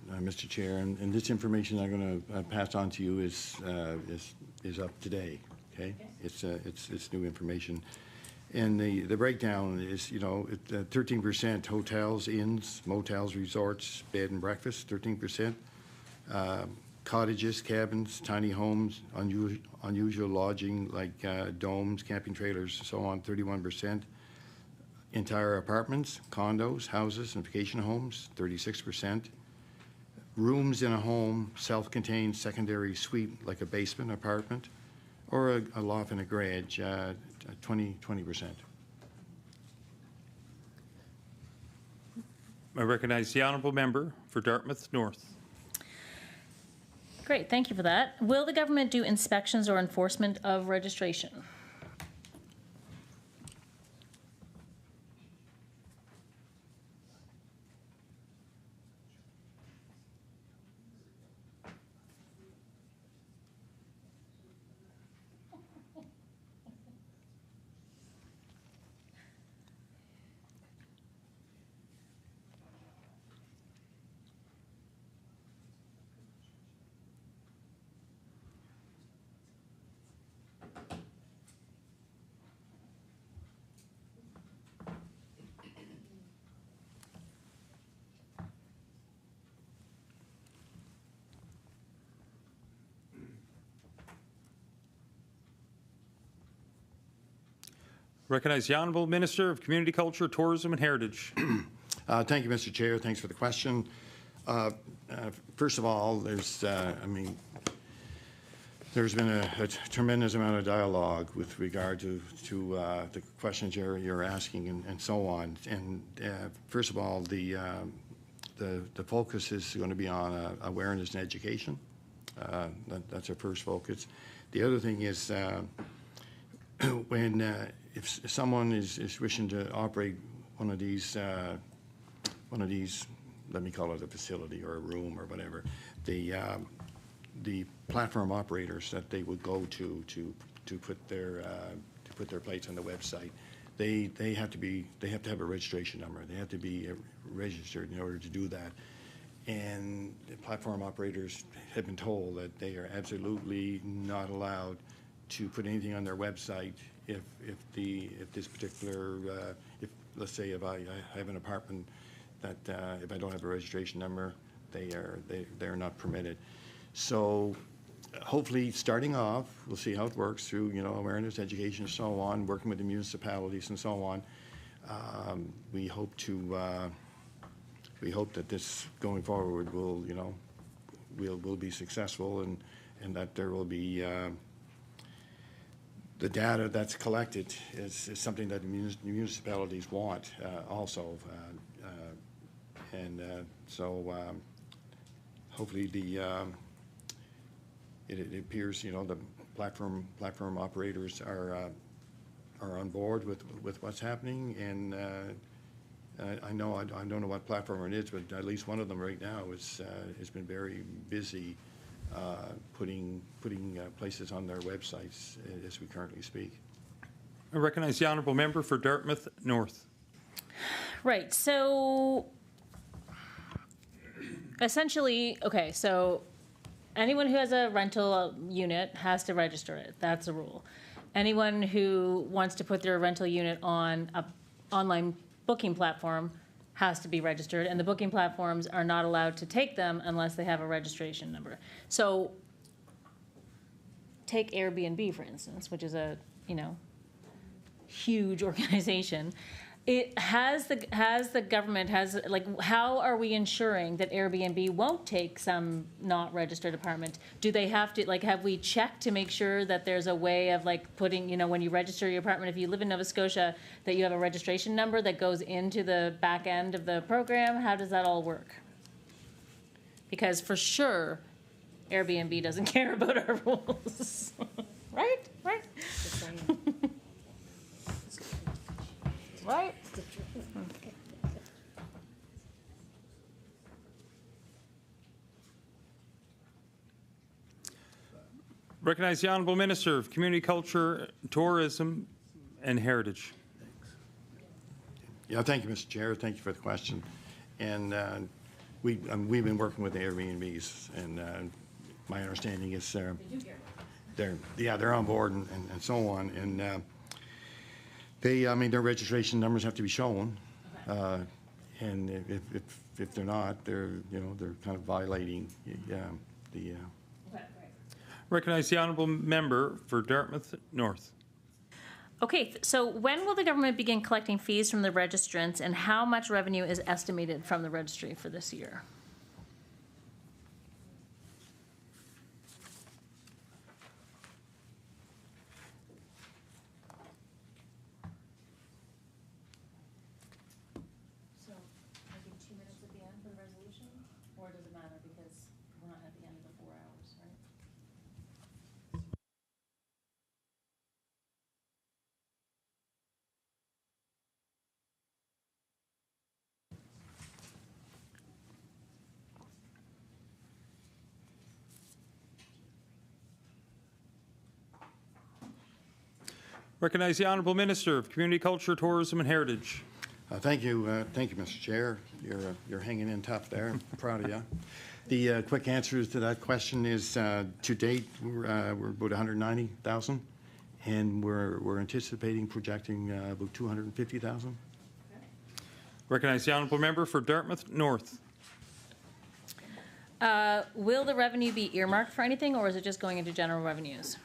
Mr. Chair. And this information I'm going to pass on to you is up today. Okay, it's new information, and the breakdown is 13% hotels, inns, motels, resorts, bed and breakfast, 13%. Cottages, cabins, tiny homes, unusual lodging like domes, camping trailers, and so on, 31%. Entire apartments, condos, houses, and vacation homes, 36%. Rooms in a home, self-contained secondary suite like a basement apartment or a loft and a garage, 20%. I recognize the Honourable Member for Dartmouth North. Great, thank you for that. Will the government do inspections or enforcement of registration? Recognize the Honourable Minister of Community Culture, Tourism and Heritage. Thank you, Mr. Chair. Thanks for the question. First of all, there's been a tremendous amount of dialogue with regard to the questions you're asking and so on. And first of all, the focus is going to be on awareness and education. That's our first focus. The other thing is if someone is wishing to operate one of these, let me call it a facility or a room or whatever, the platform operators that they would go to put their plates on the website, they have to have a registration number. They have to be registered in order to do that. And the platform operators have been told that they are absolutely not allowed to put anything on their website if this particular let's say if I have an apartment that if I don't have a registration number, they're not permitted. So hopefully starting off, we'll see how it works through awareness, education, and so on, working with the municipalities and so on. We hope that this going forward will will be successful and that there will be the data that's collected is something that the municipalities want also. So hopefully it appears the platform operators are on board with what's happening, and I don't know what platform it is, but at least one of them right now has been very busy putting places on their websites as we currently speak. I recognize the Honourable Member for Dartmouth North. Right, so essentially, okay, so anyone who has a rental unit has to register it. That's a rule. Anyone who wants to put their rental unit on an online booking platform has to be registered, and the booking platforms are not allowed to take them unless they have a registration number. So take Airbnb, for instance, which is a, huge organization. It has the government how are we ensuring that Airbnb won't take some not registered apartment? Do they have to, have we checked to make sure that there's a way of putting, when you register your apartment, if you live in Nova Scotia, that you have a registration number that goes into the back end of the program? How does that all work? Because for sure, Airbnb doesn't care about our rules. Right? Right? Recognize the Honourable Minister of Community Culture, Tourism and Heritage. Yeah, thank you, Mr. Chair. Thank you for the question. And we've been working with the Airbnbs, and my understanding is they're on board and so on. And their registration numbers have to be shown, and if they're not, they're kind of violating the. Recognize the Honourable Member for Dartmouth North. Okay, so when will the government begin collecting fees from the registrants, and how much revenue is estimated from the registry for this year? So, maybe 2 minutes at the end for the resolution, or does it matter because we're not at the end of the 4 hours, right? Recognize the Honourable Minister of Community Culture, Tourism and Heritage. Thank you, Mr. Chair. You're hanging in tough there. I'm proud of you. The quick answer to that question is, to date, we're about 190,000, and we're anticipating projecting about 250,000. Recognize the Honourable Member for Dartmouth North. Will the revenue be earmarked for anything, or is it just going into general revenues?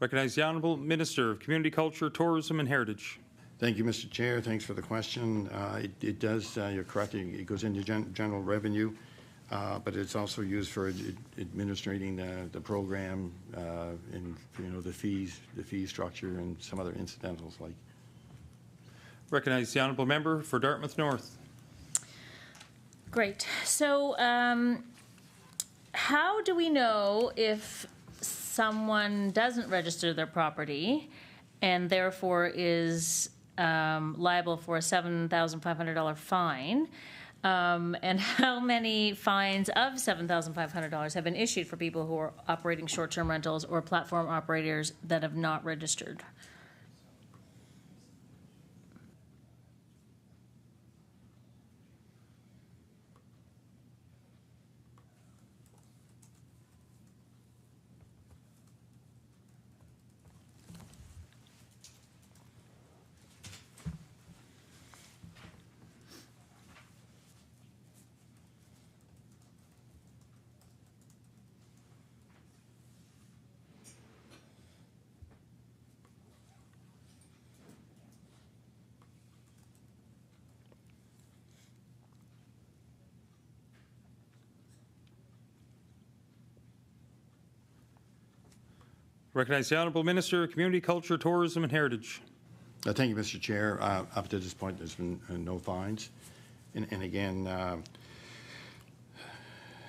Recognize the Honourable Minister of Community Culture, Tourism and Heritage. Thank you, Mr. Chair. Thanks for the question. It does, you're correct, it goes into general revenue, but it's also used for administrating the program and, the fee structure and some other incidentals like. Recognize the Honourable Member for Dartmouth North. Great. So how do we know if someone doesn't register their property and therefore is liable for a $7,500 fine? And how many fines of $7,500 have been issued for people who are operating short-term rentals or platform operators that have not registered? Recognize the Honourable Minister of Community Culture, Tourism and Heritage. Thank you, Mr. Chair. Up to this point, there's been no fines. And again,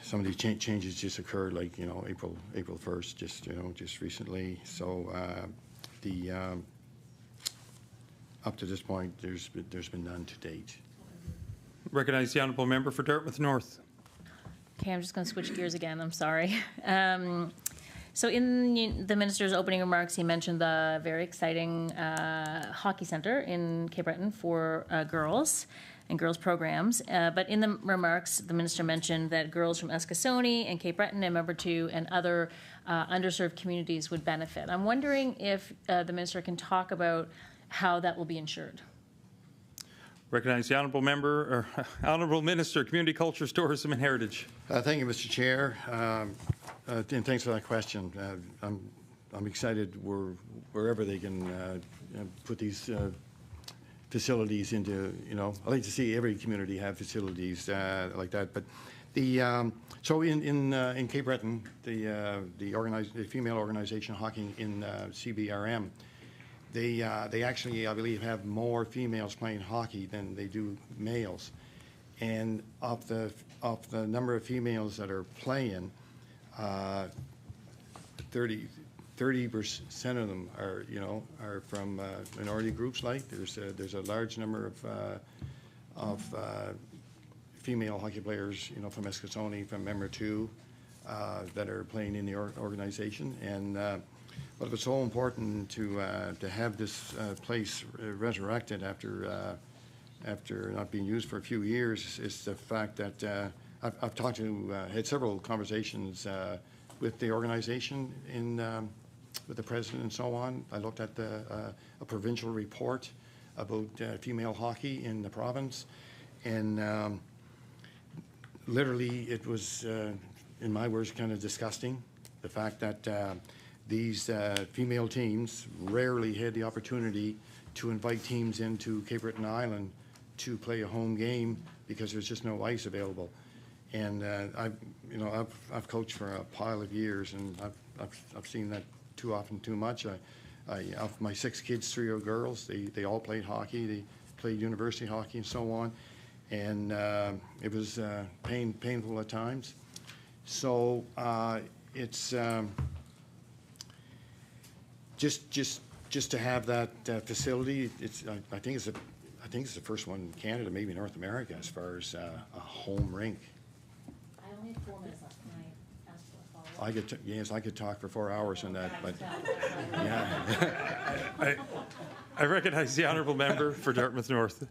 some of these changes just occurred, like, April 1st, just recently. So up to this point, there's been none to date. Recognize the honourable member for Dartmouth North. Okay, I'm just going to switch gears again. I'm sorry. So in the minister's opening remarks, he mentioned the very exciting hockey center in Cape Breton for girls and girls programs. But in the remarks, the minister mentioned that girls from Scotia and Cape Breton and Member 2 and other underserved communities would benefit. I'm wondering if the minister can talk about how that will be ensured. Recognize the honourable member, or honourable minister, Community Cultures, Tourism and Heritage. Thank you, Mr. Chair, and thanks for that question. I'm excited wherever they can put these facilities into, I like to see every community have facilities like that. But so in Cape Breton, the female organization Hockey in CBRM, they actually, I believe, have more females playing hockey than they do males. And of the number of females that are playing, 30% of them are from minority groups. Like there's a large number of female hockey players, from Escasoni, from Member 2, that are playing in the organization. And but it was so important to have this place resurrected after not being used for a few years is the fact that I've talked to, had several conversations with the organization with the president and so on. I looked at a provincial report about female hockey in the province, and literally it was, in my words, kind of disgusting, the fact that these female teams rarely had the opportunity to invite teams into Cape Breton Island to play a home game because there's just no ice available. And I've coached for a pile of years, and I've seen that too often, too much. Of my 6 kids, 3 are girls. They all played hockey. They played university hockey and so on, and it was painful at times. So it's just to have that facility. I think it's the first one in Canada, maybe North America, as far as a home rink. I only have 4 minutes left. Can I ask for a follow-up? Yes, I could talk for 4 hours on that, but yeah. I recognize the honourable member for Dartmouth North.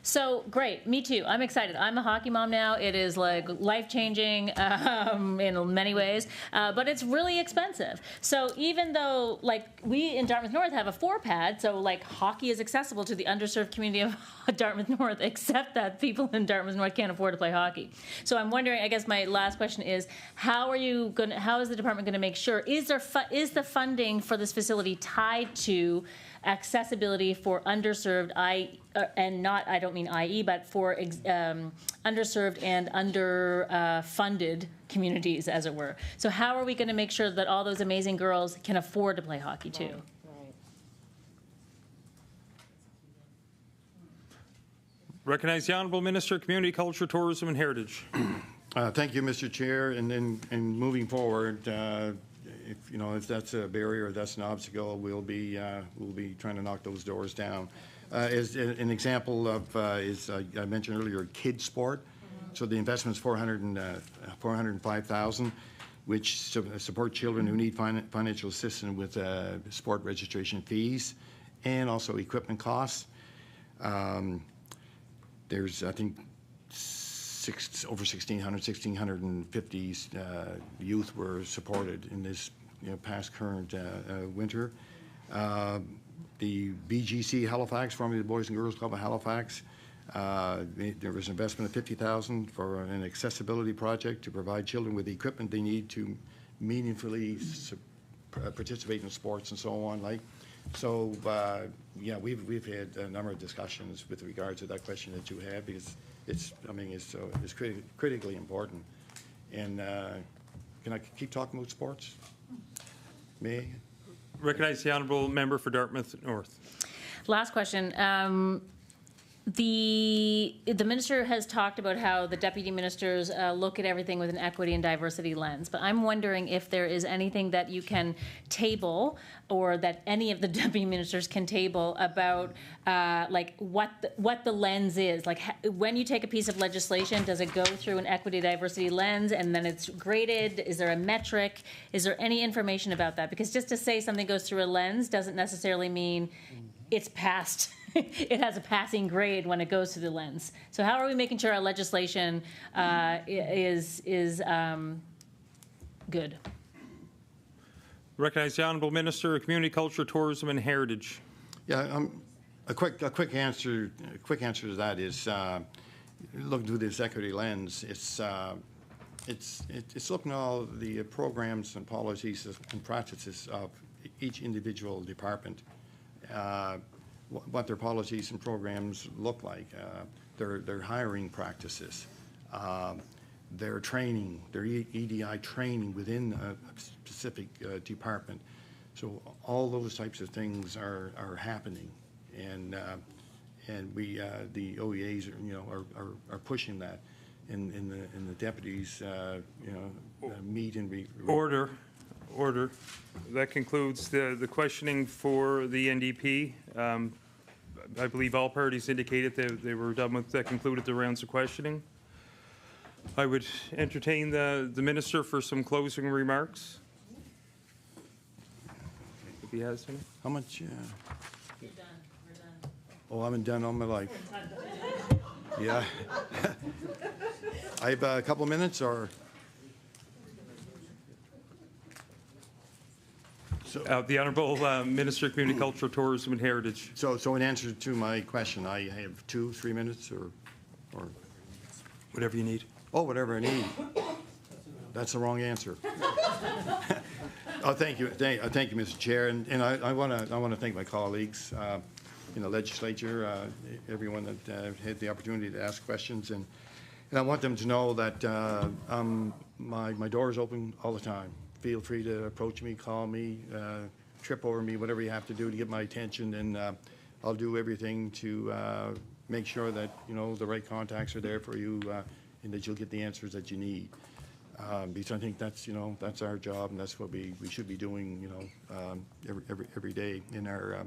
So great, me too. I'm excited. I'm a hockey mom now. It is like life-changing in many ways, but it's really expensive. So even though we in Dartmouth North have a 4-pad, so hockey is accessible to the underserved community of Dartmouth North, except that people in Dartmouth North can't afford to play hockey. So I'm wondering, I guess my last question is, how is the department going to make sure, is the funding for this facility tied to accessibility for underserved, I don't mean IE, but for underserved and underfunded communities, as it were. So how are we going to make sure that all those amazing girls can afford to play hockey too? Right. Recognize the honourable minister, Community Culture, Tourism and Heritage. Thank you, Mr. Chair. And moving forward, if that's a barrier, that's an obstacle, we'll be trying to knock those doors down. As an example of, I mentioned earlier, kids sport. So the investment's $405,000, which support children who need financial assistance with sport registration fees and also equipment costs. There's, I think, over 1,650 youth were supported in this past current winter. The BGC Halifax, formerly the Boys and Girls Club of Halifax, there was an investment of $50,000 for an accessibility project to provide children with the equipment they need to meaningfully participate in sports and so on. So yeah, we've had a number of discussions with regard to that question that you have, because it's critically important. And can I keep talking about sports? May I? Recognize the honourable member for Dartmouth North. Last question. The minister has talked about how the deputy ministers look at everything with an equity and diversity lens, but I'm wondering if there is anything that you can table or that any of the deputy ministers can table about like what the lens is. Like when you take a piece of legislation, does it go through an equity diversity lens and then it's graded? Is there a metric? Is there any information about that? Because just to say something goes through a lens doesn't necessarily mean it's passed. It has a passing grade when it goes to the lens. So how are we making sure our legislation is good? Recognize the Honourable Minister of Community Culture, Tourism and Heritage. Yeah, a quick answer to that is looking through this equity lens. It's looking at all the programs and policies and practices of each individual department. What their policies and programs look like, their hiring practices, their training, their EDI training within a specific department. So all those types of things are happening, and we the OEAs are pushing that, and the deputies meet and Order. That concludes the questioning for the NDP. I believe all parties indicated that they were done with, that concluded the rounds of questioning. I would entertain the minister for some closing remarks. If he has any. How much? You're done. We're done. Oh, I've been done all my life. Yeah. I have a couple of minutes, or? The Honourable Minister of Community Culture, Tourism and Heritage. So in answer to my question, I have 2-3 minutes, or Whatever you need. oh, whatever I need. That's the wrong answer. Oh, thank you, Mr. Chair, and I want to thank my colleagues in the legislature, everyone that had the opportunity to ask questions, and I want them to know that my door is open all the time. Feel free to approach me, call me, trip over me, whatever you have to do to get my attention, and I'll do everything to make sure that the right contacts are there for you, and that you'll get the answers that you need. Because I think that's that's our job, and that's what we should be doing every day in our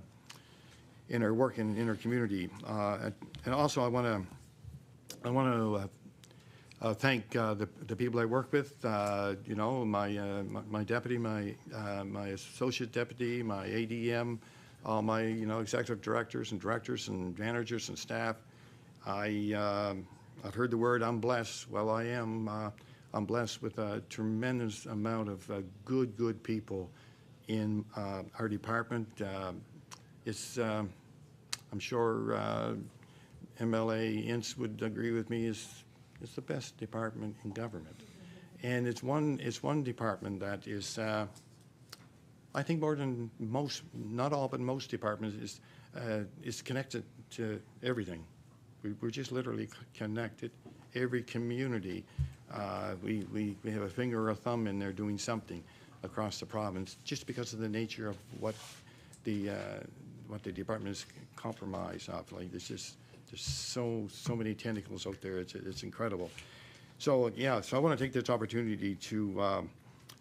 work and in our community. And also I want to thank the people I work with, my deputy, my associate deputy, my ADM, all my executive directors and managers and staff. I've heard the word I'm blessed. Well, I am. I'm blessed with a tremendous amount of good people in our department. I'm sure MLA Ince would agree with me. It's the best department in government, and it's one department that is, I think, more than most, not all, but most departments is connected to everything. We're just literally connected. Every community, we have a finger or a thumb in there doing something across the province, just because of the nature of what the department is compromised of. Like there's so many tentacles out there. It's incredible. So yeah, so I want to take this opportunity to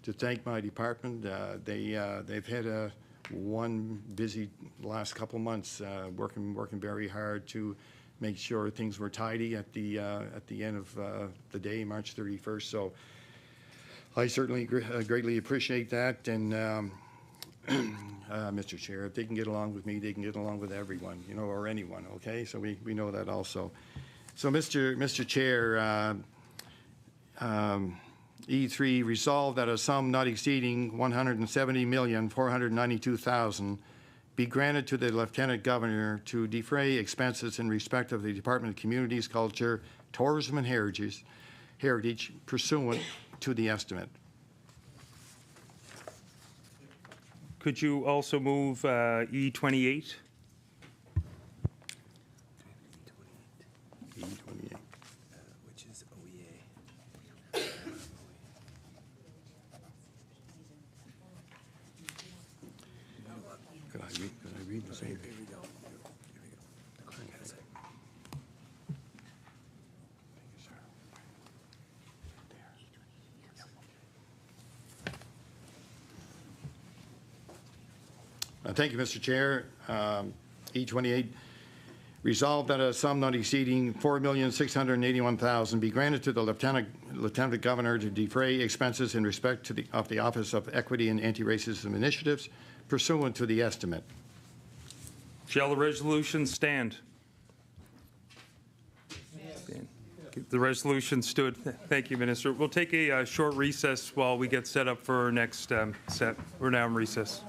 thank my department. They've had one busy last couple months, working very hard to make sure things were tidy at the end of the day, March 31st. So I certainly greatly appreciate that, and. Mr. Chair, if they can get along with me, they can get along with everyone, or anyone, okay? So we know that also. So Mr. Chair, E3, resolved that a sum not exceeding $170,492,000 be granted to the Lieutenant Governor to defray expenses in respect of the Department of Communities, Culture, Tourism and Heritage pursuant to the estimate. Could you also move E28? E28. Which is OEA. Could I read the same? Here we go. The clerk has it. Thank you, Mr. Chair. E28, resolved that a sum not exceeding $4,681,000 be granted to the Lieutenant Governor to defray expenses in respect to of the Office of Equity and Anti-Racism Initiatives pursuant to the estimate. Shall the resolution stand? The resolution stood. Thank you, Minister. We'll take a short recess while we get set up for our next set. We're now in recess.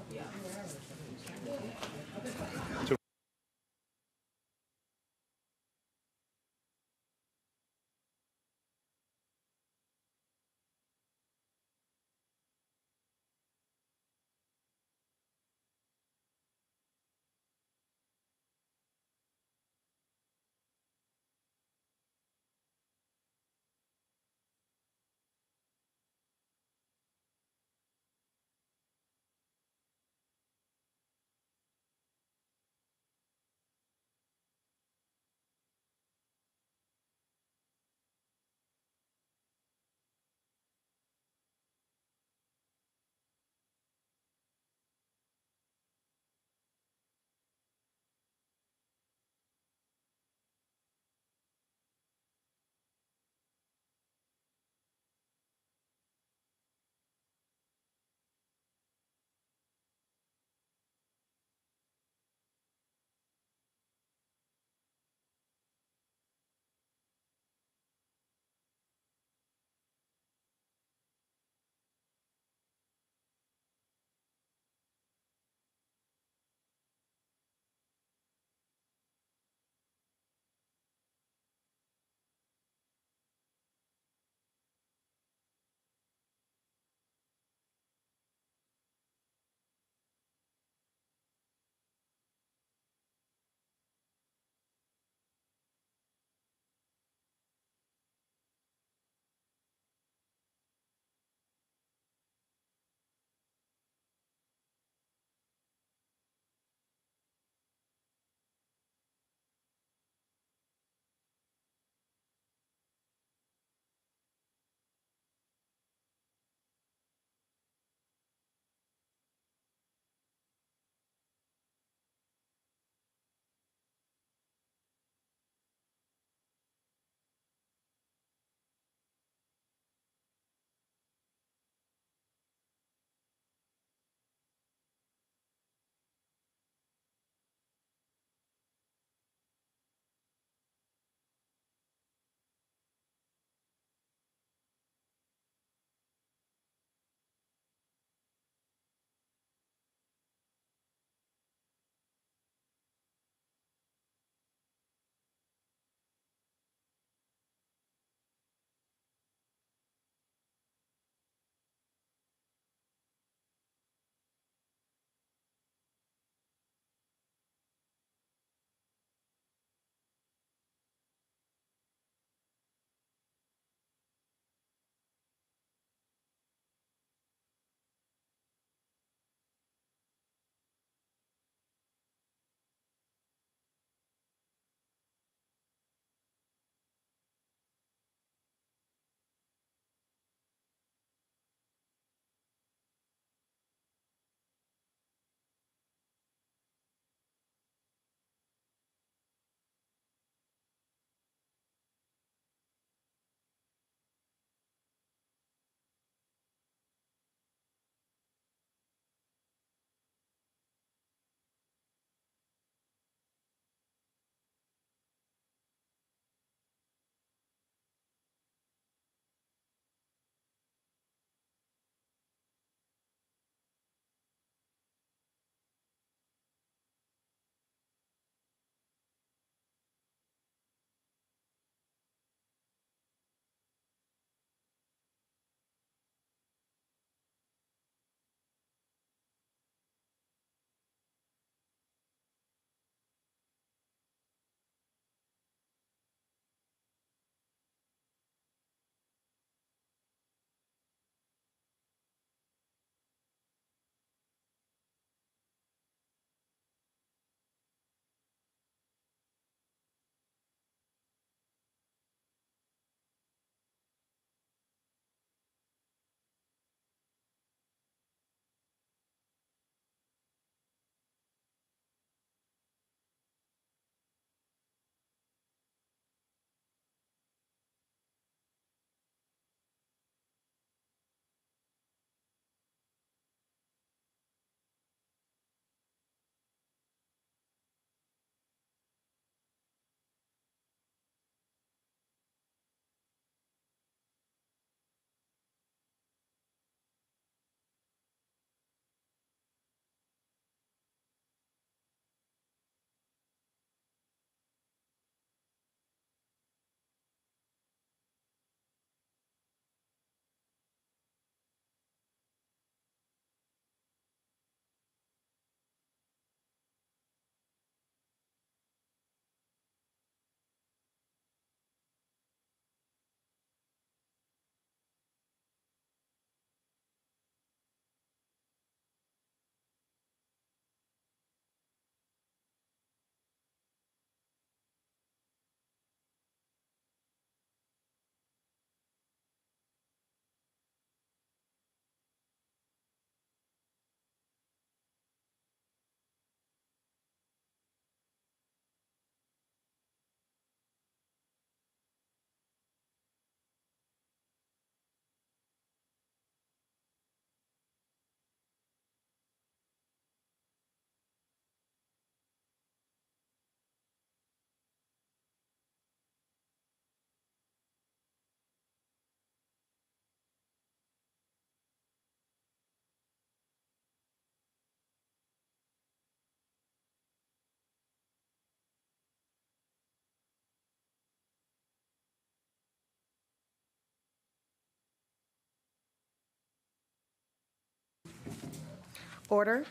Order.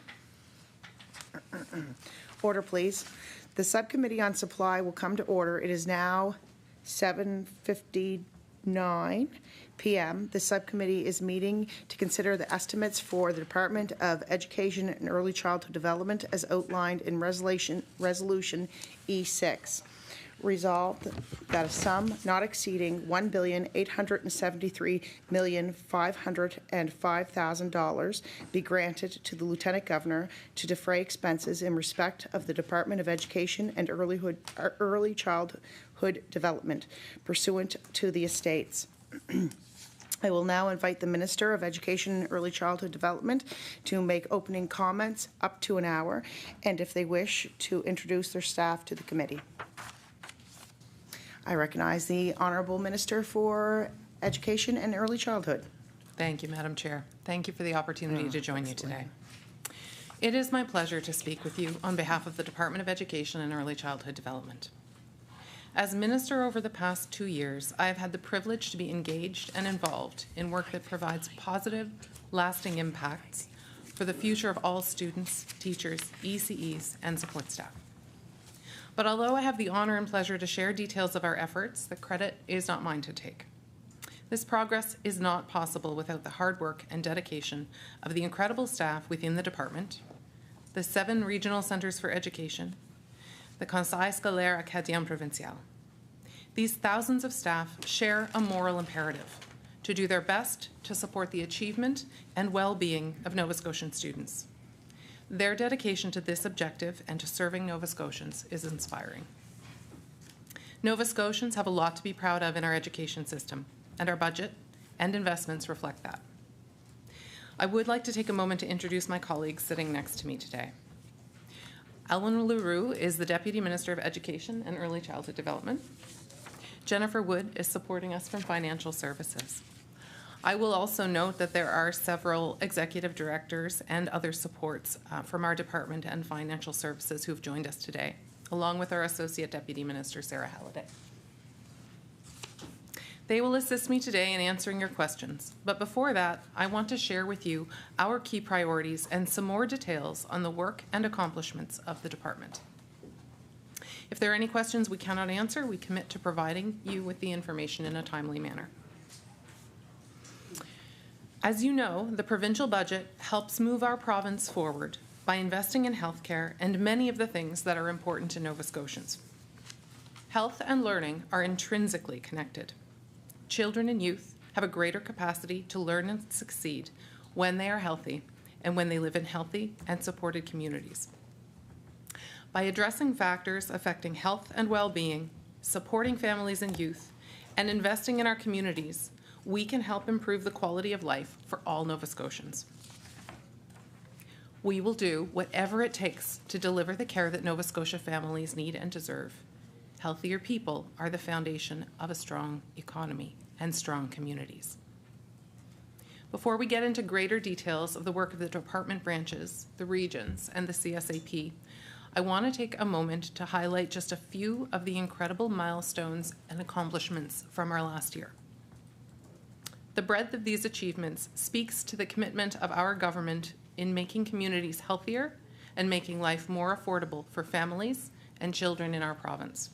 Order, please. The Subcommittee on Supply will come to order. It is now 7:59 p.m. The subcommittee is meeting to consider the estimates for the Department of Education and Early Childhood Development as outlined in Resolution E6. Resolved that a sum not exceeding $1,873,505,000 be granted to the Lieutenant Governor to defray expenses in respect of the Department of Education and Early Childhood Development pursuant to the estates. I will now invite the Minister of Education and Early Childhood Development to make opening comments up to an hour, and if they wish, to introduce their staff to the committee. I recognize the Honourable Minister for Education and Early Childhood. Thank you, Madam Chair. Thank you for the opportunity to join you today. It is my pleasure to speak with you on behalf of the Department of Education and Early Childhood Development. As Minister over the past 2 years, I have had the privilege to be engaged and involved in work that provides positive, lasting impacts for the future of all students, teachers, ECEs, and support staff. But although I have the honor and pleasure to share details of our efforts, the credit is not mine to take. This progress is not possible without the hard work and dedication of the incredible staff within the department, the 7 regional centers for education, the Conseil Scolaire Acadien Provincial. These thousands of staff share a moral imperative to do their best to support the achievement and well-being of Nova Scotian students. Their dedication to this objective and to serving Nova Scotians is inspiring. Nova Scotians have a lot to be proud of in our education system, and our budget and investments reflect that. I would like to take a moment to introduce my colleagues sitting next to me today. Elwyn Leroux is the Deputy Minister of Education and Early Childhood Development. Jennifer Wood is supporting us from Financial Services. I will also note that there are several executive directors and other supports from our department and financial services who have joined us today, along with our Associate Deputy Minister, Sarah Halliday. They will assist me today in answering your questions, but before that, I want to share with you our key priorities and some more details on the work and accomplishments of the department. If there are any questions we cannot answer, we commit to providing you with the information in a timely manner. As you know, the provincial budget helps move our province forward by investing in healthcare and many of the things that are important to Nova Scotians. Health and learning are intrinsically connected. Children and youth have a greater capacity to learn and succeed when they are healthy and when they live in healthy and supported communities. By addressing factors affecting health and well-being, supporting families and youth, and investing in our communities, we can help improve the quality of life for all Nova Scotians. We will do whatever it takes to deliver the care that Nova Scotia families need and deserve. Healthier people are the foundation of a strong economy and strong communities. Before we get into greater details of the work of the department branches, the regions, and the CSAP, I want to take a moment to highlight just a few of the incredible milestones and accomplishments from our last year. The breadth of these achievements speaks to the commitment of our government in making communities healthier and making life more affordable for families and children in our province.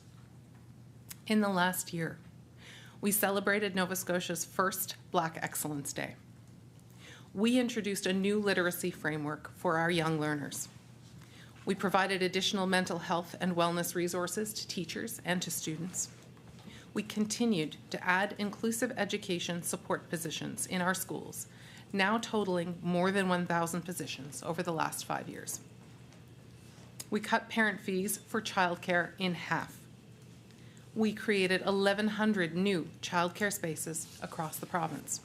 In the last year, we celebrated Nova Scotia's first Black Excellence Day. We introduced a new literacy framework for our young learners. We provided additional mental health and wellness resources to teachers and to students. We continued to add inclusive education support positions in our schools, now totaling more than 1,000 positions over the last 5 years. We cut parent fees for childcare in half. We created 1,100 new childcare spaces across the province.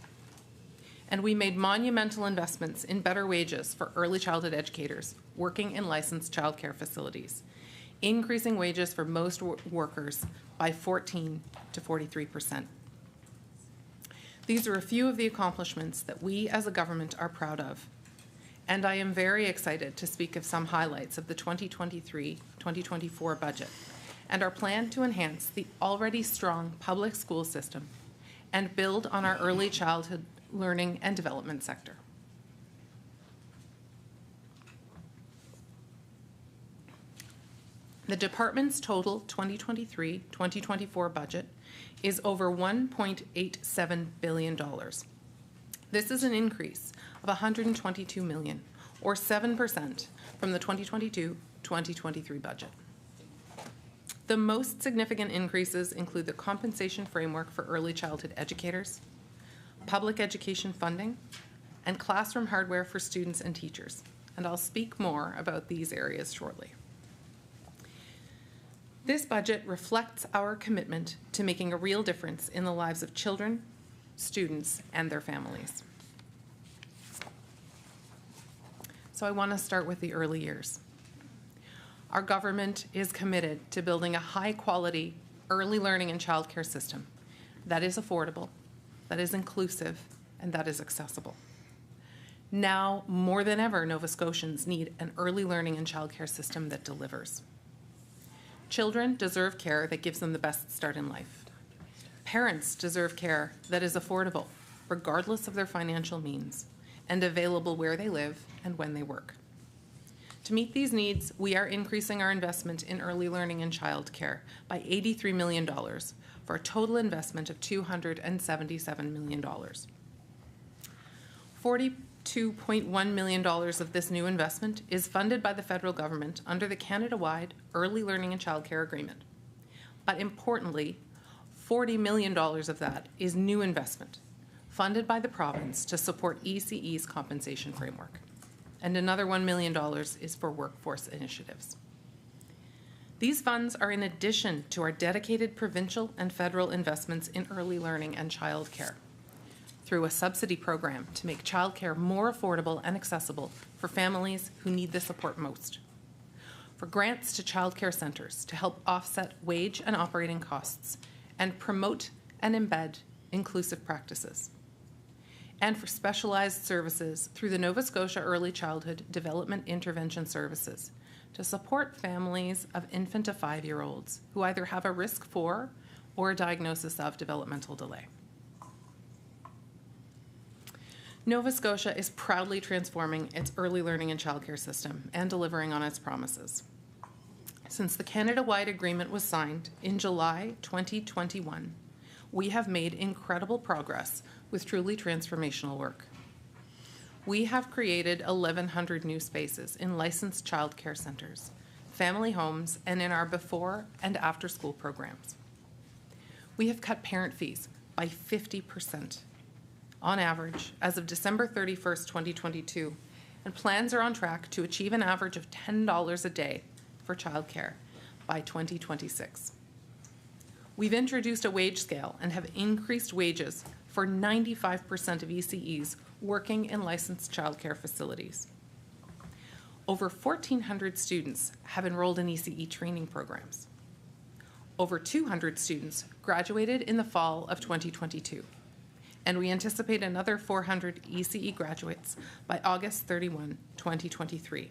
And we made monumental investments in better wages for early childhood educators working in licensed childcare facilities, increasing wages for most workers by 14 to 43%. These are a few of the accomplishments that we as a government are proud of, and I am very excited to speak of some highlights of the 2023-2024 budget and our plan to enhance the already strong public school system and build on our early childhood learning and development sector. The department's total 2023-2024 budget is over $1.87 billion. This is an increase of $122 million, or 7% from the 2022-2023 budget. The most significant increases include the compensation framework for early childhood educators, public education funding, and classroom hardware for students and teachers. And I'll speak more about these areas shortly. This budget reflects our commitment to making a real difference in the lives of children, students, and their families. So I want to start with the early years. Our government is committed to building a high-quality early learning and childcare system that is affordable, that is inclusive, and that is accessible. Now, more than ever, Nova Scotians need an early learning and childcare system that delivers. Children deserve care that gives them the best start in life. Parents deserve care that is affordable, regardless of their financial means, and available where they live and when they work. To meet these needs, we are increasing our investment in early learning and childcare by $83 million for a total investment of $277 million. $42.1 million of this new investment is funded by the federal government under the Canada-wide Early Learning and Childcare Agreement. But importantly, $40 million of that is new investment funded by the province to support ECE's compensation framework. And another $1 million is for workforce initiatives. These funds are in addition to our dedicated provincial and federal investments in early learning and childcare through a subsidy program to make childcare more affordable and accessible for families who need the support most, for grants to childcare centres to help offset wage and operating costs and promote and embed inclusive practices, and for specialized services through the Nova Scotia Early Childhood Development Intervention Services to support families of infant to 5-year-olds who either have a risk for or a diagnosis of developmental delay. Nova Scotia is proudly transforming its early learning and childcare system and delivering on its promises. Since the Canada-wide agreement was signed in July 2021, we have made incredible progress with truly transformational work. We have created 1,100 new spaces in licensed childcare centres, family homes, and in our before and after school programs. We have cut parent fees by 50% on average as of December 31st, 2022, and plans are on track to achieve an average of $10 a day for childcare by 2026. We've introduced a wage scale and have increased wages for 95% of ECEs working in licensed childcare facilities. Over 1,400 students have enrolled in ECE training programs. Over 200 students graduated in the fall of 2022, and we anticipate another 400 ECE graduates by August 31, 2023.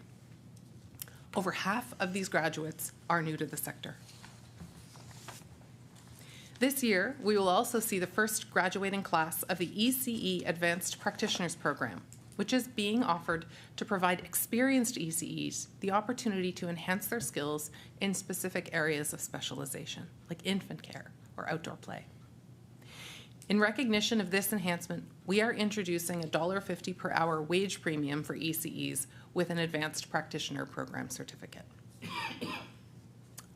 Over half of these graduates are new to the sector. This year, we will also see the first graduating class of the ECE Advanced Practitioners Program, which is being offered to provide experienced ECEs the opportunity to enhance their skills in specific areas of specialization, like infant care or outdoor play. In recognition of this enhancement, we are introducing a $1.50 per hour wage premium for ECEs with an Advanced Practitioner Program certificate.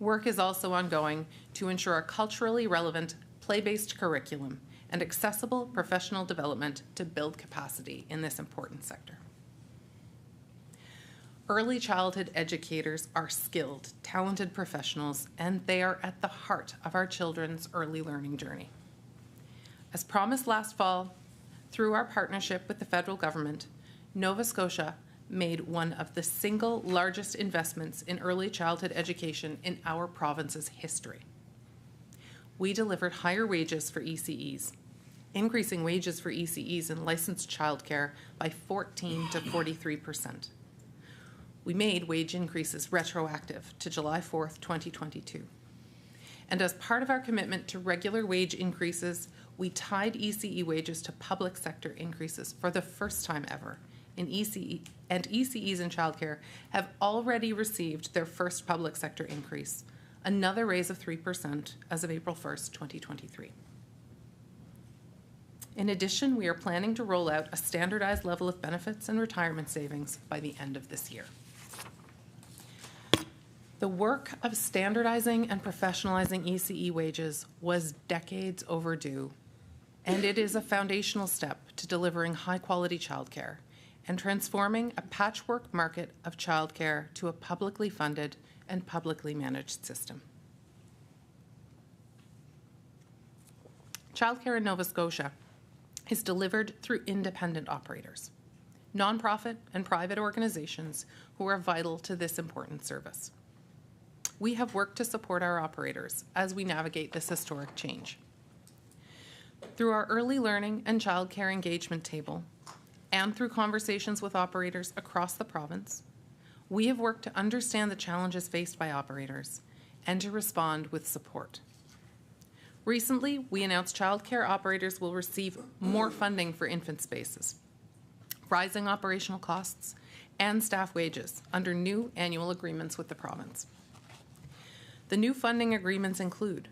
Work is also ongoing to ensure a culturally relevant, play-based curriculum and accessible professional development to build capacity in this important sector. Early childhood educators are skilled, talented professionals, and they are at the heart of our children's early learning journey. As promised last fall, through our partnership with the federal government, Nova Scotia made one of the single largest investments in early childhood education in our province's history. We delivered higher wages for ECEs, increasing wages for ECEs in licensed childcare by 14 to 43%. We made wage increases retroactive to July 4th, 2022. And as part of our commitment to regular wage increases, we tied ECE wages to public sector increases for the first time ever in ECE and ECEs in childcare have already received their first public sector increase, another raise of 3% as of April 1st, 2023. In addition, we are planning to roll out a standardized level of benefits and retirement savings by the end of this year. The work of standardizing and professionalizing ECE wages was decades overdue, and it is a foundational step to delivering high-quality childcare and transforming a patchwork market of childcare to a publicly funded and publicly managed system. Childcare in Nova Scotia is delivered through independent operators, nonprofit and private organizations who are vital to this important service. We have worked to support our operators as we navigate this historic change. Through our early learning and childcare engagement table, and through conversations with operators across the province, we have worked to understand the challenges faced by operators and to respond with support. Recently, we announced childcare operators will receive more funding for infant spaces, rising operational costs, and staff wages under new annual agreements with the province. The new funding agreements include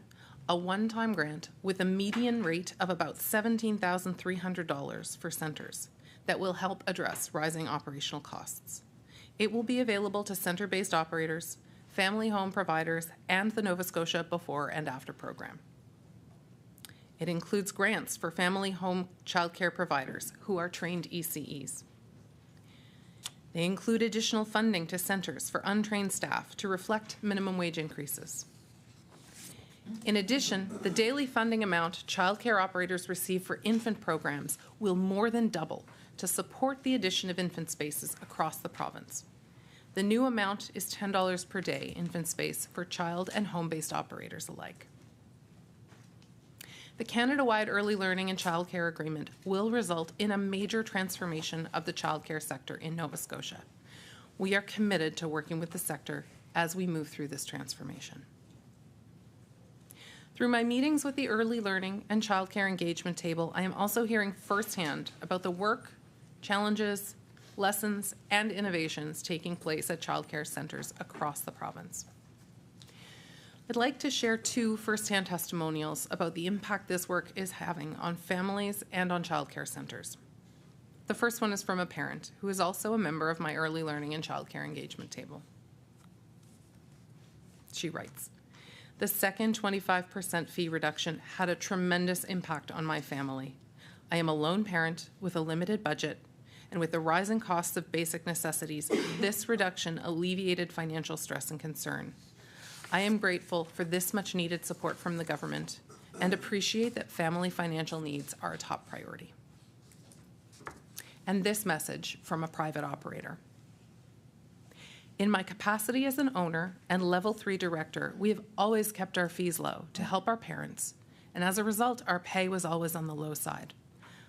a one-time grant with a median rate of about $17,300 for centres that will help address rising operational costs. It will be available to centre-based operators, family home providers, and the Nova Scotia Before and After program. It includes grants for family home childcare providers who are trained ECEs. They include additional funding to centres for untrained staff to reflect minimum wage increases. In addition, the daily funding amount childcare operators receive for infant programs will more than double to support the addition of infant spaces across the province. The new amount is $10 per day infant space for child and home-based operators alike. The Canada-wide Early Learning and Childcare Agreement will result in a major transformation of the childcare sector in Nova Scotia. We are committed to working with the sector as we move through this transformation. Through my meetings with the Early Learning and Childcare Engagement Table, I am also hearing firsthand about the work, challenges, lessons, and innovations taking place at childcare centres across the province. I'd like to share two firsthand testimonials about the impact this work is having on families and on childcare centres. The first one is from a parent who is also a member of my Early Learning and Childcare Engagement Table. She writes, "The second 25% fee reduction had a tremendous impact on my family. I am a lone parent with a limited budget, and with the rising costs of basic necessities, this reduction alleviated financial stress and concern. I am grateful for this much needed support from the government and appreciate that family financial needs are a top priority." And this message from a private operator. "In my capacity as an owner and Level 3 director, we have always kept our fees low to help our parents, and as a result, our pay was always on the low side.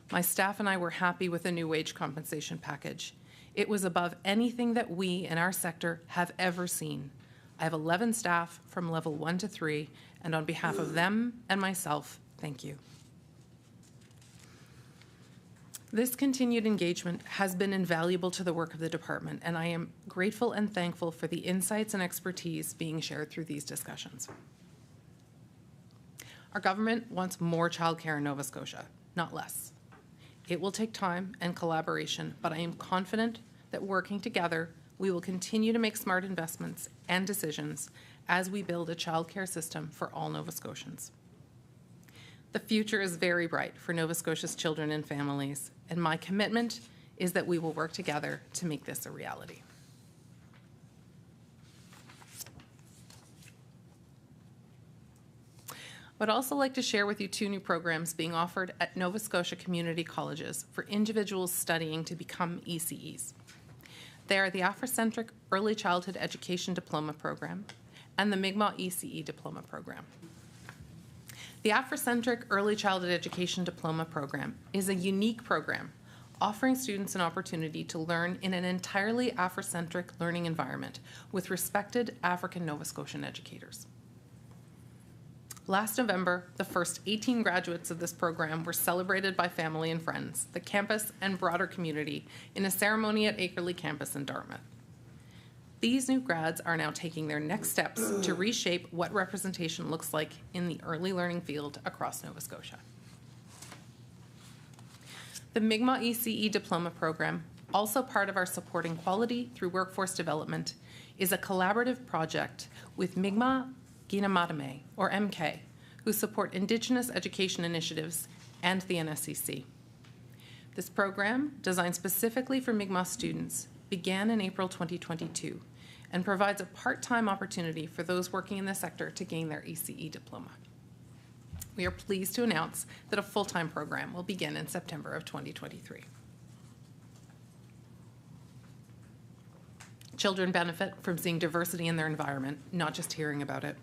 My staff and I were happy with the new wage compensation package. It was above anything that we in our sector have ever seen. I have 11 staff from Level 1 to 3, and on behalf of them and myself, thank you." This continued engagement has been invaluable to the work of the department, and I am grateful and thankful for the insights and expertise being shared through these discussions. Our government wants more childcare in Nova Scotia, not less. It will take time and collaboration, but I am confident that working together, we will continue to make smart investments and decisions as we build a childcare system for all Nova Scotians. The future is very bright for Nova Scotia's children and families, and my commitment is that we will work together to make this a reality. I'd also like to share with you two new programs being offered at Nova Scotia community colleges for individuals studying to become ECEs. They are the Afrocentric Early Childhood Education Diploma Program and the Mi'kmaq ECE Diploma Program. The Afrocentric Early Childhood Education Diploma Program is a unique program offering students an opportunity to learn in an entirely Afrocentric learning environment with respected African Nova Scotian educators. Last November, the first 18 graduates of this program were celebrated by family and friends, the campus, and broader community in a ceremony at Akerley campus in Dartmouth. These new grads are now taking their next steps to reshape what representation looks like in the early learning field across Nova Scotia. The Mi'kmaq ECE Diploma Program, also part of our Supporting Quality Through Workforce Development, is a collaborative project with Mi'kmaq Ginamatame, or MK, who support Indigenous education initiatives and the NSCC. This program, designed specifically for Mi'kmaq students, began in April 2022 and provides a part-time opportunity for those working in the sector to gain their ECE diploma. We are pleased to announce that a full-time program will begin in September of 2023. Children benefit from seeing diversity in their environment, not just hearing about it.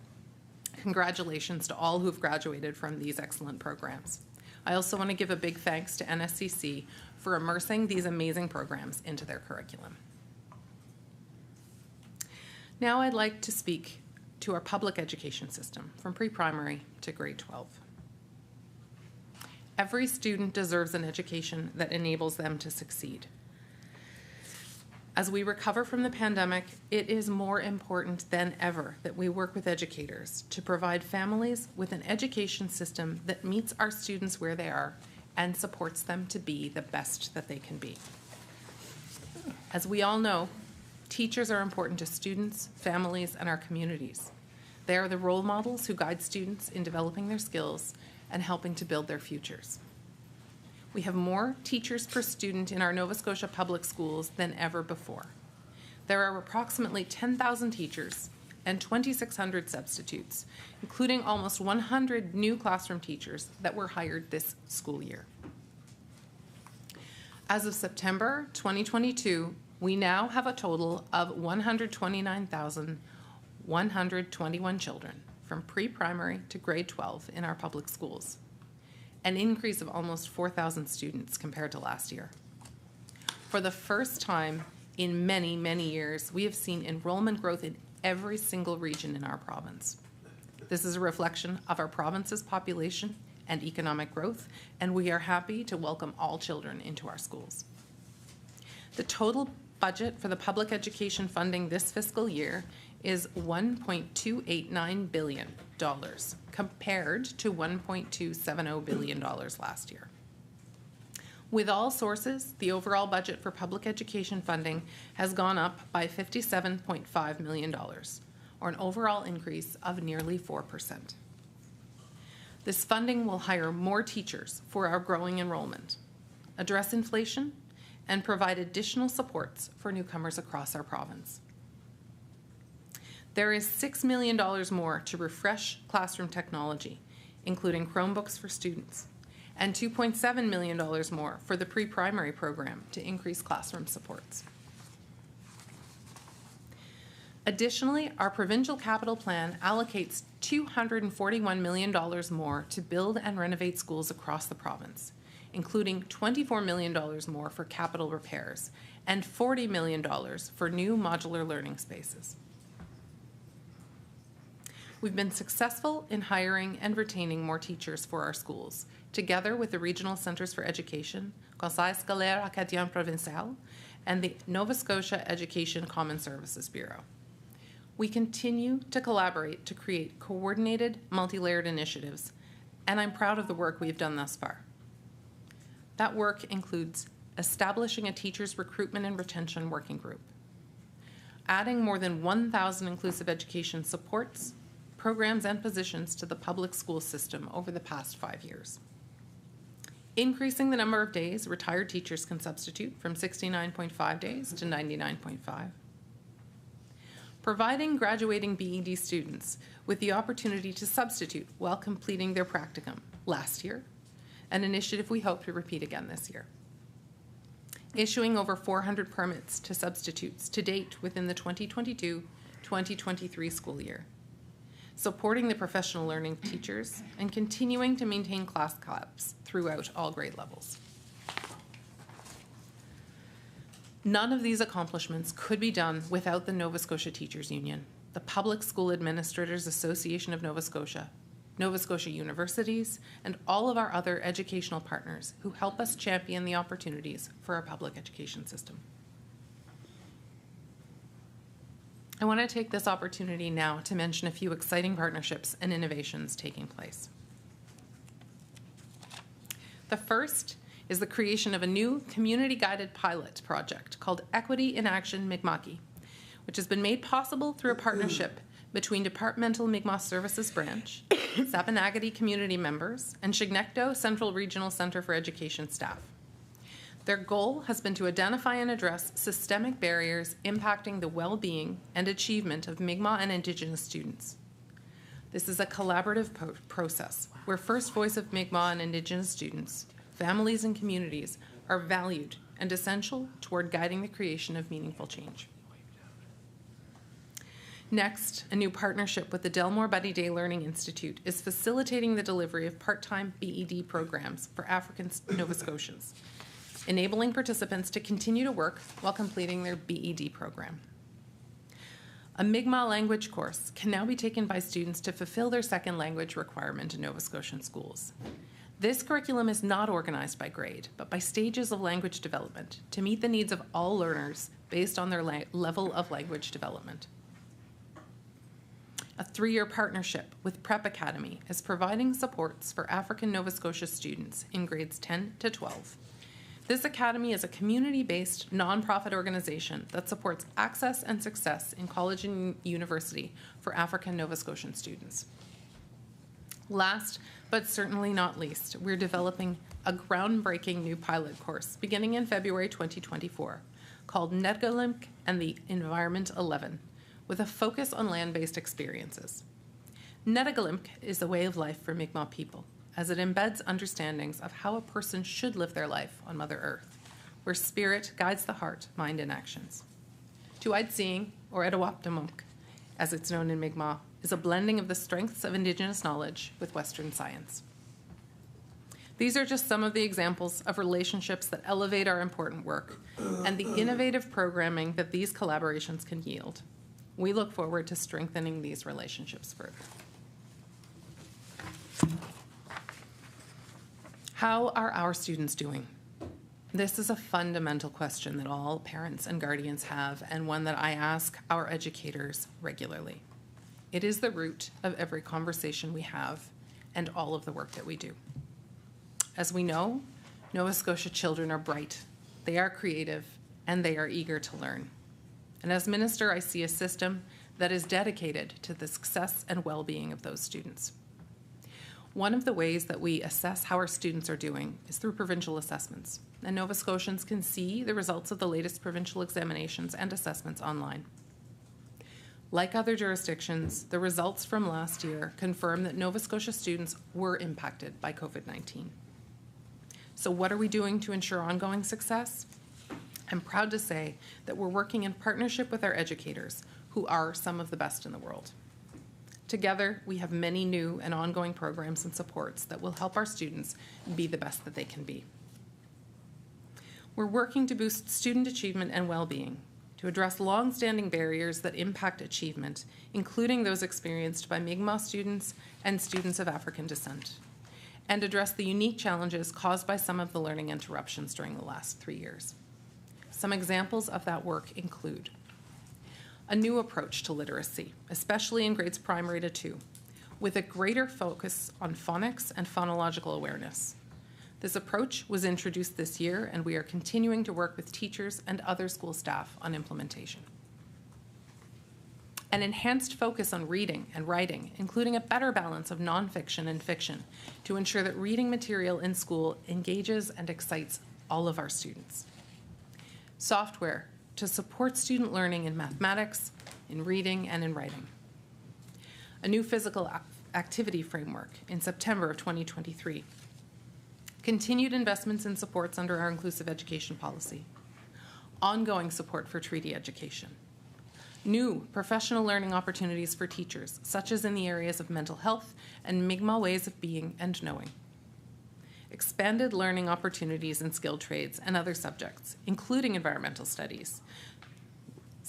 Congratulations to all who've graduated from these excellent programs. I also want to give a big thanks to NSCC for immersing these amazing programs into their curriculum. Now I'd like to speak to our public education system, from pre-primary to grade 12. Every student deserves an education that enables them to succeed. As we recover from the pandemic, it is more important than ever that we work with educators to provide families with an education system that meets our students where they are and supports them to be the best that they can be. As we all know, teachers are important to students, families, and our communities. They are the role models who guide students in developing their skills and helping to build their futures. We have more teachers per student in our Nova Scotia public schools than ever before. There are approximately 10,000 teachers and 2,600 substitutes, including almost 100 new classroom teachers that were hired this school year. As of September 2022, we now have a total of 129,121 children from pre-primary to grade 12 in our public schools, an increase of almost 4,000 students compared to last year. For the first time in many, many years, we have seen enrollment growth in every single region in our province. This is a reflection of our province's population and economic growth, and we are happy to welcome all children into our schools. The total budget for the public education funding this fiscal year is $1.289 billion, compared to $1.270 billion last year. With all sources, the overall budget for public education funding has gone up by $57.5 million, or an overall increase of nearly 4%. This funding will hire more teachers for our growing enrollment, address inflation, and provide additional supports for newcomers across our province. There is $6 million more to refresh classroom technology, including Chromebooks for students, and $2.7 million more for the pre-primary program to increase classroom supports. Additionally, our provincial capital plan allocates $241 million more to build and renovate schools across the province, including $24 million more for capital repairs and $40 million for new modular learning spaces. We've been successful in hiring and retaining more teachers for our schools, together with the Regional Centres for Education, Conseil Scolaire Acadien Provincial, and the Nova Scotia Education Common Services Bureau. We continue to collaborate to create coordinated, multi-layered initiatives, and I'm proud of the work we've done thus far. That work includes establishing a teachers recruitment and retention working group, adding more than 1,000 inclusive education supports, programs, and positions to the public school system over the past 5 years, increasing the number of days retired teachers can substitute from 69.5 days to 99.5, providing graduating BED students with the opportunity to substitute while completing their practicum last year, an initiative we hope to repeat again this year, issuing over 400 permits to substitutes to date within the 2022-2023 school year, supporting the professional learning teachers, and continuing to maintain class caps throughout all grade levels. None of these accomplishments could be done without the Nova Scotia Teachers Union, the Public School Administrators Association of Nova Scotia, Nova Scotia universities, and all of our other educational partners who help us champion the opportunities for our public education system. I want to take this opportunity now to mention a few exciting partnerships and innovations taking place. The first is the creation of a new community-guided pilot project called Equity in Action Mi'kma'ki, which has been made possible through a partnership between Departmental Mi'kmaq Services Branch, Sapanagati community members, and Chignecto Central Regional Center for Education staff. Their goal has been to identify and address systemic barriers impacting the well-being and achievement of Mi'kmaq and Indigenous students. This is a collaborative process where first voice of Mi'kmaq and Indigenous students, families, and communities are valued and essential toward guiding the creation of meaningful change. Next, a new partnership with the Delmore Buddy Day Learning Institute is facilitating the delivery of part-time BED programs for African Nova Scotians, enabling participants to continue to work while completing their BED program. A Mi'kmaq language course can now be taken by students to fulfill their second language requirement in Nova Scotian schools. This curriculum is not organized by grade, but by stages of language development to meet the needs of all learners based on their level of language development. A 3-year partnership with Prep Academy is providing supports for African Nova Scotia students in grades 10 to 12. This academy is a community-based nonprofit organization that supports access and success in college and university for African Nova Scotian students. Last, but certainly not least, we're developing a groundbreaking new pilot course beginning in February 2024 called Netgalimk and the Environment 11, with a focus on land-based experiences. Netgalimk is a way of life for Mi'kmaq people, as it embeds understandings of how a person should live their life on Mother Earth, where spirit guides the heart, mind, and actions. Tuaid Seeing, or Edawaptamunk, as it's known in Mi'kmaq, is a blending of the strengths of Indigenous knowledge with Western science. These are just some of the examples of relationships that elevate our important work and the innovative programming that these collaborations can yield. We look forward to strengthening these relationships further. How are our students doing? This is a fundamental question that all parents and guardians have, and one that I ask our educators regularly. It is the root of every conversation we have and all of the work that we do. As we know, Nova Scotia children are bright, they are creative, and they are eager to learn. And as minister, I see a system that is dedicated to the success and well-being of those students. One of the ways that we assess how our students are doing is through provincial assessments, and Nova Scotians can see the results of the latest provincial examinations and assessments online. Like other jurisdictions, the results from last year confirm that Nova Scotia students were impacted by COVID-19. So what are we doing to ensure ongoing success? I'm proud to say that we're working in partnership with our educators, who are some of the best in the world. Together, we have many new and ongoing programs and supports that will help our students be the best that they can be. We're working to boost student achievement and well-being, to address long-standing barriers that impact achievement, including those experienced by Mi'kmaq students and students of African descent, and address the unique challenges caused by some of the learning interruptions during the last 3 years. Some examples of that work include a new approach to literacy, especially in grades primary to 2, with a greater focus on phonics and phonological awareness. This approach was introduced this year, and we are continuing to work with teachers and other school staff on implementation. An enhanced focus on reading and writing, including a better balance of nonfiction and fiction, to ensure that reading material in school engages and excites all of our students. Software to support student learning in mathematics, in reading, and in writing. A new physical activity framework in September of 2023. Continued investments in supports under our inclusive education policy. Ongoing support for treaty education. New professional learning opportunities for teachers, such as in the areas of mental health and Mi'kmaq ways of being and knowing. Expanded learning opportunities in skilled trades and other subjects, including environmental studies,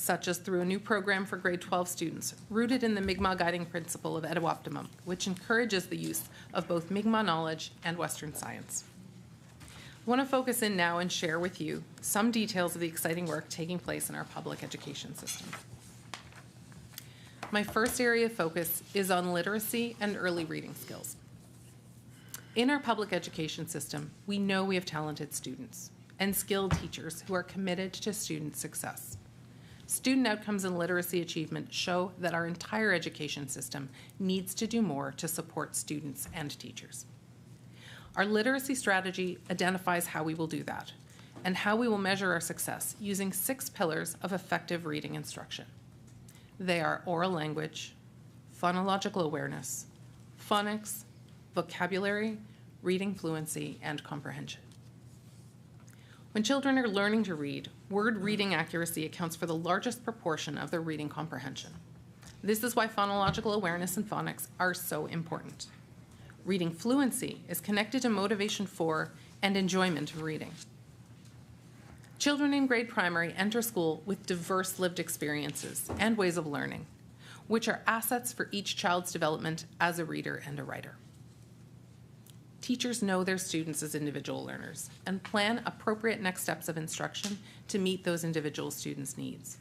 such as through a new program for grade 12 students rooted in the Mi'kmaq guiding principle of Etowoptimum, which encourages the use of both Mi'kmaq knowledge and Western science. I want to focus in now and share with you some details of the exciting work taking place in our public education system. My first area of focus is on literacy and early reading skills. In our public education system, we know we have talented students and skilled teachers who are committed to student success. Student outcomes and literacy achievement show that our entire education system needs to do more to support students and teachers. Our literacy strategy identifies how we will do that and how we will measure our success using 6 pillars of effective reading instruction. They are oral language, phonological awareness, phonics, vocabulary, reading fluency, and comprehension. When children are learning to read, word reading accuracy accounts for the largest proportion of their reading comprehension. This is why phonological awareness and phonics are so important. Reading fluency is connected to motivation for and enjoyment of reading. Children in grade primary enter school with diverse lived experiences and ways of learning, which are assets for each child's development as a reader and a writer. Teachers know their students as individual learners and plan appropriate next steps of instruction to meet those individual students' needs.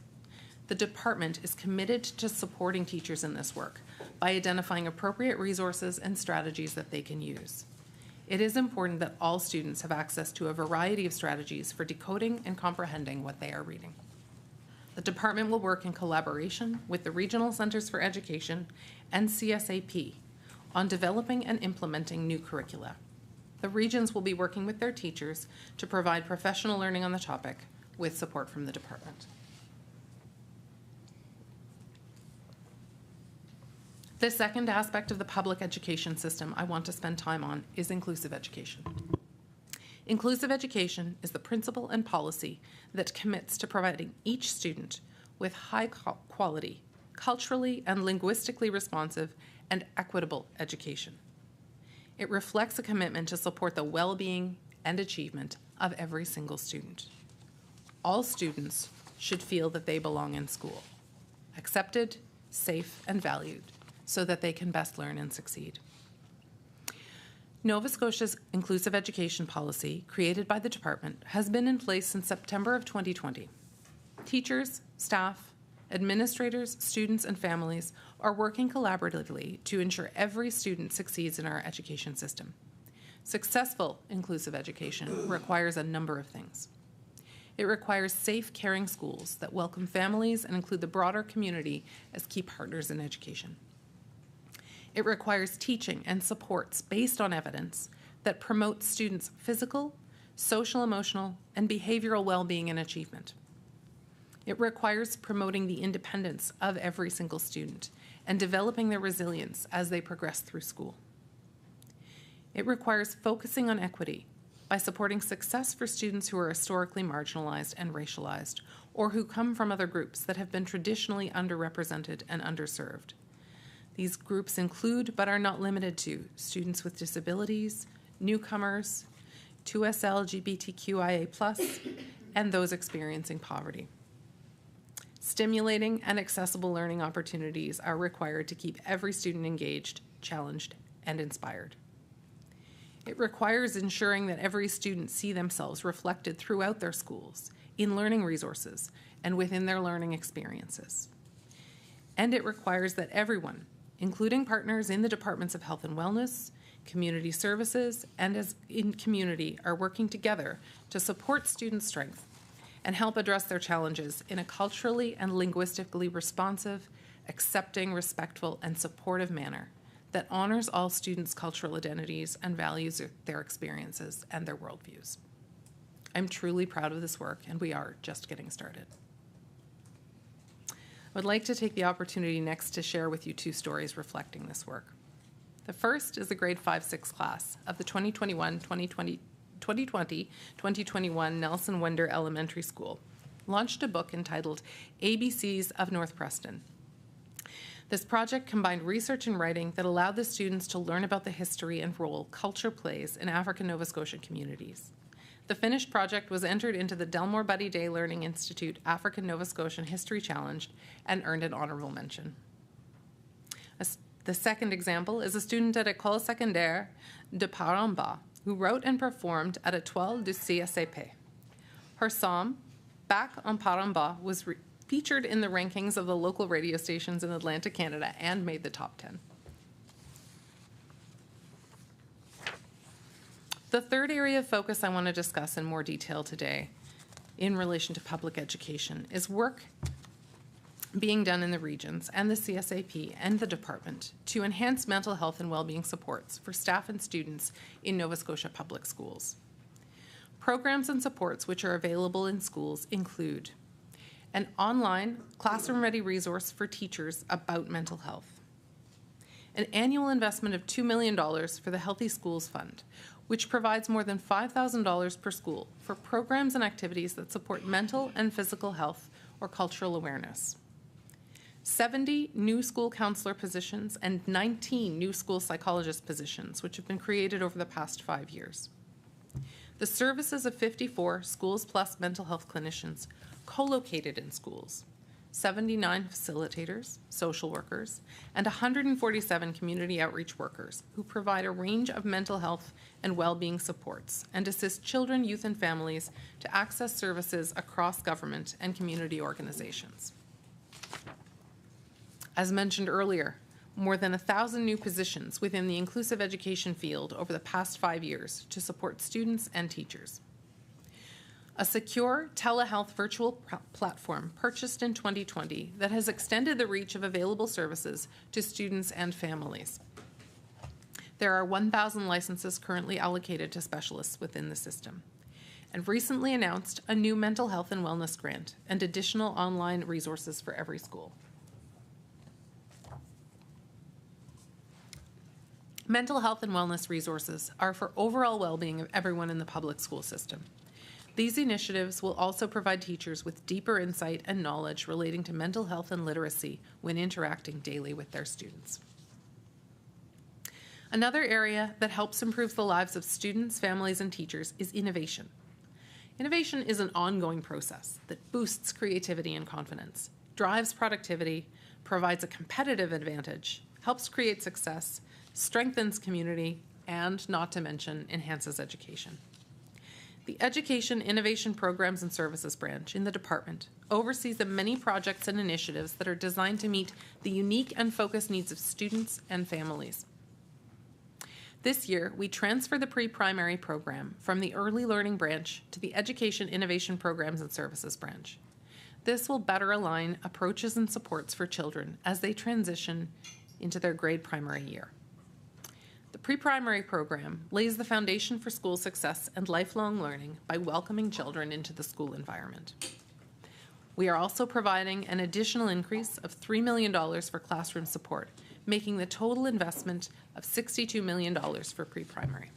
The department is committed to supporting teachers in this work by identifying appropriate resources and strategies that they can use. It is important that all students have access to a variety of strategies for decoding and comprehending what they are reading. The department will work in collaboration with the Regional Centers for Education and CSAP on developing and implementing new curricula. The regions will be working with their teachers to provide professional learning on the topic with support from the department. The second aspect of the public education system I want to spend time on is inclusive education. Inclusive education is the principle and policy that commits to providing each student with high quality, culturally and linguistically responsive and equitable education. It reflects a commitment to support the well-being and achievement of every single student. All students should feel that they belong in school, accepted, safe, and valued, so that they can best learn and succeed. Nova Scotia's inclusive education policy, created by the department, has been in place since September of 2020. Teachers, staff, administrators, students, and families are working collaboratively to ensure every student succeeds in our education system. Successful inclusive education requires a number of things. It requires safe, caring schools that welcome families and include the broader community as key partners in education. It requires teaching and supports based on evidence that promote students' physical, social, emotional, and behavioral well-being and achievement. It requires promoting the independence of every single student and developing their resilience as they progress through school. It requires focusing on equity by supporting success for students who are historically marginalized and racialized, or who come from other groups that have been traditionally underrepresented and underserved. These groups include, but are not limited to, students with disabilities, newcomers, 2S LGBTQIA+, and those experiencing poverty. Stimulating and accessible learning opportunities are required to keep every student engaged, challenged, and inspired. It requires ensuring that every student see themselves reflected throughout their schools, in learning resources, and within their learning experiences. And it requires that everyone, including partners in the departments of health and wellness, community services, and as in community, are working together to support student strength and help address their challenges in a culturally and linguistically responsive, accepting, respectful, and supportive manner that honors all students' cultural identities and values their experiences and their worldviews. I'm truly proud of this work, and we are just getting started. I would like to take the opportunity next to share with you 2 stories reflecting this work. The first is the grade 5-6 class of the 2020-2021 Nelson Wender Elementary School launched a book entitled ABCs of North Preston. This project combined research and writing that allowed the students to learn about the history and role culture plays in African Nova Scotia communities. The finished project was entered into the Delmore Buddy Day Learning Institute African Nova Scotian History Challenge and earned an honorable mention. The second example is a student at École Secondaire de Paramba who wrote and performed at Étoile du CSCP. Her psalm, Back en Paramba, was featured in the rankings of the local radio stations in Atlantic Canada and made the top 10. The third area of focus I want to discuss in more detail today in relation to public education is work being done in the regions and the CSAP and the department to enhance mental health and well-being supports for staff and students in Nova Scotia public schools. Programs and supports which are available in schools include an online classroom-ready resource for teachers about mental health, an annual investment of $2 million for the Healthy Schools Fund, which provides more than $5,000 per school for programs and activities that support mental and physical health or cultural awareness. 70 new school counselor positions and 19 new school psychologist positions, which have been created over the past 5 years. The services of 54 Schools Plus mental health clinicians co-located in schools, 79 facilitators, social workers, and 147 community outreach workers who provide a range of mental health and well-being supports and assist children, youth, and families to access services across government and community organizations. As mentioned earlier, more than 1,000 new positions within the inclusive education field over the past 5 years to support students and teachers. A secure telehealth virtual platform purchased in 2020 that has extended the reach of available services to students and families. There are 1,000 licenses currently allocated to specialists within the system, and recently announced a new mental health and wellness grant and additional online resources for every school. Mental health and wellness resources are for overall well-being of everyone in the public school system. These initiatives will also provide teachers with deeper insight and knowledge relating to mental health and literacy when interacting daily with their students. Another area that helps improve the lives of students, families, and teachers is innovation. Innovation is an ongoing process that boosts creativity and confidence, drives productivity, provides a competitive advantage, helps create success, strengthens community, and, not to mention, enhances education. The Education, Innovation Programs and Services branch in the department oversees the many projects and initiatives that are designed to meet the unique and focused needs of students and families. This year, we transfer the pre-primary program from the Early Learning branch to the Education, Innovation Programs and Services branch. This will better align approaches and supports for children as they transition into their grade primary year. The pre-primary program lays the foundation for school success and lifelong learning by welcoming children into the school environment. We are also providing an additional increase of $3 million for classroom support, making the total investment of $62 million for pre-primary.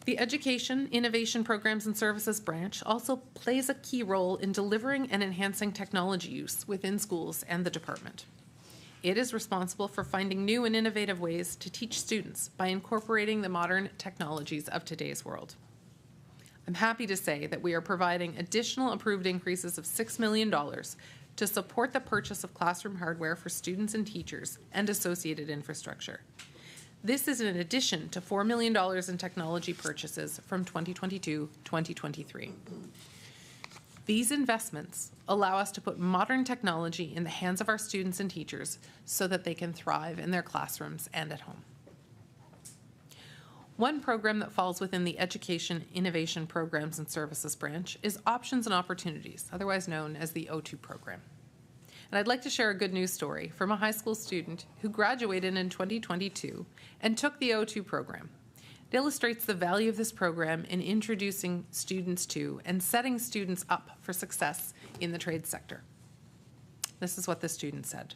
The Education, Innovation Programs and Services branch also plays a key role in delivering and enhancing technology use within schools and the department. It is responsible for finding new and innovative ways to teach students by incorporating the modern technologies of today's world. I'm happy to say that we are providing additional approved increases of $6 million to support the purchase of classroom hardware for students and teachers and associated infrastructure. This is in addition to $4 million in technology purchases from 2022-2023. These investments allow us to put modern technology in the hands of our students and teachers so that they can thrive in their classrooms and at home. One program that falls within the Education, Innovation Programs and Services branch is Options and Opportunities, otherwise known as the O2 program. And I'd like to share a good news story from a high school student who graduated in 2022 and took the O2 program. It illustrates the value of this program in introducing students to and setting students up for success in the trade sector. This is what the student said.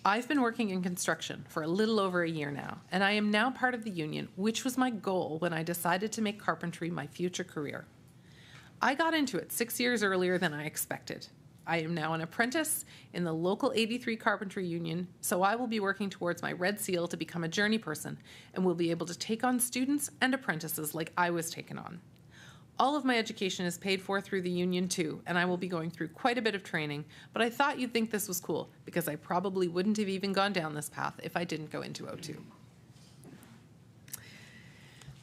I've been working in construction for a little over a year now, and I am now part of the union, which was my goal when I decided to make carpentry my future career. I got into it 6 years earlier than I expected. I am now an apprentice in the local 83 Carpentry Union, so I will be working towards my red seal to become a journey person and will be able to take on students and apprentices like I was taken on. All of my education is paid for through the union too, and I will be going through quite a bit of training, but I thought you'd think this was cool because I probably wouldn't have even gone down this path if I didn't go into O2.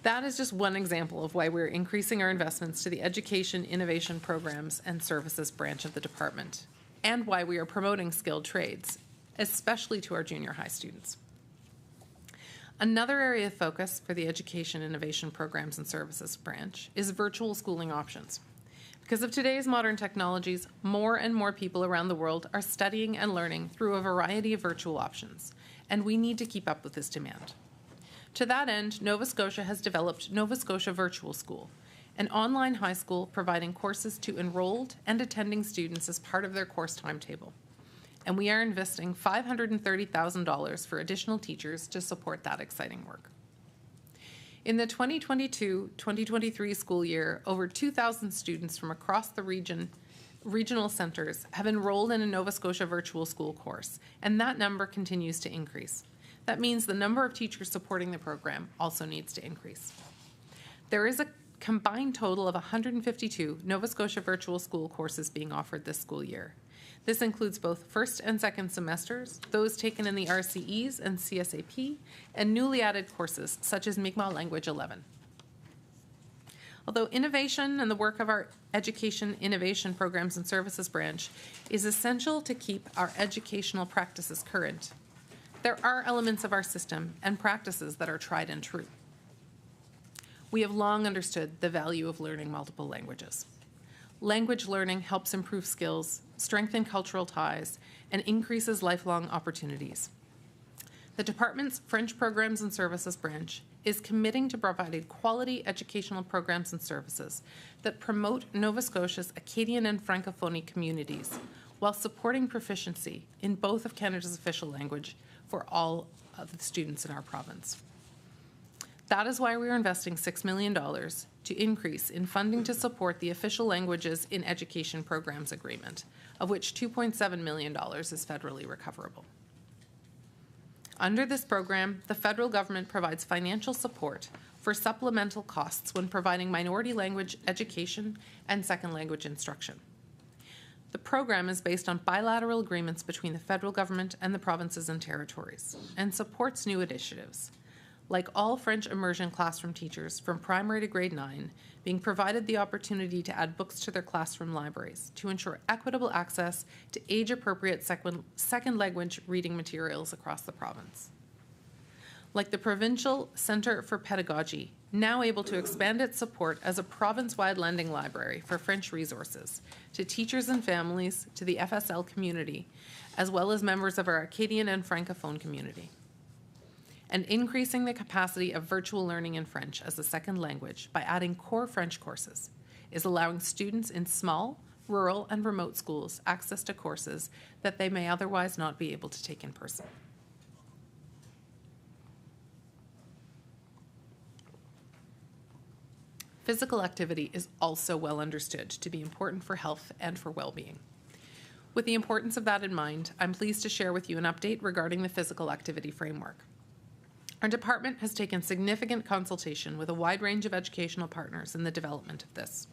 That is just one example of why we're increasing our investments to the Education, Innovation Programs and Services branch of the department, and why we are promoting skilled trades, especially to our junior high students. Another area of focus for the Education, Innovation Programs and Services branch is virtual schooling options. Because of today's modern technologies, more and more people around the world are studying and learning through a variety of virtual options, and we need to keep up with this demand. To that end, Nova Scotia has developed Nova Scotia Virtual School, an online high school providing courses to enrolled and attending students as part of their course timetable. And we are investing $530,000 for additional teachers to support that exciting work. In the 2022-2023 school year, over 2,000 students from across the regional centres have enrolled in a Nova Scotia Virtual School course, and that number continues to increase. That means the number of teachers supporting the program also needs to increase. There is a combined total of 152 Nova Scotia Virtual School courses being offered this school year. This includes both first and second semesters, those taken in the RCEs and CSAP, and newly added courses such as Mi'kmaq Language 11. Although innovation and the work of our Education, Innovation Programs and Services branch is essential to keep our educational practices current, there are elements of our system and practices that are tried and true. We have long understood the value of learning multiple languages. Language learning helps improve skills, strengthen cultural ties, and increases lifelong opportunities. The department's French Programs and Services branch is committing to providing quality educational programs and services that promote Nova Scotia's Acadian and Francophonie communities while supporting proficiency in both of Canada's official language for all of the students in our province. That is why we are investing $6 million to increase in funding to support the Official Languages in Education Programs Agreement, of which $2.7 million is federally recoverable. Under this program, the federal government provides financial support for supplemental costs when providing minority language education and second language instruction. The program is based on bilateral agreements between the federal government and the provinces and territories and supports new initiatives, like all French immersion classroom teachers from primary to grade 9 being provided the opportunity to add books to their classroom libraries to ensure equitable access to age-appropriate second language reading materials across the province. Like the Provincial Centre for Pedagogy, now able to expand its support as a province-wide lending library for French resources to teachers and families, to the FSL community, as well as members of our Acadian and Francophone community. And increasing the capacity of virtual learning in French as a second language by adding core French courses is allowing students in small, rural, and remote schools access to courses that they may otherwise not be able to take in person. Physical activity is also well understood to be important for health and for well-being. With the importance of that in mind, I'm pleased to share with you an update regarding the physical activity framework. Our department has taken significant consultation with a wide range of educational partners in the development of this.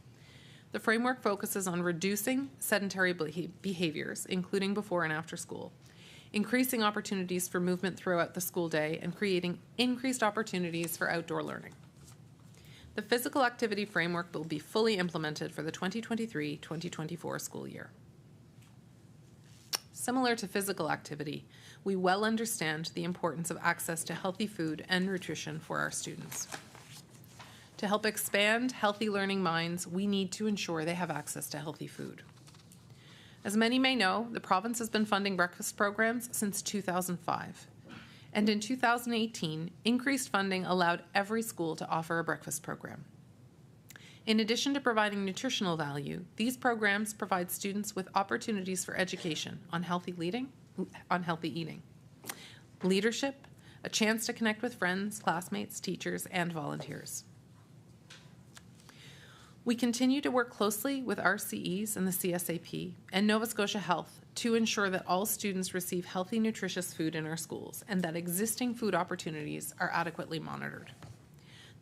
The framework focuses on reducing sedentary behaviors, including before and after school, increasing opportunities for movement throughout the school day, and creating increased opportunities for outdoor learning. The physical activity framework will be fully implemented for the 2023-2024 school year. Similar to physical activity, we well understand the importance of access to healthy food and nutrition for our students. To help expand healthy learning minds, we need to ensure they have access to healthy food. As many may know, the province has been funding breakfast programs since 2005. And in 2018, increased funding allowed every school to offer a breakfast program. In addition to providing nutritional value, these programs provide students with opportunities for education on healthy eating, leadership, a chance to connect with friends, classmates, teachers, and volunteers. We continue to work closely with RCEs and the CSAP and Nova Scotia Health to ensure that all students receive healthy, nutritious food in our schools and that existing food opportunities are adequately monitored.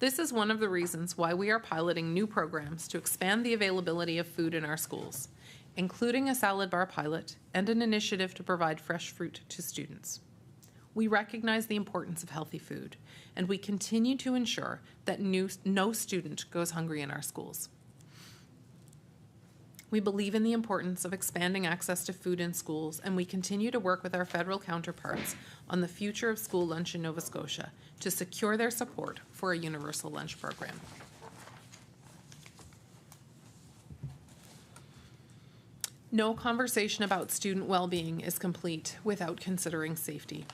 This is one of the reasons why we are piloting new programs to expand the availability of food in our schools, including a salad bar pilot and an initiative to provide fresh fruit to students. We recognize the importance of healthy food, and we continue to ensure that no student goes hungry in our schools. We believe in the importance of expanding access to food in schools, and we continue to work with our federal counterparts on the future of school lunch in Nova Scotia to secure their support for a universal lunch program. No conversation about student well-being is complete without considering safety.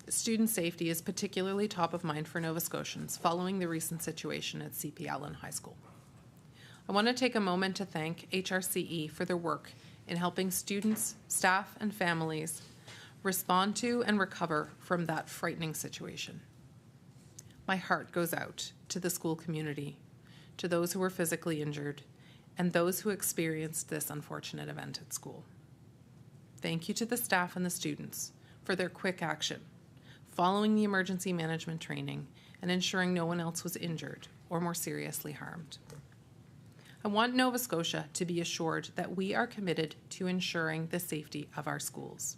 Student safety is particularly top of mind for Nova Scotians following the recent situation at CP Allen High School. I want to take a moment to thank HRCE for their work in helping students, staff, and families respond to and recover from that frightening situation. My heart goes out to the school community, to those who were physically injured, and those who experienced this unfortunate event at school. Thank you to the staff and the students for their quick action, following the emergency management training and ensuring no one else was injured or more seriously harmed. I want Nova Scotia to be assured that we are committed to ensuring the safety of our schools.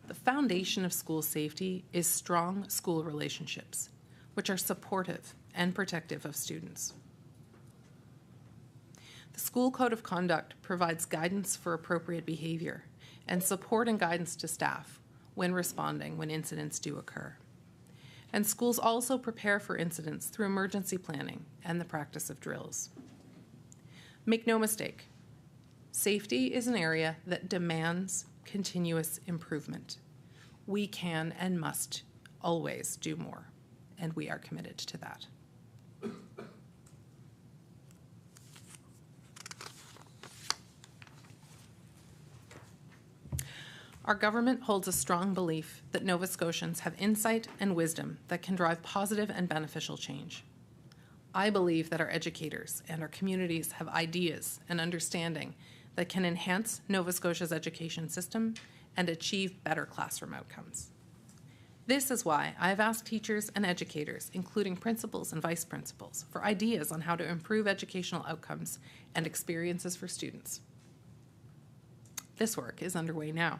The foundation of school safety is strong school relationships, which are supportive and protective of students. The School Code of Conduct provides guidance for appropriate behavior and support and guidance to staff when responding when incidents do occur. And schools also prepare for incidents through emergency planning and the practice of drills. Make no mistake, safety is an area that demands continuous improvement. We can and must always do more, and we are committed to that. Our government holds a strong belief that Nova Scotians have insight and wisdom that can drive positive and beneficial change. I believe that our educators and our communities have ideas and understanding that can enhance Nova Scotia's education system and achieve better classroom outcomes. This is why I have asked teachers and educators, including principals and vice principals, for ideas on how to improve educational outcomes and experiences for students. This work is underway now.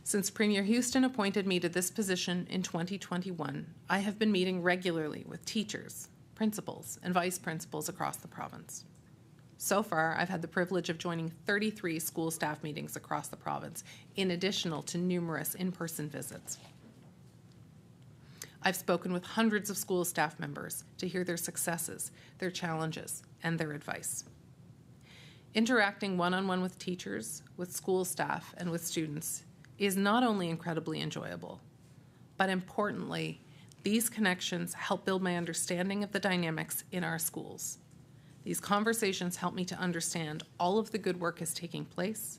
Since Premier Houston appointed me to this position in 2021, I have been meeting regularly with teachers, principals, and vice principals across the province. So far, I've had the privilege of joining 33 school staff meetings across the province, in addition to numerous in-person visits. I've spoken with hundreds of school staff members to hear their successes, their challenges, and their advice. Interacting one-on-one with teachers, with school staff, and with students is not only incredibly enjoyable, but importantly, these connections help build my understanding of the dynamics in our schools. These conversations help me to understand all of the good work is taking place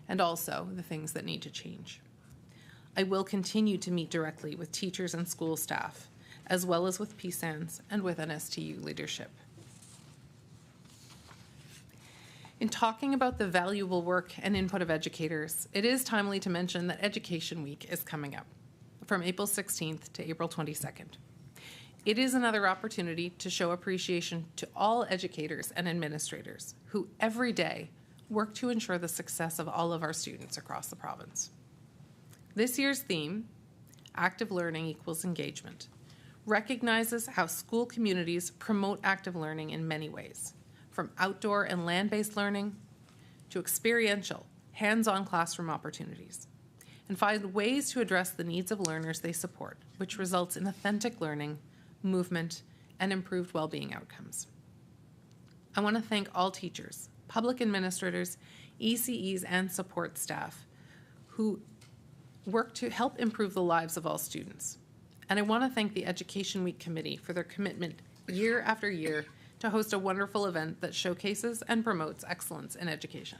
and also the things that need to change. I will continue to meet directly with teachers and school staff, as well as with PSANS and with NSTU leadership. In talking about the valuable work and input of educators, it is timely to mention that Education Week is coming up from April 16th to April 22nd. It is another opportunity to show appreciation to all educators and administrators who every day work to ensure the success of all of our students across the province. This year's theme, Active Learning Equals Engagement, recognizes how school communities promote active learning in many ways, from outdoor and land-based learning to experiential, hands-on classroom opportunities, and find ways to address the needs of learners they support, which results in authentic learning, movement, and improved well-being outcomes. I want to thank all teachers, public administrators, ECEs, and support staff who work to help improve the lives of all students. And I want to thank the Education Week Committee for their commitment year after year to host a wonderful event that showcases and promotes excellence in education.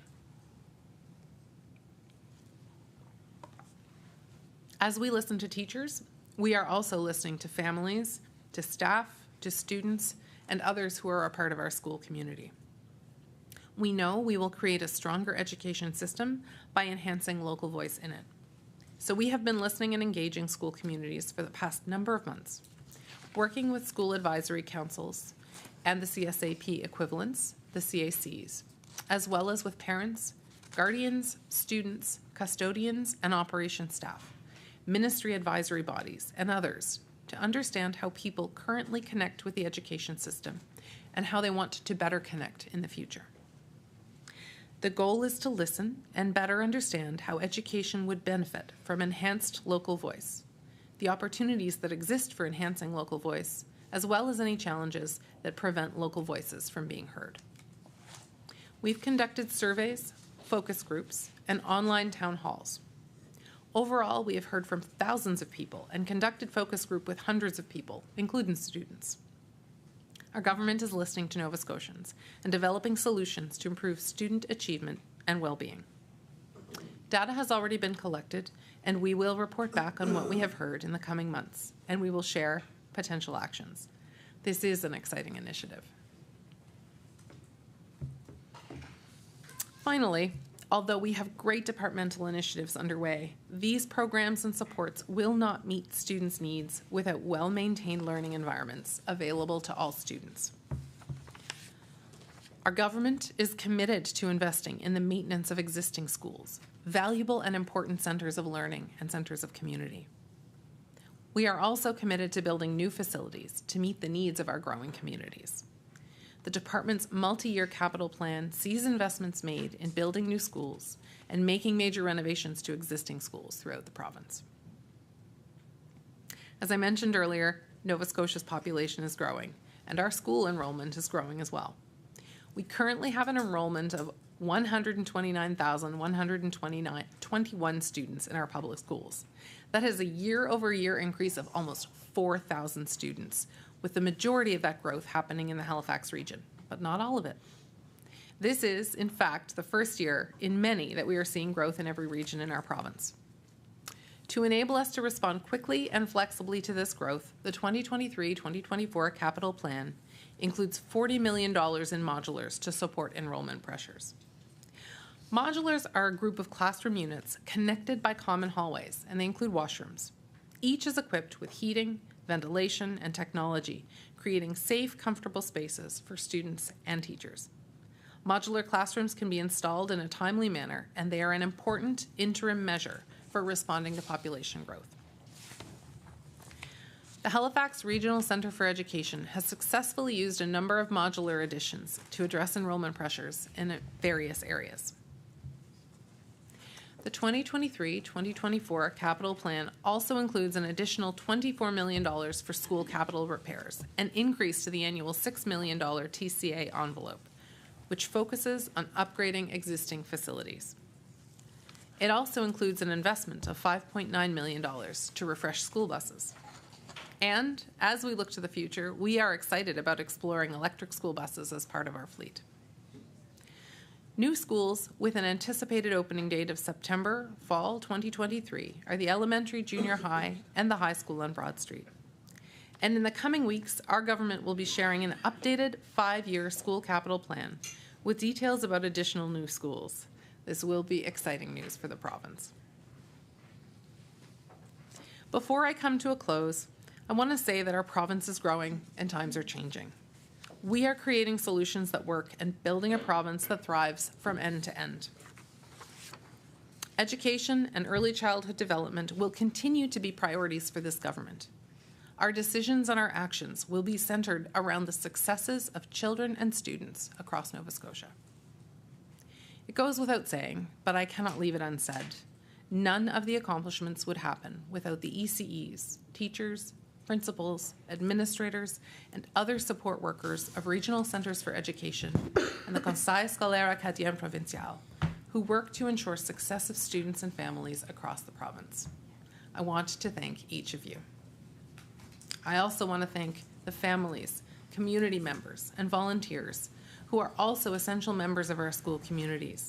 As we listen to teachers, we are also listening to families, to staff, to students, and others who are a part of our school community. We know we will create a stronger education system by enhancing local voice in it. So we have been listening and engaging school communities for the past number of months, working with school advisory councils and the CSAP equivalents, the CACs, as well as with parents, guardians, students, custodians, and operations staff, ministry advisory bodies, and others to understand how people currently connect with the education system and how they want to better connect in the future. The goal is to listen and better understand how education would benefit from enhanced local voice, the opportunities that exist for enhancing local voice, as well as any challenges that prevent local voices from being heard. We've conducted surveys, focus groups, and online town halls. Overall, we have heard from thousands of people and conducted focus group with hundreds of people, including students. Our government is listening to Nova Scotians and developing solutions to improve student achievement and well-being. Data has already been collected, and we will report back on what we have heard in the coming months, and we will share potential actions. This is an exciting initiative. Finally, although we have great departmental initiatives underway, these programs and supports will not meet students' needs without well-maintained learning environments available to all students. Our government is committed to investing in the maintenance of existing schools, valuable and important centers of learning and centers of community. We are also committed to building new facilities to meet the needs of our growing communities. The department's multi-year capital plan sees investments made in building new schools and making major renovations to existing schools throughout the province. As I mentioned earlier, Nova Scotia's population is growing, and our school enrollment is growing as well. We currently have an enrollment of 129,121 students in our public schools. That is a year-over-year increase of almost 4,000 students, with the majority of that growth happening in the Halifax region, but not all of it. This is, in fact, the first year in many that we are seeing growth in every region in our province. To enable us to respond quickly and flexibly to this growth, the 2023-2024 capital plan includes $40 million in modulars to support enrollment pressures. Modulars are a group of classroom units connected by common hallways, and they include washrooms. Each is equipped with heating, ventilation, and technology, creating safe, comfortable spaces for students and teachers. Modular classrooms can be installed in a timely manner, and they are an important interim measure for responding to population growth. The Halifax Regional Centre for Education has successfully used a number of modular additions to address enrollment pressures in various areas. The 2023-2024 capital plan also includes an additional $24 million for school capital repairs, an increase to the annual $6 million TCA envelope, which focuses on upgrading existing facilities. It also includes an investment of $5.9 million to refresh school buses. And as we look to the future, we are excited about exploring electric school buses as part of our fleet. New schools with an anticipated opening date of September, fall 2023 are the elementary, junior high, and the high school on Broad Street. And in the coming weeks, our government will be sharing an updated 5-year school capital plan with details about additional new schools. This will be exciting news for the province. Before I come to a close, I want to say that our province is growing and times are changing. We are creating solutions that work and building a province that thrives from end to end. Education and early childhood development will continue to be priorities for this government. Our decisions and our actions will be centered around the successes of children and students across Nova Scotia. It goes without saying, but I cannot leave it unsaid. None of the accomplishments would happen without the ECEs, teachers, principals, administrators, and other support workers of regional centres for education and the Conseil Scolaire Acadien Provincial, who work to ensure success of students and families across the province. I want to thank each of you. I also want to thank the families, community members, and volunteers who are also essential members of our school communities.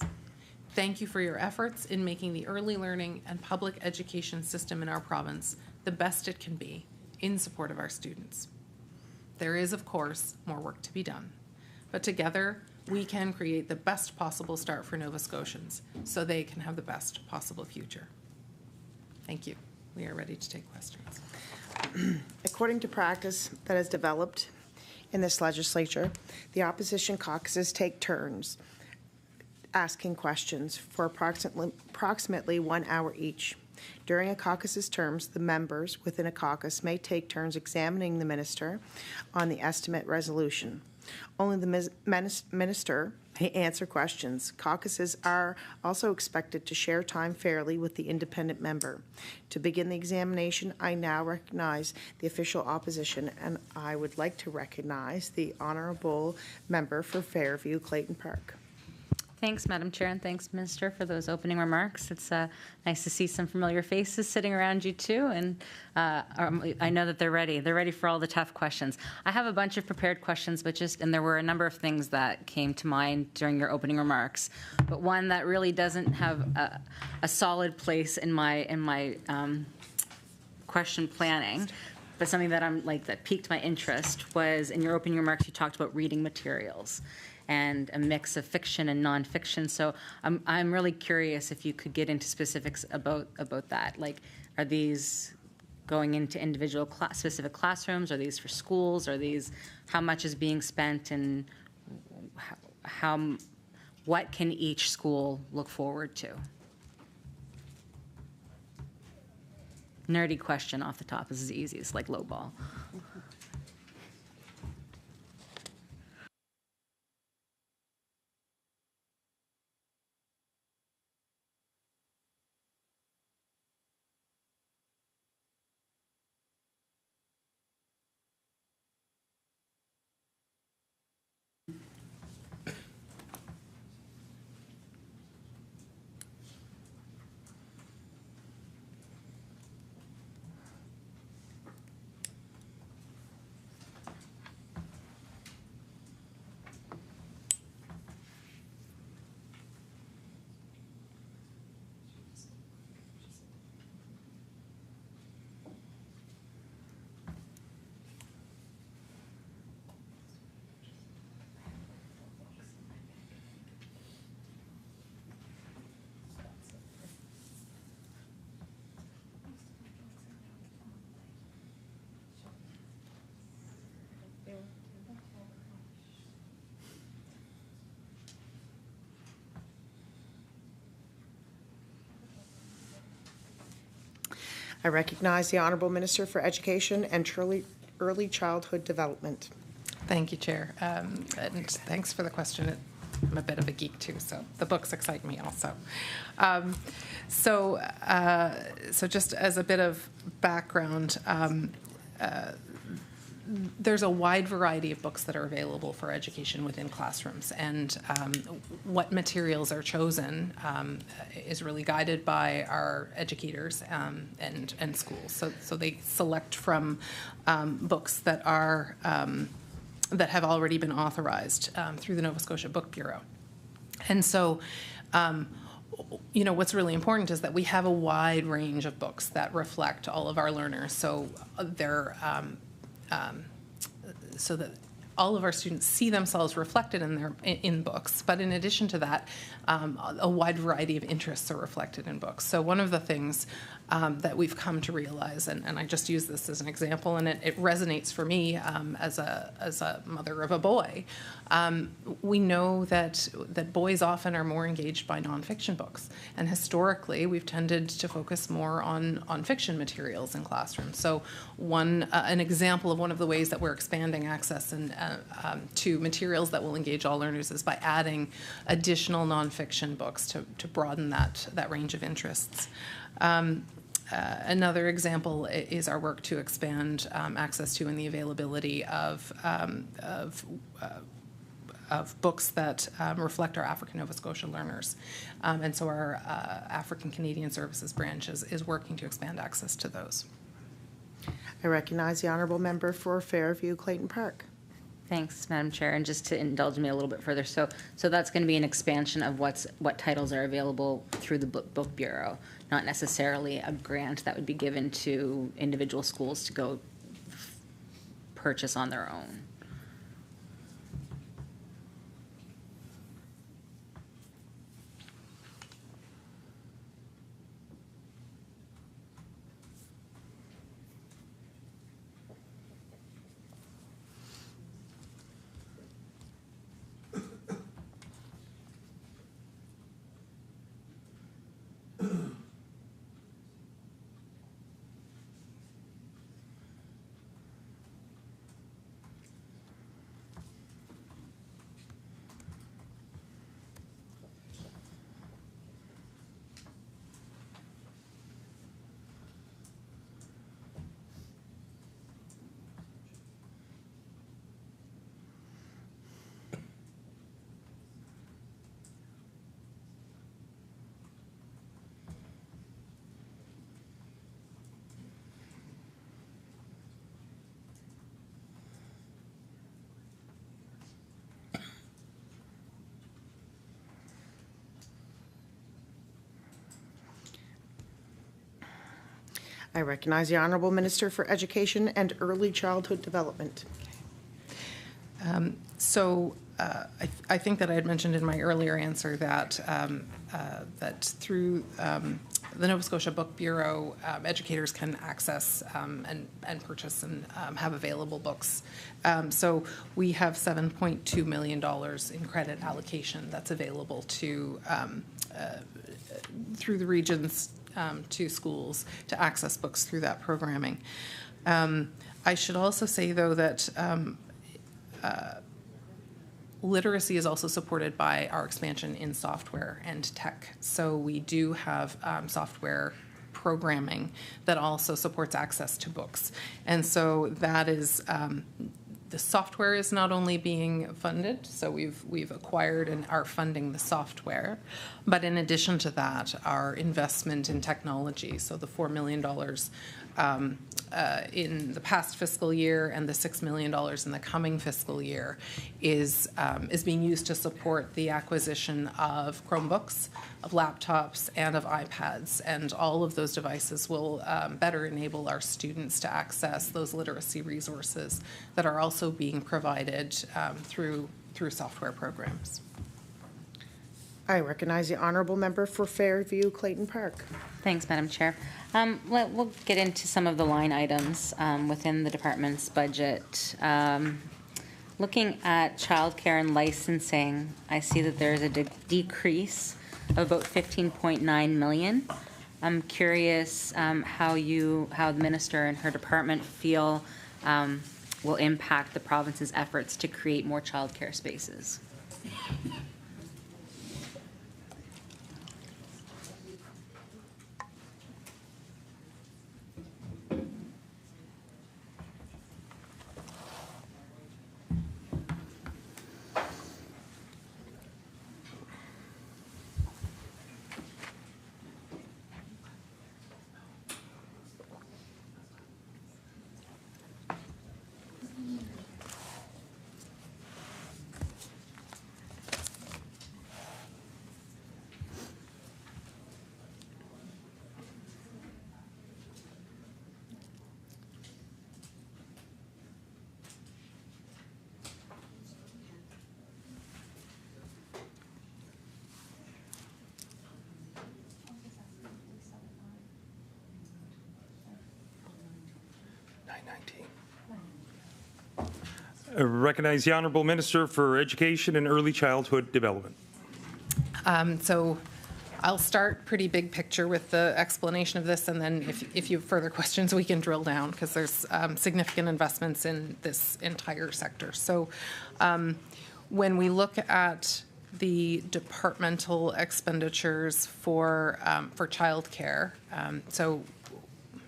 Thank you for your efforts in making the early learning and public education system in our province the best it can be in support of our students. There is, of course, more work to be done, but together we can create the best possible start for Nova Scotians so they can have the best possible future. Thank you. We are ready to take questions. According to practice that has developed in this legislature, the opposition caucuses take turns asking questions for approximately 1 hour each. During a caucus's terms, the members within a caucus may take turns examining the minister on the estimate resolution. Only the minister may answer questions. Caucuses are also expected to share time fairly with the independent member. To begin the examination, I now recognize the official opposition, and I would like to recognize the honourable member for Fairview, Clayton Park. Thanks, Madam Chair, and thanks, Minister, for those opening remarks. It's nice to see some familiar faces sitting around you, too, and I know that they're ready. They're ready for all the tough questions. I have a bunch of prepared questions, and there were a number of things that came to mind during your opening remarks, but one that really doesn't have a solid place in my question planning, but something that piqued my interest was in your opening remarks, you talked about reading materials and a mix of fiction and nonfiction. So I'm really curious if you could get into specifics about that. Like, are these going into individual specific classrooms? Are these for schools? Are these, how much is being spent, and what can each school look forward to? Nerdy question off the top. This is the easiest, like low ball. I recognize the Honourable Minister for Education and Early Childhood Development. Thank you, Chair. And thanks for the question. I'm a bit of a geek too, so the books excite me also. So just as a bit of background, there's a wide variety of books that are available for education within classrooms, and what materials are chosen is really guided by our educators and schools. So they select from books that are that have already been authorized through the Nova Scotia Book Bureau. And so what's really important is that we have a wide range of books that reflect all of our learners. So they're so that all of our students see themselves reflected in books. But in addition to that, a wide variety of interests are reflected in books. So one of the things that we've come to realize, and I just use this as an example, and it resonates for me as a mother of a boy. We know that boys often are more engaged by nonfiction books, and historically we've tended to focus more on fiction materials in classrooms. So an example of one of the ways that we're expanding access to materials that will engage all learners is by adding additional nonfiction books to broaden that range of interests. Another example is our work to expand access to and the availability of books that reflect our African Nova Scotia learners. And so our African Canadian Services branch is working to expand access to those. I recognize the Honourable Member for Fairview, Clayton Park. Thanks, Madam Chair. And just to indulge me a little bit further, so that's going to be an expansion of what titles are available through the Book Bureau, not necessarily a grant that would be given to individual schools to go purchase on their own. I recognize the Honorable Minister for Education and Early Childhood Development. I think that I had mentioned in my earlier answer that that through the Nova Scotia Book Bureau, educators can access and purchase and have available books. So we have $7.2 million in credit allocation that's available to through the regions to schools to access books through that programming. I should also say, though, that literacy is also supported by our expansion in software and tech. So we do have software programming that also supports access to books. And so that is, the software is not only being funded, so we've acquired and are funding the software, but in addition to that, our investment in technology, so the $4 million in the past fiscal year and the $6 million in the coming fiscal year is being used to support the acquisition of Chromebooks, of laptops, and of iPads. And all of those devices will better enable our students to access those literacy resources that are also being provided through software programs. I recognize the Honorable Member for Fairview Clayton Park. Thanks, Madam Chair. We'll get into some of the line items within the department's budget. Looking at childcare and licensing, I see that there's a decrease of about 15.9 million. I'm curious how the minister and her department feel will impact the province's efforts to create more childcare spaces. I recognize the Honourable Minister for Education and Early Childhood Development. So I'll start pretty big picture with the explanation of this, and then if you have further questions, we can drill down, because there's significant investments in this entire sector. So when we look at the departmental expenditures for childcare, so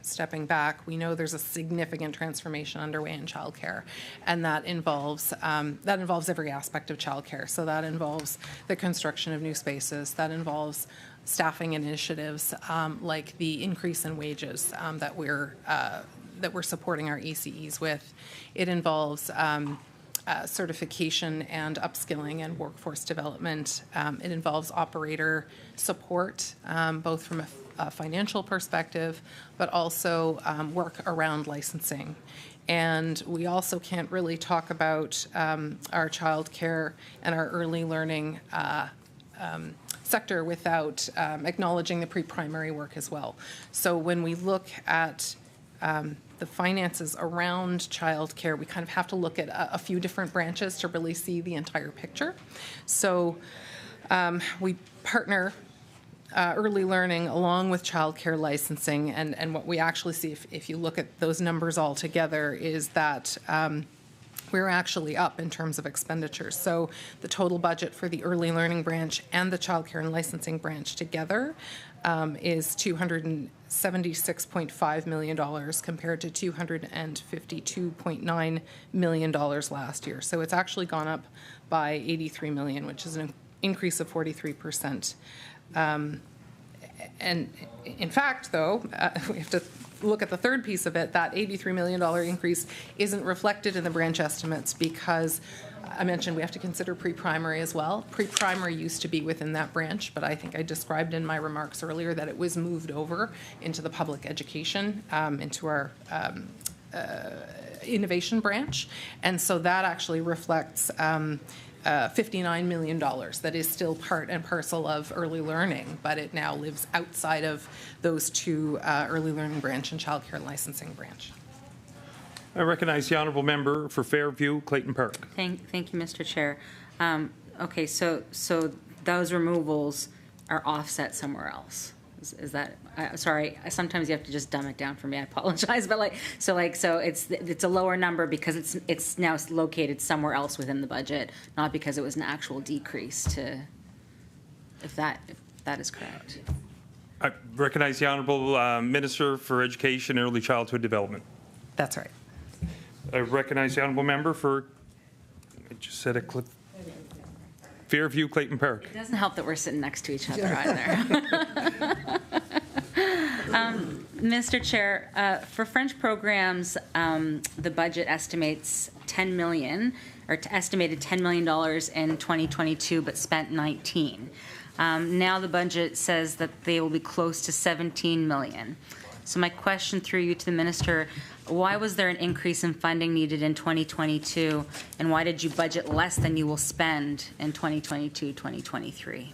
stepping back, we know there's a significant transformation underway in childcare, and that involves every aspect of childcare. So that involves the construction of new spaces, that involves staffing initiatives like the increase in wages that we're supporting our ECEs with. It involves certification and upskilling and workforce development. It involves operator support, both from a financial perspective, but also work around licensing. And we also can't really talk about our childcare and our early learning sector without acknowledging the pre-primary work as well. So when we look at the finances around childcare, we kind of have to look at a few different branches to really see the entire picture. So we partner early learning along with childcare licensing, and what we actually see, if you look at those numbers all together, is that we're actually up in terms of expenditures. So the total budget for the early learning branch and the childcare and licensing branch together is $276.5 million compared to $252.9 million last year. So it's actually gone up by $83 million, which is an increase of 43%. And in fact, though, we have to look at the third piece of it. That $83 million increase isn't reflected in the branch estimates because I mentioned we have to consider pre-primary as well. Pre-primary used to be within that branch, but I think I described in my remarks earlier that it was moved over into the public education, into our innovation branch. And so that actually reflects $59 million that is still part and parcel of early learning, but it now lives outside of those two early learning branch and childcare licensing branch. I recognize the honourable member for Fairview, Clayton Park. Thank you, Mr. Chair. Okay, so those removals are offset somewhere else. Is that, sorry, sometimes you have to just dumb it down for me, I apologize, but so it's a lower number because it's now located somewhere else within the budget, not because it was an actual decrease to, if that is correct. I recognize the honourable Minister for Education and Early Childhood Development. That's right. I recognize the honourable member for, I just said it, Fairview, Clayton Park. It doesn't help that we're sitting next to each other either. Mr. Chair, for French programs, the budget estimates $10 million, or estimated $10 million in 2022, but spent 19. Now the budget says that they will be close to 17 million. So my question through you to the minister, why was there an increase in funding needed in 2022, and why did you budget less than you will spend in 2022-2023?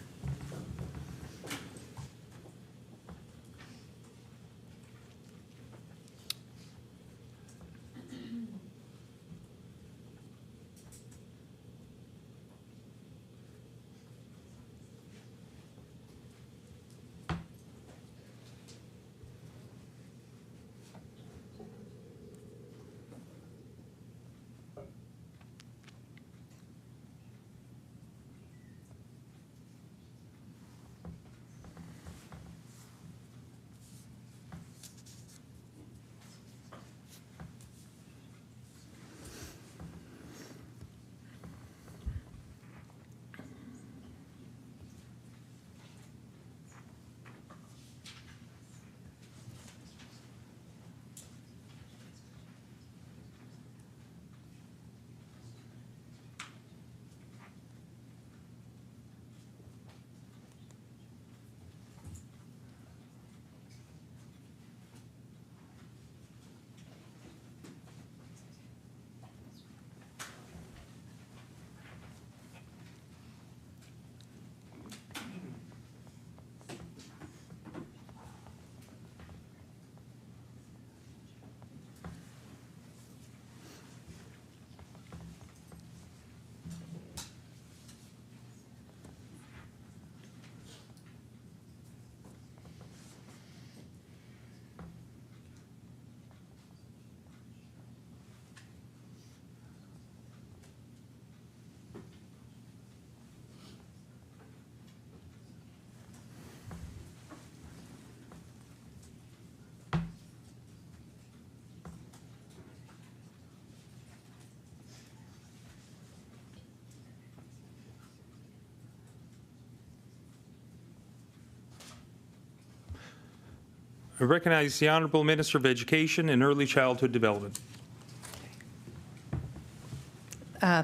I recognize the Honourable Minister of Education and Early Childhood Development.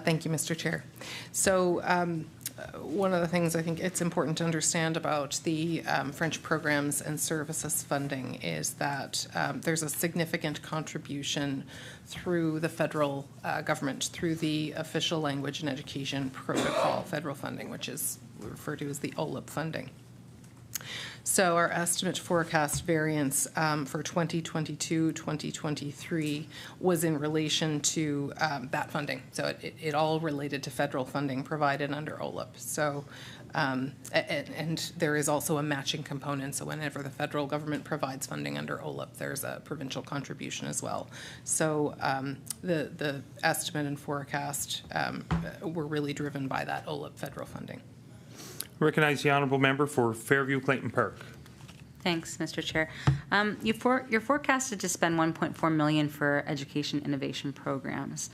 Thank you, Mr. Chair. So one of the things I think it's important to understand about the French programs and services funding is that there's a significant contribution through the federal government, through the Official Language and Education Protocol federal funding, which is referred to as the OLIP funding. So our estimate forecast variance for 2022-2023 was in relation to that funding. So it all related to federal funding provided under OLIP. So, and there is also a matching component. So whenever the federal government provides funding under OLIP, there's a provincial contribution as well. So the estimate and forecast were really driven by that OLIP federal funding. Recognize the honourable member for Fairview Clayton Park. Thanks, Mr. Chair. You're forecasted to spend $1.4 million for education innovation programs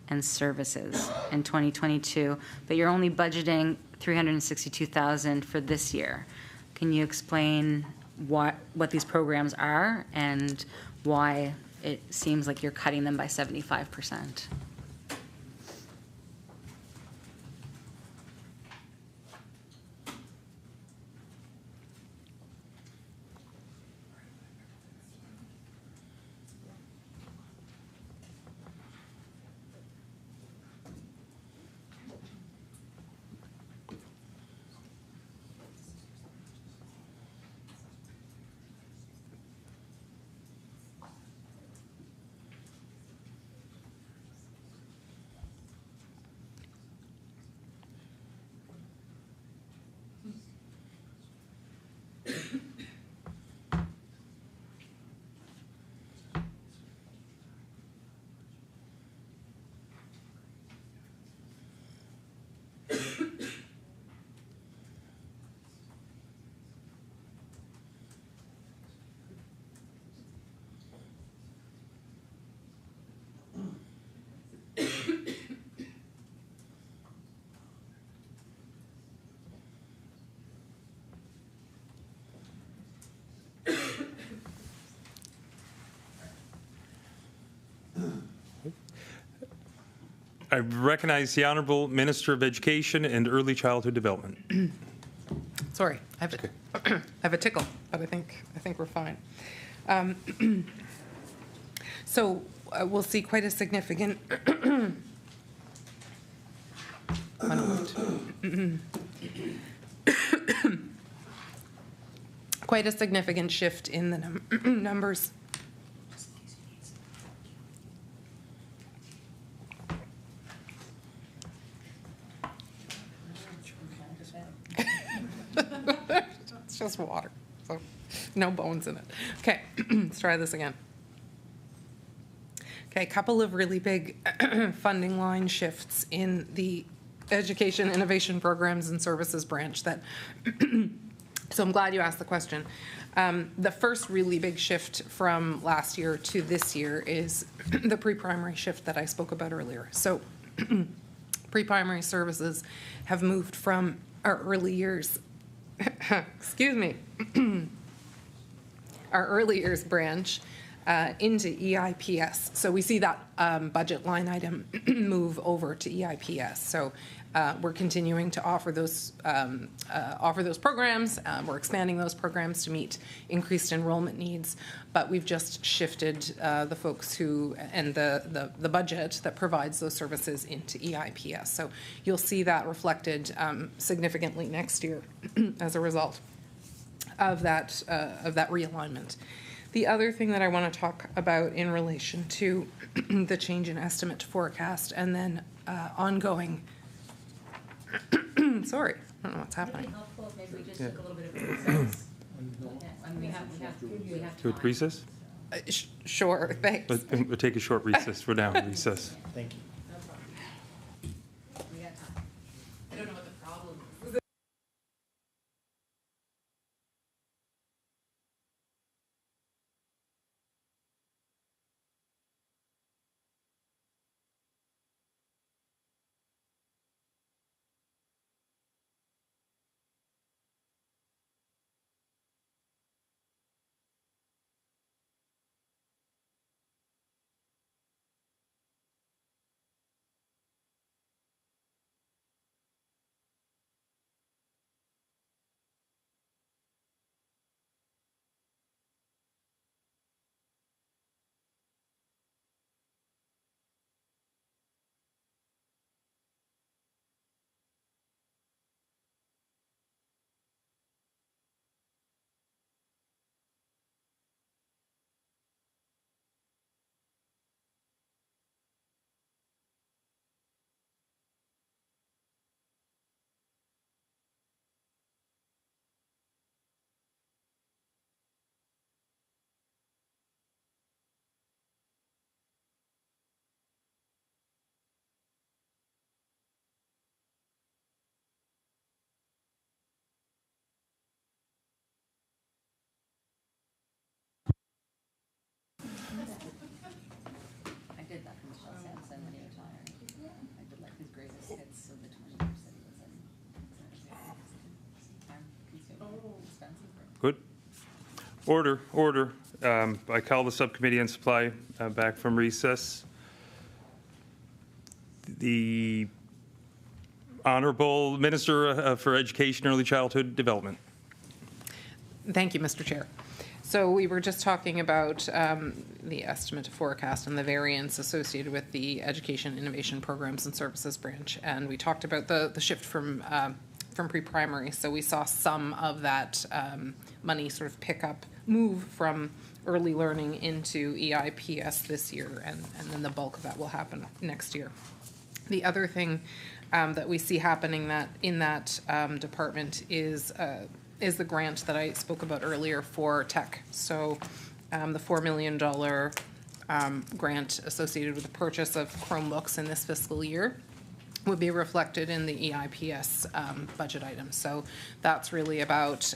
and services in 2022, but you're only budgeting $362,000 for this year. Can you explain what these programs are and why it seems like you're cutting them by 75%? I recognize the Honourable Minister of Education and Early Childhood Development. Sorry, I have a tickle, but I think we're fine. So we'll see quite a significant quite a significant shift in the numbers. It's just water, so no bones in it. Okay, let's try this again. Okay, a couple of really big funding line shifts in the Education Innovation Programs and Services branch that, so I'm glad you asked the question. The first really big shift from last year to this year is the pre-primary shift that I spoke about earlier. So pre-primary services have moved from our early years, excuse me, our early years branch into EIPS. So we see that budget line item move over to EIPS. So we're continuing to offer those programs. We're expanding those programs to meet increased enrollment needs. But we've just shifted the folks who and the budget that provides those services into EIPS. So you'll see that reflected significantly next year as a result of that realignment. The other thing that I want to talk about in relation to the change in estimate to forecast and then ongoing. Sorry, I don't know what's happening. Helpful if maybe we just took a little bit of a recess. We have To a recess? Sure, thanks. We'll take a short recess for now. Recess. Thank you. I don't know what the problem is. Order, order. I call the Subcommittee on Supply back from recess. The Honourable Minister for Education and Early Childhood Development. Thank you, Mr. Chair. So we were just talking about the estimate forecast and the variance associated with the Education Innovation Programs and Services branch, and we talked about the shift from pre-primary. So we saw some of that money sort of move from early learning into EIPS this year, and then the bulk of that will happen next year. The other thing that we see happening in that department is the grant that I spoke about earlier for tech. So the $4 million grant associated with the purchase of Chromebooks in this fiscal year would be reflected in the EIPS budget item. So that's really about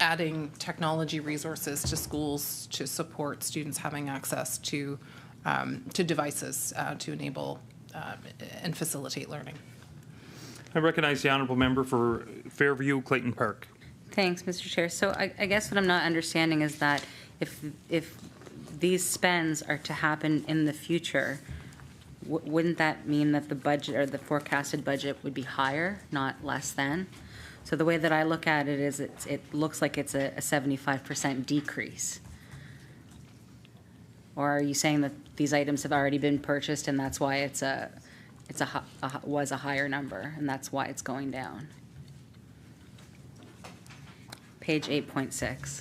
adding technology resources to schools to support students having access to devices to enable and facilitate learning. I recognize the Honourable Member for Fairview, Clayton Park. Thanks, Mr. Chair. So I guess what I'm not understanding is that if these spends are to happen in the future, wouldn't that mean that the budget or the forecasted budget would be higher, not less than? So the way that I look at it is it looks like it's a 75% decrease. Or are you saying that these items have already been purchased and that's why was a higher number and that's why it's going down? Page 8.6.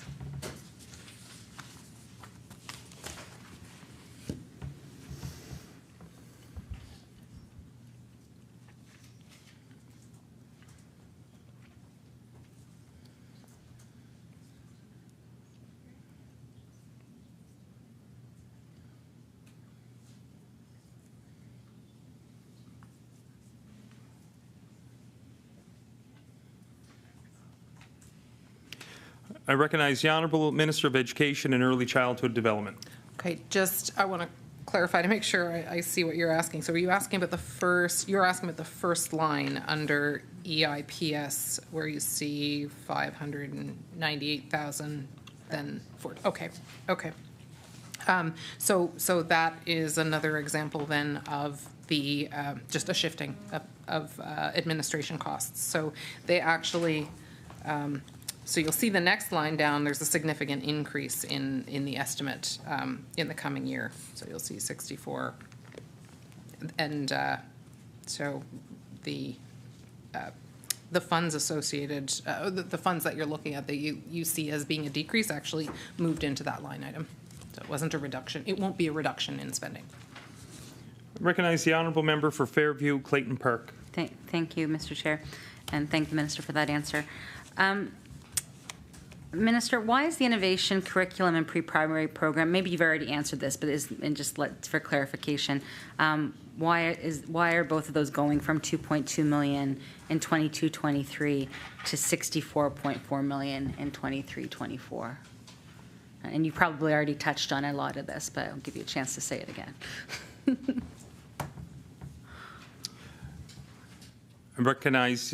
I recognize the Honourable Minister of Education and Early Childhood Development. Okay, I want to clarify to make sure I see what you're asking. So are you asking about you're asking about the first line under EIPS where you see 598,000, then 40, okay. So that is another example then of the, just a shifting of administration costs. So they actually, so you'll see the next line down, there's a significant increase in the estimate in the coming year. So you'll see 64. And so the funds associated, the funds that you're looking at that you see as being a decrease actually moved into that line item. So it wasn't a reduction. It won't be a reduction in spending. Recognize the Honourable Member for Fairview, Clayton Park. Thank you, Mr. Chair, and thank the Minister for that answer. Minister, why is the innovation curriculum and pre-primary program, maybe you've already answered this, but for clarification, why are both of those going from 2.2 million in 22-23 to 64.4 million in 23-24? And you probably already touched on a lot of this, but I'll give you a chance to say it again. I recognize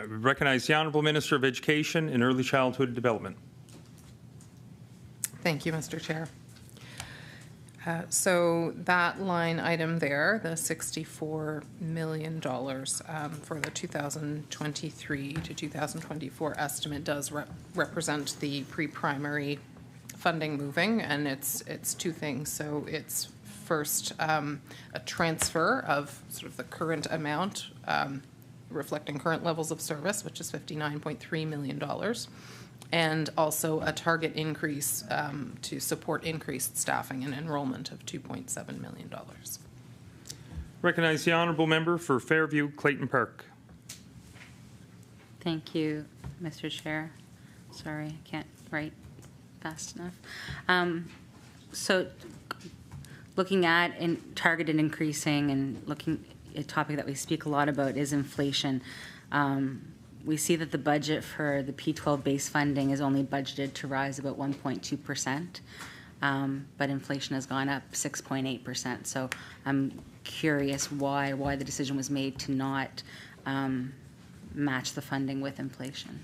I recognize the Honourable Minister of Education and Early Childhood Development. Thank you, Mr. Chair. So that line item there, the $64 million for the 2023 to 2024 estimate does represent the pre-primary funding moving, and it's two things. So it's first a transfer of sort of the current amount reflecting current levels of service, which is $59.3 million, and also a target increase to support increased staffing and enrollment of $2.7 million. Recognize the Honourable Member for Fairview, Clayton Park. Thank you, Mr. Chair. Sorry, I can't write fast enough. So looking at targeted increasing and looking a topic that we speak a lot about is inflation. We see that the budget for the P12 base funding is only budgeted to rise about 1.2%, but inflation has gone up 6.8%. So I'm curious why the decision was made to not match the funding with inflation.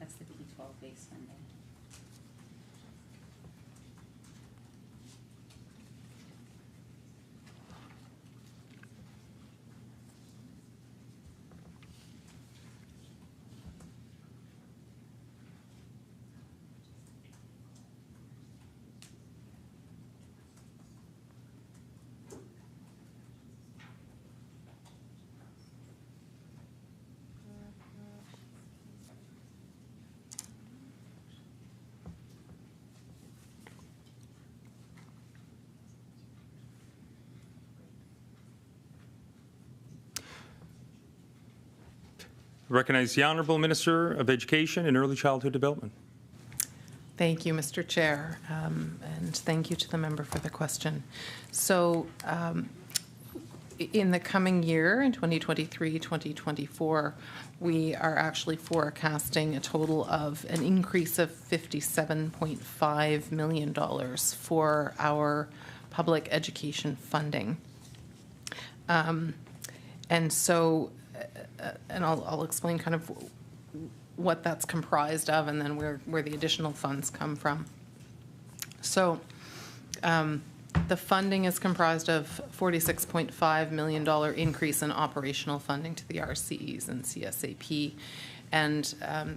That's the P12 base funding. Recognize the Honourable Minister of Education and Early Childhood Development. Thank you, Mr. Chair, and thank you to the member for the question. So in the coming year, in 2023-2024, we are actually forecasting a total of an increase of $57.5 million for our public education funding. And so, and I'll explain kind of what that's comprised of and then where the additional funds come from. So the funding is comprised of $46.5 million increase in operational funding to the RCEs and CSAP. And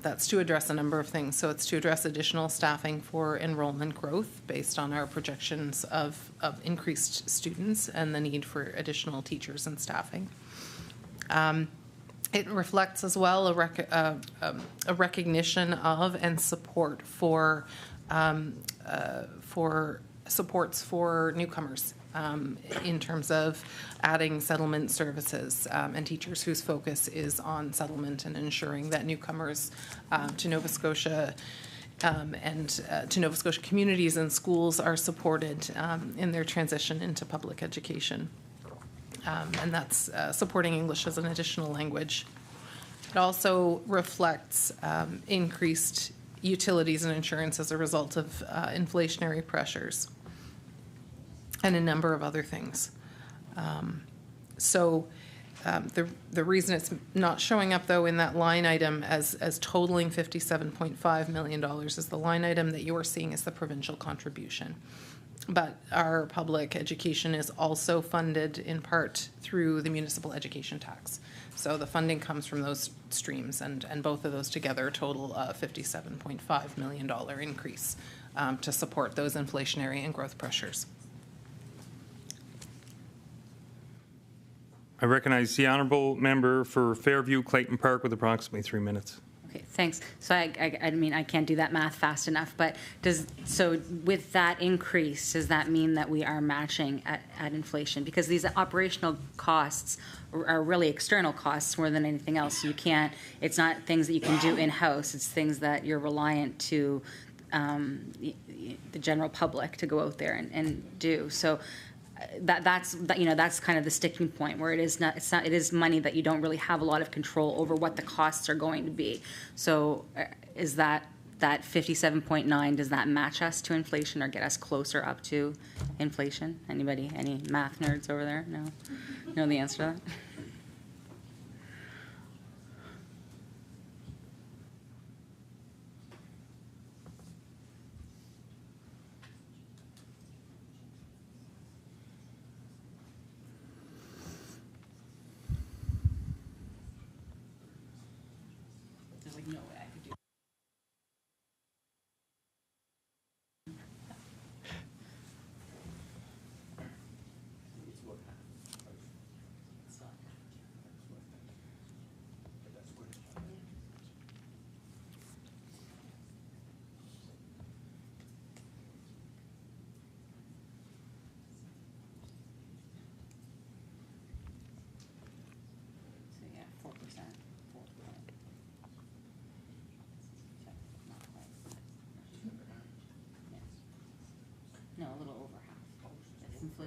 that's to address a number of things. So it's to address additional staffing for enrollment growth based on our projections of increased students and the need for additional teachers and staffing. It reflects as well a recognition of and support for supports for newcomers in terms of adding settlement services and teachers whose focus is on settlement and ensuring that newcomers to Nova Scotia and to Nova Scotia communities and schools are supported in their transition into public education. And that's supporting English as an additional language. It also reflects increased utilities and insurance as a result of inflationary pressures and a number of other things. The reason it's not showing up, though, in that line item as totaling $57.5 million is the line item that you're seeing as the provincial contribution. But our public education is also funded in part through the municipal education tax. So the funding comes from those streams, and both of those together total a $57.5 million increase to support those inflationary and growth pressures. I recognize the Honourable Member for Fairview Clayton Park with approximately 3 minutes. Okay, thanks. So I mean, I can't do that math fast enough, but so with that increase, does that mean that we are matching at inflation? Because these operational costs are really external costs more than anything else. You can't, it's not things that you can do in-house, it's things that you're reliant to the general public to go out there and do. So that's kind of the sticking point where it is money that you don't really have a lot of control over what the costs are going to be. So is that 57.9, does that match us to inflation or get us closer up to inflation? Anybody, any math nerds over there? No? Know the answer to that?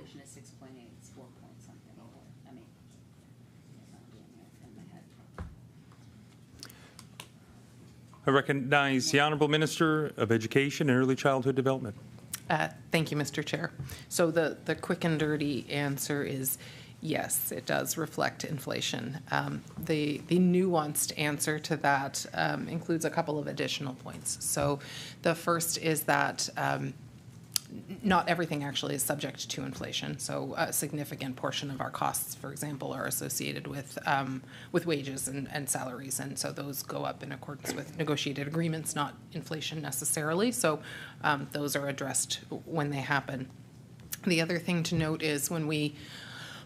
inflation is 6.8, it's 4 point something. I mean, it's not doing it in my head. I recognize the Honourable Minister of Education and Early Childhood Development. Thank you, Mr. Chair. So the quick and dirty answer is yes, it does reflect inflation. The nuanced answer to that includes a couple of additional points. So the first is that not everything actually is subject to inflation. So a significant portion of our costs, for example, are associated with wages and salaries, and so those go up in accordance with negotiated agreements, not inflation necessarily. So those are addressed when they happen. The other thing to note is when we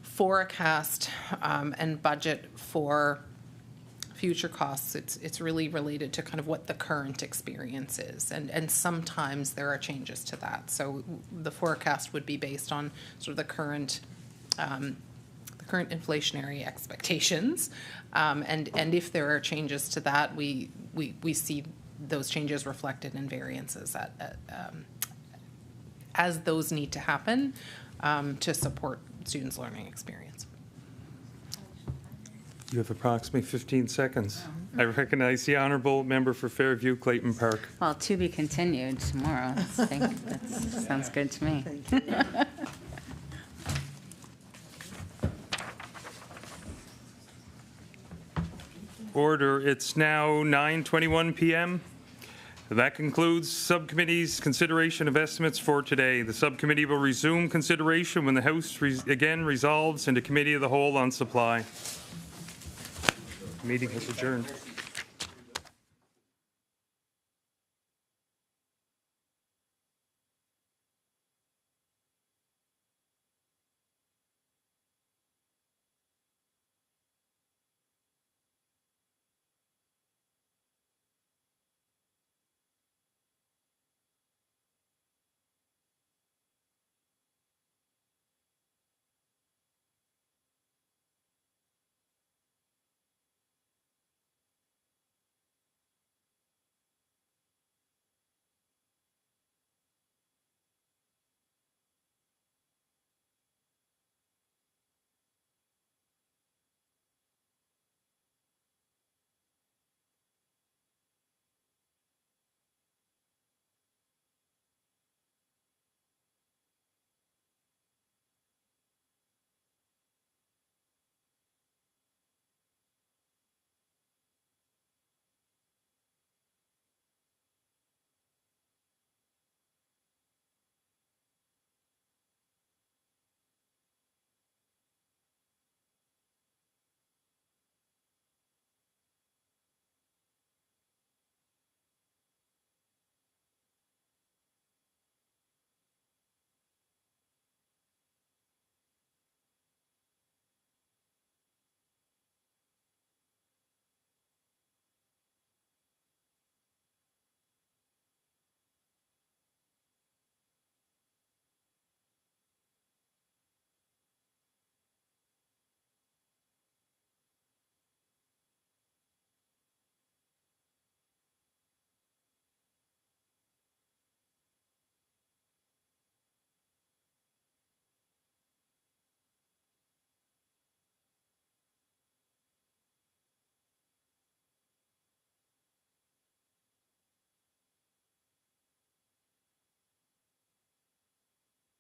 forecast and budget for future costs, it's really related to kind of what the current experience is, and sometimes there are changes to that. So the forecast would be based on sort of the current inflationary expectations, and if there are changes to that, we see those changes reflected in variances as those need to happen to support students' learning experience. You have approximately 15 seconds. I recognize the Honourable Member for Fairview, Clayton Park. Well, to be continued tomorrow. That sounds good to me. Order. It's now 9:21 p.m. That concludes subcommittee's consideration of estimates for today. The subcommittee will resume consideration when the House again resolves into Committee of the Whole on Supply. Meeting is adjourned.